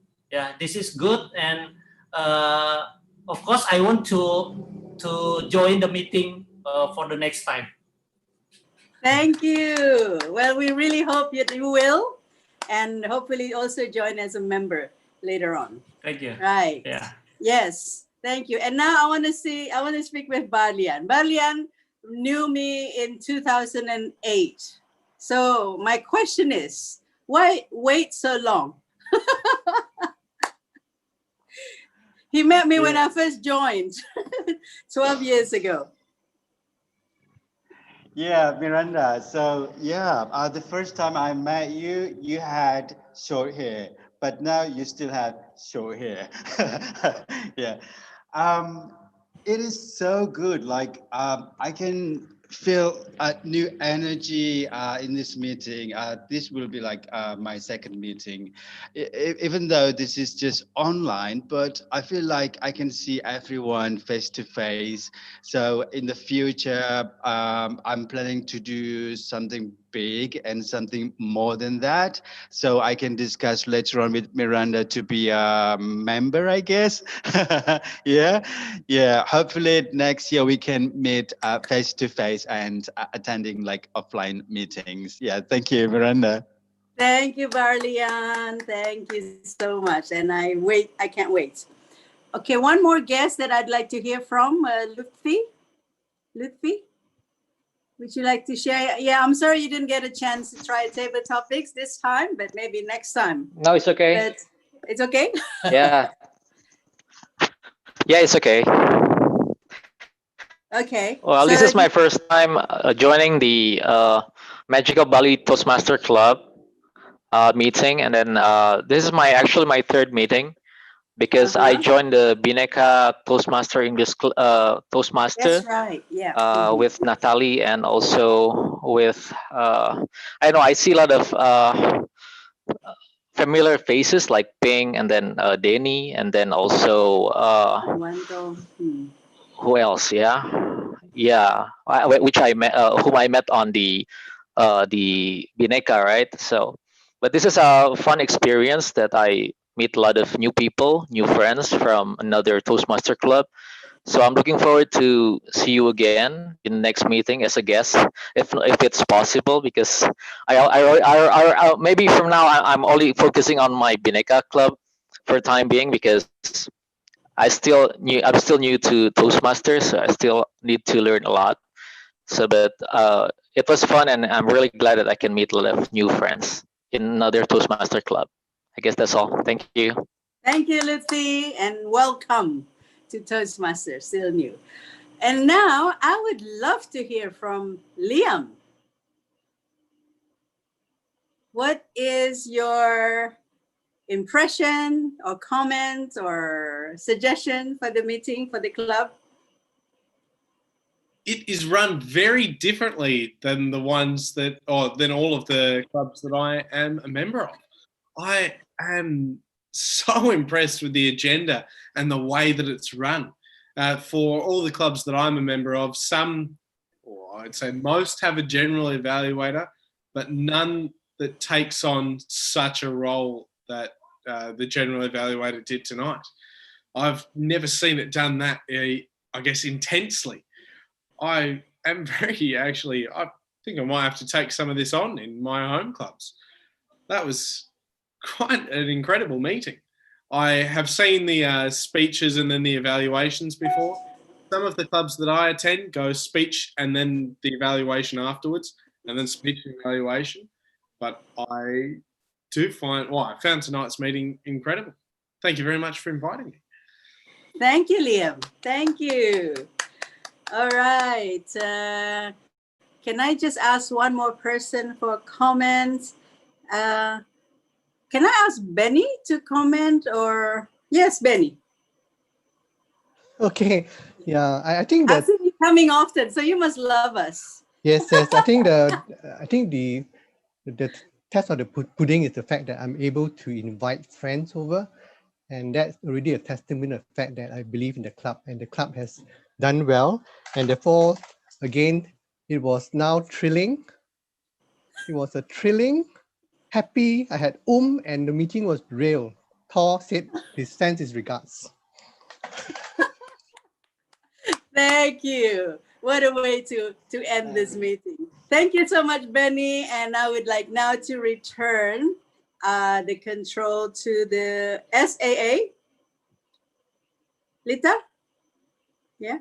[SPEAKER 2] This is good, and of course I want to join the meeting for the next time.
[SPEAKER 3] Thank you. Well, we really hope that you will, and hopefully also join as a member later on.
[SPEAKER 2] Thank you.
[SPEAKER 3] Right.
[SPEAKER 2] Yeah.
[SPEAKER 3] Yes. Thank you. And now I want to speak with Barlian. Barlian knew me in 2008. So my question is, why wait so long? He met me when I first joined 12 years ago.
[SPEAKER 20] Yeah, Miranda. So the first time I met you, you had short hair, but now you still have short hair. Yeah. It is so good. Like I can feel a new energy in this meeting. This will be like my second meeting, even though this is just online, but I feel like I can see everyone face to face. So in the future, I'm planning to do something big and something more than that. So I can discuss later on with Miranda to be a member, I guess. Yeah. Hopefully next year we can meet face to face and attending like offline meetings. Yeah. Thank you, Miranda.
[SPEAKER 3] Thank you, Barlian. Thank you so much. And I can't wait. Okay, one more guest that I'd like to hear from, Lutfi. Lutfi, would you like to share? Yeah, I'm sorry you didn't get a chance to try table topics this time, but maybe next time.
[SPEAKER 22] No, it's okay.
[SPEAKER 3] But it's okay?
[SPEAKER 22] Yeah. Yeah, it's okay.
[SPEAKER 3] Okay.
[SPEAKER 22] Well, this
[SPEAKER 3] So
[SPEAKER 22] is my first time joining the Magical Bali Toastmaster Club meeting, and then this is actually my third meeting, because I joined the Bineka Toastmaster English Toastmaster
[SPEAKER 3] That's right. Yeah.
[SPEAKER 22] with Natalie, and also with I know I see a lot of familiar faces like Ping, and then Denny, and then also who else? Yeah, which I met, whom I met on the Bineka, right? So, but this is a fun experience that I meet a lot of new people, new friends from another Toastmaster club. So I'm looking forward to see you again in the next meeting as a guest, if it's possible, because maybe from now I'm only focusing on my Bineka club for the time being, because I'm still new to Toastmasters, so I still need to learn a lot. So, but it was fun, and I'm really glad that I can meet a lot of new friends in another Toastmaster club. I guess that's all. Thank you.
[SPEAKER 3] Thank you, Lucy, and welcome to Toastmasters, still new. And now I would love to hear from Liam. What is your impression or comment or suggestion for the meeting, for the club?
[SPEAKER 18] It is run very differently than the ones than all of the clubs that I am a member of. I am so impressed with the agenda and the way that it's run. For all the clubs that I'm a member of, some, or I'd say most, have a general evaluator. but none that takes on such a role that the general evaluator did tonight. I've never seen it done that, I guess, intensely. I am very, actually, I think I might have to take some of this on in my home clubs. That was quite an incredible meeting. I have seen the speeches and then the evaluations before. Some of the clubs that I attend go speech and then the evaluation afterwards, and then speech and evaluation. But I found tonight's meeting incredible. Thank you very much for inviting me.
[SPEAKER 3] Thank you, Liam. Thank you. All right. Can I just ask one more person for comments? Can I ask Benny to comment or? Yes, Benny.
[SPEAKER 5] Okay. Yeah, I think that.
[SPEAKER 3] I've seen you coming often, so you must love us.
[SPEAKER 5] Yes. I think the test of the pudding is the fact that I'm able to invite friends over, and that's already a testament of the fact that I believe in the club, and the club has done well, and therefore, again, it was now thrilling. It was a thrilling, happy. I had and the meeting was real. Thor said he sends his regards.
[SPEAKER 3] Thank you. What a way to end this meeting. Thank you so much, Benny. And I would like now to return the control to the SAA. Lita? Yeah.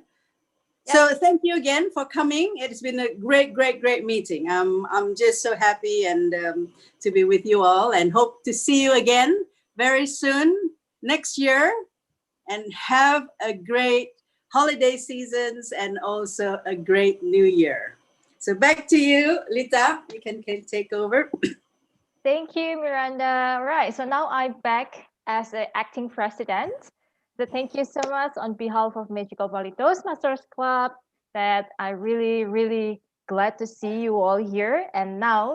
[SPEAKER 3] So thank you again for coming. It's been a great meeting. I'm just so happy and to be with you all, and hope to see you again very soon next year, and have a great holiday seasons and also a great new year. So back to you, Lita. You can take over.
[SPEAKER 7] Thank you, Miranda. Right, so now I'm back as the acting president. So thank you so much on behalf of Magical Bali Toastmasters Club, that I really glad to see you all here. And now